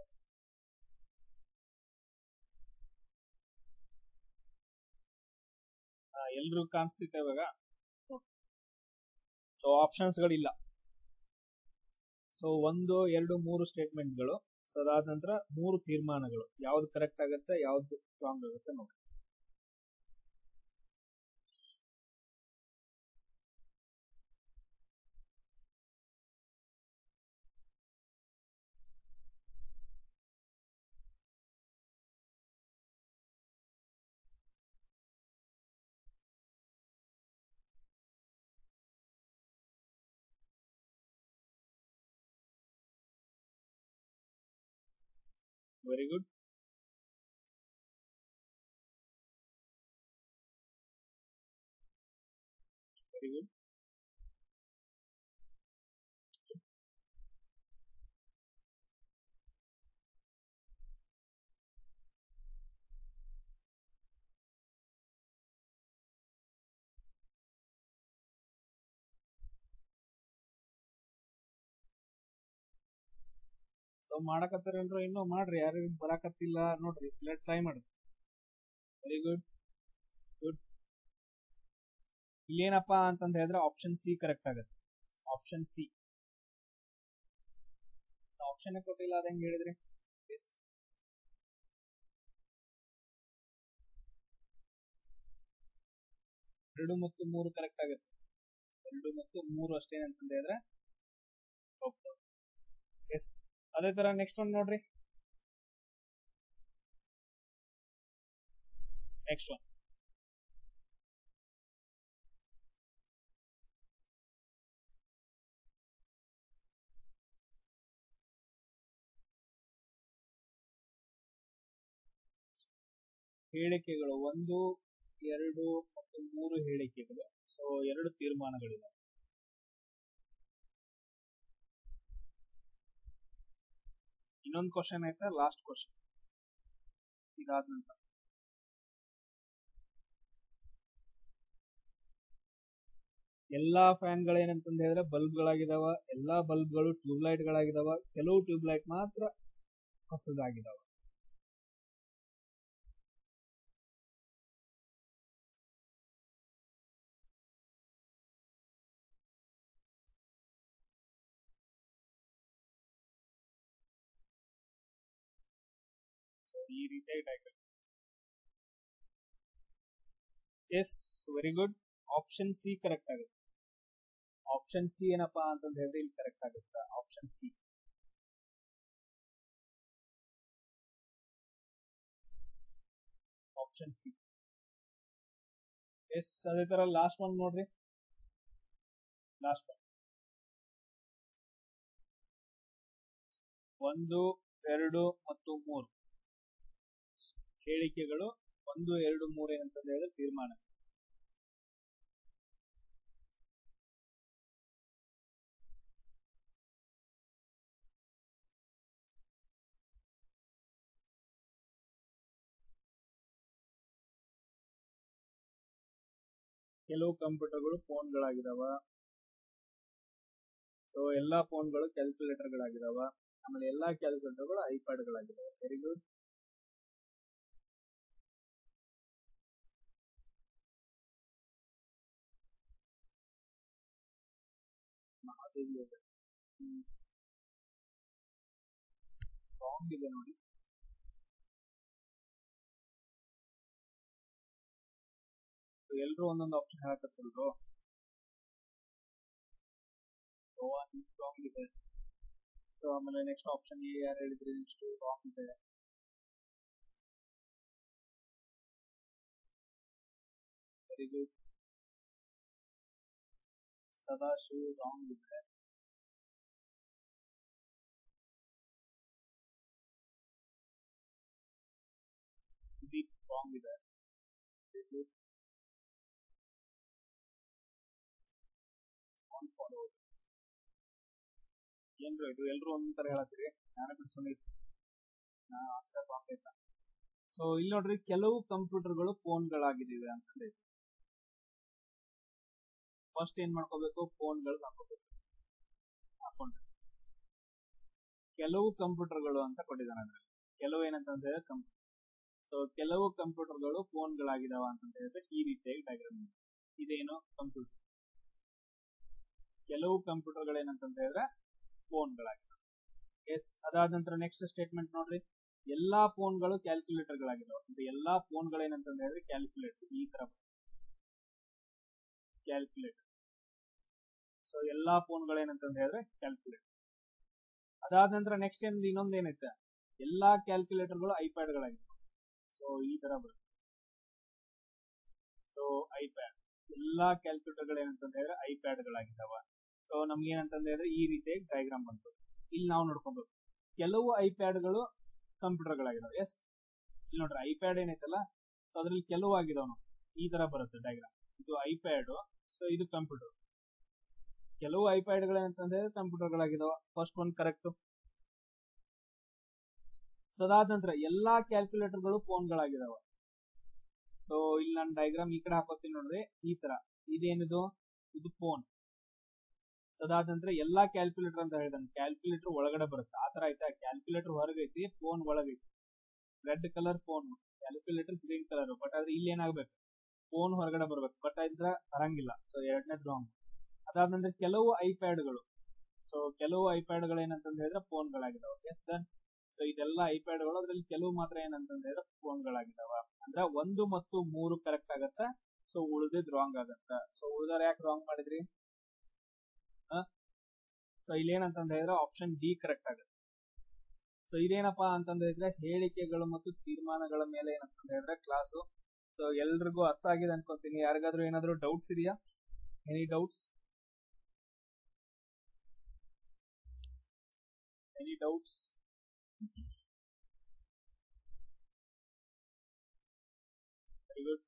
[SPEAKER 1] ಎಲ್ರು ಕಾಣಿಸ್ತಿತ್ತೆ ಇವಾಗ. ಸೊ ಆಪ್ಷನ್ಸ್ ಗಳಿಲ್ಲ. ಸೊ 1, 2, 3 ಸ್ಟೇಟ್ಮೆಂಟ್ಗಳು. ಸೊ ಅದಾದ ನಂತರ 3 ತೀರ್ಮಾನಗಳು. ಯಾವ್ದು ಕರೆಕ್ಟ್ ಆಗುತ್ತೆ, ಯಾವ್ದು ರಾಂಗ್ ಆಗುತ್ತೆ ನೋಡಿ. Very good. ಸೊ ಮಾಡಕತ್ತಾರೇನ್ರ? ಇನ್ನೂ ಮಾಡ್ರಿ. ಯಾರು ಬರಾಕತ್ತಿಲ್ಲ ನೋಡ್ರಿ, ಇಲ್ಲ ಟ್ರೈ ಮಾಡ್ರಿ. Very good. ಇಲ್ಲೇನಪ್ಪಾ ಅಂತಂದ ಹೇಳಿದ್ರೆ ಆಪ್ಷನ್ ಸಿ ಕರೆಕ್ಟ್ ಆಗುತ್ತೆ. Option C. ಆಪ್ಷನ್ ಕೊಟ್ಟಿಲ್ಲ, ಅದ ಹೆಂಗ್ ಹೇಳಿದ್ರಿ? 2 ಮತ್ತು 3 ಕರೆಕ್ಟ್ ಆಗುತ್ತೆ. 2 ಮತ್ತು 3 ಅಷ್ಟೇ ಅಂತಂದ ಹೇಳಿದ್ರೆ ಎಸ್. ಅದೇ ತರ ನೆಕ್ಸ್ಟ್ ಒಂದು ನೋಡ್ರಿ. ನೆಕ್ಸ್ಟ್ ಒನ್, ಹೇಳಿಕೆಗಳು 1, 2 ಮತ್ತು 3 ಹೇಳಿಕೆಗಳು. ಸೊ 2 ತೀರ್ಮಾನಗಳಿವೆ. ಇನ್ನೊಂದು ಕ್ವಶನ್ ಐತೆ, ಲಾಸ್ಟ್ ಕ್ವಶನ್. ಇದಾದ ನಂತರ ಎಲ್ಲಾ ಫ್ಯಾನ್ಗಳೇನಂತಂದ ಹೇಳಿದ್ರೆ ಬಲ್ಬ್ಗಳಾಗಿದಾವ. ಎಲ್ಲಾ ಬಲ್ಬ್ಗಳು ಟ್ಯೂಬ್ಲೈಟ್ ಗಳಾಗಿದಾವ. ಕೆಲವು ಟ್ಯೂಬ್ಲೈಟ್ ಮಾತ್ರ ಹೊಸದಾಗಿದಾವ. ಈ ರೀತಿಯಾಗಿ diagram. Yes, very good. Option C correct ಆಗುತ್ತೆ. ಆಪ್ಷನ್ ಸಿ ಏನಪ್ಪಾ ಅಂತಂದ ಹೇಳಿದ್ರೆ ಇಲ್ಲಿ ಕರೆಕ್ಟ್ ಆಗುತ್ತೆ. Option C. Option C. Yes. ಅದೇ ತರ ಲಾಸ್ಟ್ ಒನ್ ನೋಡ್ರಿ. ಲಾಸ್ಟ್ ಒಂದು ಎರಡು ಮತ್ತು ಮೂರು ಹೇಳಿಕೆಗಳು. 1 2 3 ಏನಂತ ಹೇಳಿದ್ರೆ ತೀರ್ಮಾನ. ಕೆಲವು ಕಂಪ್ಯೂಟರ್ಗಳು ಫೋನ್ಗಳಾಗಿದಾವ. ಸೊ ಎಲ್ಲಾ ಫೋನ್ಗಳು ಕ್ಯಾಲ್ಕುಲೇಟರ್ಗಳಾಗಿದಾವ. ಆಮೇಲೆ ಎಲ್ಲಾ ಕ್ಯಾಲ್ಕುಲೇಟರ್ಗಳು ಐಪ್ಯಾಡ್ಗಳಾಗಿದಾವೆ. Very good. ರಾಂಗ್ ಇದೆ ನೋಡಿ. ಎಲ್ರು ಒಂದೊಂದು ಆಪ್ಷನ್ ಹಾಕತ್ತಲ್ರು. ರಾಂಗ್ ಇದೆ. ಸೊ ಆಮೇಲೆ ನೆಕ್ಸ್ಟ್ ಆಪ್ಷನ್ ಎ ಯಾರು ಹೇಳಿದ್ರಿ? ನೆಕ್ಸ್ಟ್ ರಾಂಗ್ ಇದೆ. Very good. ಸದಾಶಿವ್ ರಾಂಗ್ ಇದೆ. ಸುದೀಪ್ ರಾಂಗ್ ಇದೆ. Very good. ಏನ್ರು ಇದು ಎಲ್ರು ಒಂದೊಂದರ ಹೇಳತ್ತೀರಿ, ನಾನು ಬಿಡ್ಸೋನಿ ಆನ್ಸರ್ ರಾಂಗ್ ಆಯ್ತಾ? ಸೊ ಇಲ್ಲಿ ನೋಡ್ರಿ, ಕೆಲವು ಕಂಪ್ಯೂಟರ್ಗಳು ಫೋನ್ಗಳಾಗಿದ್ದಾವೆ ಅಂತಂದ್ರೆ ಫಸ್ಟ್ ಏನ್ ಮಾಡ್ಕೋಬೇಕು? ಫೋನ್ಗಳು ಹಾಕೋಬೇಕು. ಹಾಕೊಂಡ್ರೆ ಕೆಲವು ಕಂಪ್ಯೂಟರ್ಗಳು ಅಂತ ಕೊಟ್ಟಿದ್ದಾನೆ ಅದ್ರಲ್ಲಿ. ಕೆಲವು ಏನಂತಂದ್ರೆ ಕಂಪ್ಯೂಟರ್. ಸೊ ಕೆಲವು ಕಂಪ್ಯೂಟರ್ಗಳು ಫೋನ್ಗಳಾಗಿದಾವ ಅಂತ ಹೇಳಿದ್ರೆ ಈ ರೀತಿಯಾಗಿ ಡಯಾಗ್ರಾಮ್ ಇದೇನು ಕಂಪ್ಯೂಟರ್. ಕೆಲವು ಕಂಪ್ಯೂಟರ್ಗಳು ಏನಂತ ಹೇಳಿದ್ರೆ ಫೋನ್ಗಳಾಗಿದಾವೆ. ಎಸ್. ಅದಾದ ನಂತರ ನೆಕ್ಸ್ಟ್ ಸ್ಟೇಟ್ಮೆಂಟ್ ನೋಡ್ರಿ, ಎಲ್ಲಾ ಫೋನ್ಗಳು ಕ್ಯಾಲ್ಕುಲೇಟರ್ಗಳಾಗಿದಾವೆ. ಅಂದ್ರೆ ಎಲ್ಲಾ ಫೋನ್ಗಳು ಏನಂತ ಹೇಳಿದ್ರೆ ಕ್ಯಾಲ್ಕುಲೇಟರ್. ಈ ತರ ಕ್ಯಾಲ್ಕುಲೇಟರ್. ಸೊ ಎಲ್ಲಾ ಫೋನ್ಗಳು ಏನಂತ ಹೇಳಿದ್ರೆ ಕ್ಯಾಲ್ಕುಲೇಟರ್. ಅದಾದ ನಂತರ ನೆಕ್ಸ್ಟ್ ಇನ್ನೊಂದು ಏನೈತೆ, ಎಲ್ಲಾ ಕ್ಯಾಲ್ಕುಲೇಟರ್ಗಳು ಐಪ್ಯಾಡ್ಗಳಾಗಿದ್ದಾವೆ. ಸೊ ಈ ತರ ಬರುತ್ತೆ. ಸೊ ಐಪ್ಯಾಡ್, ಎಲ್ಲಾ ಕ್ಯಾಲ್ಕುಲೇಟರ್ಗಳು ಏನಂತ ಹೇಳಿದ್ರೆ ಐಪ್ಯಾಡ್ಗಳಾಗಿದ್ದಾವ. ಸೊ ನಮ್ಗೆ ಏನಂತ ಹೇಳಿದ್ರೆ ಈ ರೀತಿಯಾಗಿ ಡಯಾಗ್ರಾಮ್ ಬಂತು. ಇಲ್ಲಿ ನಾವು ನೋಡ್ಕೊಬೇಕು, ಕೆಲವು ಐಪ್ಯಾಡ್ಗಳು ಕಂಪ್ಯೂಟರ್ಗಳಾಗಿದಾವೆ. ಎಸ್. ಇಲ್ಲಿ ನೋಡ್ರಿ ಐಪ್ಯಾಡ್ ಏನೈತಲ್ಲ, ಸೊ ಅದ್ರಲ್ಲಿ ಕೆಲವು ಆಗಿದಾವ ನೋಡಿ. ಈ ತರ ಬರುತ್ತೆ ಡಯಾಗ್ರಾಮ್. ಇದು ಐಪ್ಯಾಡ್, ಸೊ ಇದು ಕಂಪ್ಯೂಟರ್. ಕೆಲವು ಐಪ್ಯಾಡ್ಗಳು ಏನಂತಂದ್ರೆ ಕಂಪ್ಯೂಟರ್ಗಳಾಗಿದಾವ. First one correct. ಸೊ ಅದಾದ ನಂತರ ಎಲ್ಲಾ ಕ್ಯಾಲ್ಕುಲೇಟರ್ಗಳು ಫೋನ್ಗಳಾಗಿದಾವ. ಸೊ ಇಲ್ಲಿ ನಾನು ಡಯಾಗ್ರಾಮ್ ಈ ಕಡೆ ಹಾಕೋತೀನಿ ನೋಡ್ರಿ, ಈ ತರ. ಇದೇನಿದು? ಇದು ಫೋನ್. ಸೊ ಅದಾದ ನಂತರ ಎಲ್ಲಾ ಕ್ಯಾಲ್ಕುಲೇಟರ್ ಅಂತ ಹೇಳಿದಾನೆ. ಕ್ಯಾಲ್ಕುಲೇಟರ್ ಒಳಗಡೆ ಬರುತ್ತೆ ಆ ತರ ಆಯ್ತಾ. ಕ್ಯಾಲ್ಕುಲೇಟರ್ ಹೊರಗೈತಿ, ಫೋನ್ ಒಳಗೈತಿ. Red colour phone, calculator green colour. But ಆದ್ರೆ ಇಲ್ಲಿ ಏನಾಗ್ಬೇಕು? ಫೋನ್ ಹೊರಗಡೆ ಬರ್ಬೇಕು. ಬಟ್ ಇದ್ರ ಬರಂಗಿಲ್ಲ. ಸೊ ಎರಡನೇದು ರಾಂಗ್. ಅದಾದ ನಂತರ ಕೆಲವು ಐಪ್ಯಾಡ್ಗಳು. ಸೊ ಕೆಲವು ಐಪ್ಯಾಡ್ಗಳು ಏನಂತ ಹೇಳಿದ್ರೆ ಫೋನ್ಗಳಾಗಿದಾವೆ. S done. ಸೊ ಇದೆಲ್ಲ ಐಪ್ಯಾಡ್ಗಳು, ಅದ್ರಲ್ಲಿ ಕೆಲವು ಮಾತ್ರ ಏನಂತ ಹೇಳಿದ್ರೆ ಫೋನ್ಗಳಾಗಿದಾವ. ಅಂದ್ರೆ 1 ಮತ್ತು 3 ಕರೆಕ್ಟ್ ಆಗತ್ತ. ಸೊ ಉಳಿದಿದ್ ರಾಂಗ್ ಆಗತ್ತ. ಸೊ ಉಳಿದಾರ ಯಾಕೆ ರಾಂಗ್ ಮಾಡಿದ್ರಿ? ಸೊ ಇಲ್ಲಿ ಏನಂತ ಹೇಳಿದ್ರೆ ಆಪ್ಷನ್ ಡಿ ಕರೆಕ್ಟ್ ಆಗುತ್ತೆ. ಸೊ ಇದೇನಪ್ಪಾ ಅಂತಂದ್ರೆ ಹೇಳಿಕೆಗಳು ಮತ್ತು ತೀರ್ಮಾನಗಳ ಮೇಲೆ ಏನಂತ ಹೇಳಿದ್ರೆ ಕ್ಲಾಸು. ಸೊ ಎಲ್ರಿಗೂ ಅರ್ಥ ಆಗಿದೆ ಅನ್ಕೊಂತೀನಿ. ಯಾರಿಗಾದ್ರೂ ಏನಾದ್ರು ಡೌಟ್ಸ್ ಇದೆಯಾ? Any doubts? Any doubts? Very good.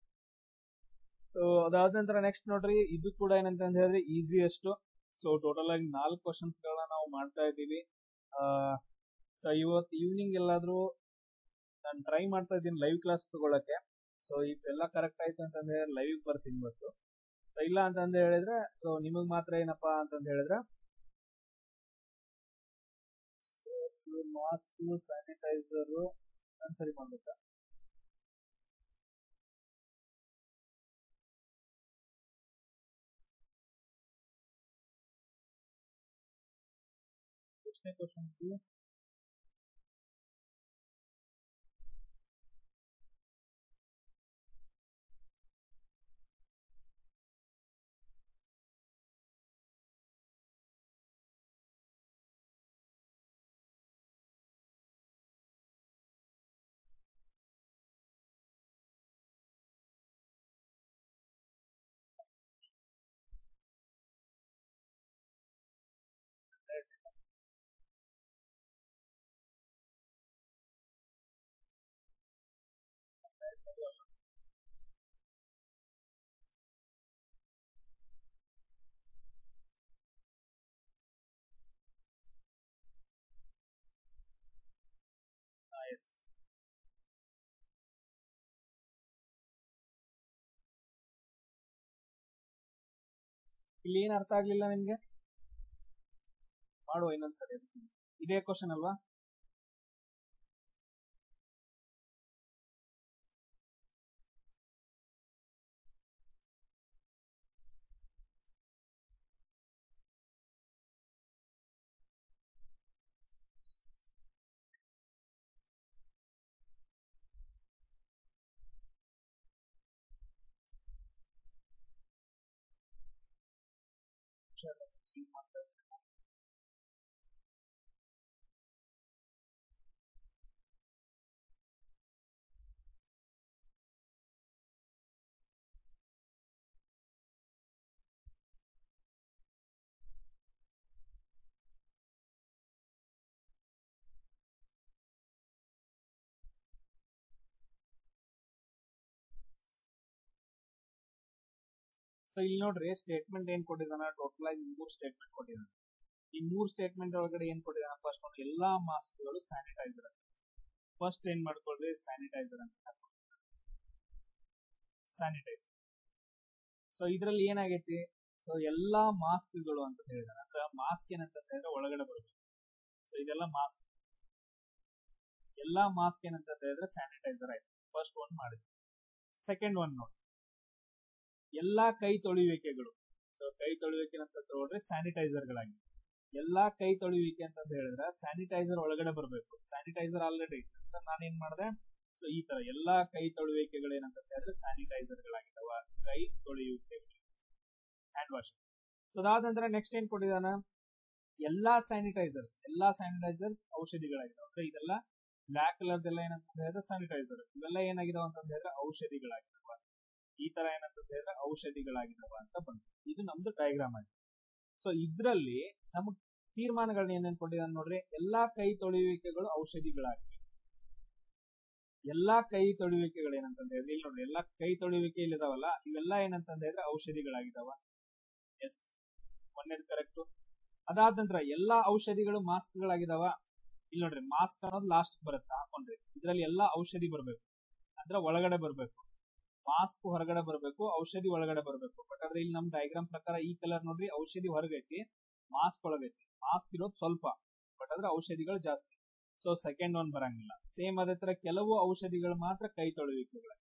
[SPEAKER 1] So ಅದಾದ ನಂತರ ನೆಕ್ಸ್ಟ್ ನೋಡ್ರಿ, ಇದು ಕೂಡ ಏನಂತ ಹೇಳಿದ್ರೆ ಈಸಿಯೆಸ್ಟ್. ಸೊ ಟೋಟಲ್ ಆಗಿ 4 ಕ್ವಶನ್ಸ್ ಗಳನ್ನ ನಾವು ಮಾಡ್ತಾ ಇದ್ದೀವಿ. ಸೊ ಇವತ್ತು ಈವ್ನಿಂಗ್ ಎಲ್ಲಾದ್ರೂ ನಾನು ಟ್ರೈ ಮಾಡ್ತಾ ಇದ್ದೀನಿ ಲೈವ್ ಕ್ಲಾಸ್ ತಗೊಳಕ್ಕೆ. ಸೊ ಇದೆಲ್ಲ ಕರೆಕ್ಟ್ ಆಯ್ತು ಅಂತಂದ್ರೆ ಲೈವ್ ಬರ್ತೀನಿ ಇವತ್ತು. ಸೊ ಇಲ್ಲ ಅಂತಂದ ಹೇಳಿದ್ರೆ ಸೊ ನಿಮಗ್ ಮಾತ್ರ ಏನಪ್ಪಾ ಅಂತಂದ ಹೇಳಿದ್ರೆ ಮಾಸ್ಕ್ ಸ್ಯಾನಿಟೈಸರ್ ಸರಿ ಮಾಡ್ಬೇಕಾ? ಎಷ್ಟನೇ ಕ್ವಶನ್? ಎಸ್. ಇಲ್ಲಿ ಏನ್ ಅರ್ಥ ಆಗ್ಲಿಲ್ಲ ನಿಮ್ಗೆ? ಮಾಡುವ ಇನ್ನೊಂದ್ಸರಿ. ಇದೇ ಕ್ವಶನ್ ಅಲ್ವಾ? ಸೊ ಇಲ್ಲಿ ನೋಡ್ರಿ ಸ್ಟೇಟ್ಮೆಂಟ್ ಏನ್ ಕೊಟ್ಟಿದ್ದಾನ, ಟೋಟಲ್ ಆಗಿ 3 ಸ್ಟೇಟ್ಮೆಂಟ್ ಕೊಟ್ಟಿದ್ದಾನೆ. ಈ 3 ಸ್ಟೇಟ್ಮೆಂಟ್ ಒಳಗಡೆ ಏನ್ ಕೊಟ್ಟಿದ್ದಾನ, ಫಸ್ಟ್ ಒಂದು ಎಲ್ಲಾ ಮಾಸ್ಕ್ಗಳು ಸ್ಯಾನಿಟೈಸರ್. ಫಸ್ಟ್ ಏನ್ ಮಾಡ್ಕೊಳ್ರಿ, ಸ್ಯಾನಿಟೈಸರ್ ಅಂತ ಸ್ಯಾನಿಟೈಸರ್. ಸೊ ಇದ್ರಲ್ಲಿ ಏನಾಗೈತಿ, ಸೊ ಎಲ್ಲಾ ಮಾಸ್ಕ್ಗಳು ಅಂತ ಹೇಳಿದಾರೆ. ಅಂದ್ರೆ ಮಾಸ್ಕ್ ಏನಂತ ಹೇಳಿದ್ರೆ ಒಳಗಡೆ ಬರಬೇಕು. ಸೊ ಇದೆಲ್ಲ ಮಾಸ್ಕ್, ಎಲ್ಲಾ ಮಾಸ್ಕ್ ಏನಂತ ಹೇಳಿದ್ರೆ ಸ್ಯಾನಿಟೈಸರ್ ಆಯ್ತು. ಫಸ್ಟ್ ಒನ್ ಮಾಡಿದ್ವಿ. ಸೆಕೆಂಡ್ ಒನ್ ನೋಡಿ, ಎಲ್ಲಾ ಕೈ ತೊಳೆಯುವಿಕೆಗಳು. ಸೊ ಕೈ ತೊಳೆಯುವಿಕೆ ಅಂತ ತಗೊಂಡ್ರೆ ಸ್ಯಾನಿಟೈಸರ್ ಗಳಾಗಿ ಎಲ್ಲಾ ಕೈ ತೊಳೆಯುವಿಕೆ ಅಂತ ಹೇಳಿದ್ರೆ ಸ್ಯಾನಿಟೈಸರ್ ಒಳಗಡೆ ಬರಬೇಕು. ಸ್ಯಾನಿಟೈಸರ್ ಆಲ್ರೆಡಿ ನಾನೇನ್ ಮಾಡಿದೆ, ಸೊ ಈ ತರ ಎಲ್ಲಾ ಕೈ ತೊಳೆಯುವಿಕೆಗಳು ಏನಂತ ಹೇಳಿದ್ರೆ ಸ್ಯಾನಿಟೈಸರ್ ಗಳಾಗಿದ್ದಾವ, ಕೈ ತೊಳೆಯುವಿಕೆಗಳು, ಹ್ಯಾಂಡ್ ವಾಶ್. ಸೊ ಅದಾದ ನಂತರ ನೆಕ್ಸ್ಟ್ ಏನ್ ಕೊಟ್ಟಿದಾನ, ಎಲ್ಲಾ ಸ್ಯಾನಿಟೈಸರ್ಸ್ ಔಷಧಿಗಳಾಗಿದ್ದಾವೆ. ಅಂದ್ರೆ ಇದೆಲ್ಲ ಬ್ಲಾಕ್ ಕಲರ್ದೆಲ್ಲ ಏನಂತ ಹೇಳಿದ್ರೆ ಸ್ಯಾನಿಟೈಸರ್, ಇವೆಲ್ಲ ಏನಾಗಿದಾವ ಅಂತ ಹೇಳಿದ್ರೆ ಔಷಧಿಗಳಾಗಿದ್ದಾವ. ಈ ತರ ಏನಂತ ಹೇಳಿದ್ರೆ ಔಷಧಿಗಳಾಗಿದ್ದಾವ ಅಂತ ಬಂತು. ಇದು ನಮ್ದು ಡಯಾಗ್ರಾಮ್ ಆಗಿದೆ. ಸೊ ಇದ್ರಲ್ಲಿ ನಮಗ್ ತೀರ್ಮಾನಗಳನ್ನ ಏನೇನ್ ಕೊಟ್ಟಿದ್ದಾನೆ ನೋಡ್ರಿ, ಎಲ್ಲಾ ಕೈ ತೊಳೆಯುವಿಕೆಗಳು ಔಷಧಿಗಳಾಗಿವೆ. ಎಲ್ಲಾ ಕೈ ತೊಳೆಯುವಿಕೆಗಳು ಏನಂತ ಹೇಳಿದ್ರೆ ಇಲ್ಲಿ ನೋಡ್ರಿ, ಎಲ್ಲಾ ಕೈ ತೊಳೆಯುವಿಕೆ ಇಲ್ಲಿದಾವಲ್ಲ, ಇವೆಲ್ಲ ಏನಂತ ಹೇಳಿದ್ರೆ ಔಷಧಿಗಳಾಗಿದ್ದಾವ. S, ಒಂದೇದು correct. ಅದಾದ ನಂತರ ಎಲ್ಲಾ ಔಷಧಿಗಳು ಮಾಸ್ಕ್ ಗಳಾಗಿದಾವ. ಇಲ್ಲಿ ನೋಡ್ರಿ, ಮಾಸ್ಕ್ ಅನ್ನೋದು ಲಾಸ್ಟ್ ಬರುತ್ತೆ ಹಾಕೊಂಡ್ರಿ. ಇದ್ರಲ್ಲಿ ಎಲ್ಲಾ ಔಷಧಿ ಬರ್ಬೇಕು, ಅಂದ್ರೆ ಒಳಗಡೆ ಬರ್ಬೇಕು. ಮಾಸ್ಕ್ ಹೊರಗಡೆ ಬರಬೇಕು, ಔಷಧಿ ಒಳಗಡೆ ಬರಬೇಕು. ಬಟ್ ಆದ್ರೆ ಇಲ್ಲಿ ನಮ್ ಡಯಾಗ್ರಾಮ್ ಪ್ರಕಾರ ಈ ಕಲರ್ ನೋಡ್ರಿ, ಔಷಧಿ ಹೊರಗೈತಿ, ಮಾಸ್ಕ್ ಒಳಗೈತಿ. ಮಾಸ್ಕ್ ಇರೋದು ಸ್ವಲ್ಪ, ಬಟ್ ಆದ್ರೆ ಔಷಧಿಗಳು ಜಾಸ್ತಿ. ಸೊ ಸೆಕೆಂಡ್ ಒನ್ ಬರಂಗಿಲ್ಲ. ಸೇಮ್ ಅದೇ ತರ ಕೆಲವು ಔಷಧಿಗಳು ಮಾತ್ರ ಕೈ ತೊಳೆಯುವಿಕೆಗಳು.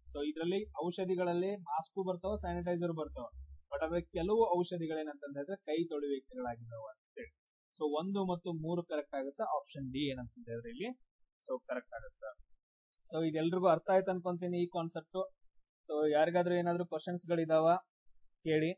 [SPEAKER 1] ಸೊ ಇದರಲ್ಲಿ ಔಷಧಿಗಳಲ್ಲಿ ಮಾಸ್ಕು ಬರ್ತಾವ, ಸ್ಯಾನಿಟೈಸರ್ ಬರ್ತಾವ. ಬಟ್ ಆದ್ರೆ ಕೆಲವು ಔಷಧಿಗಳೇನಂತಂದ್ರೆ ಕೈ ತೊಳೆಯುವಿಕೆಗಳಾಗಿದ್ದಾವ ಅಂತ ಹೇಳಿ. ಸೊ 1 ಮತ್ತು 3 ಕರೆಕ್ಟ್ ಆಗುತ್ತೆ. ಆಪ್ಷನ್ ಡಿ ಏನಂತ ಹೇಳಿದ್ರೆ ಇಲ್ಲಿ ಸೊ ಕರೆಕ್ಟ್ ಆಗುತ್ತೆ. ಸೊ ಇದೆಲ್ರಿಗೂ ಅರ್ಥ ಆಯ್ತು ಅನ್ಕೊಂತೀನಿ ಈ ಕಾನ್ಸೆಪ್ಟ್. ಸೊ ಯಾರಿಗಾದ್ರೂ ಏನಾದ್ರು ಕ್ವಶನ್ಸ್ ಗಳಿದಾವ ಕೇಳಿ.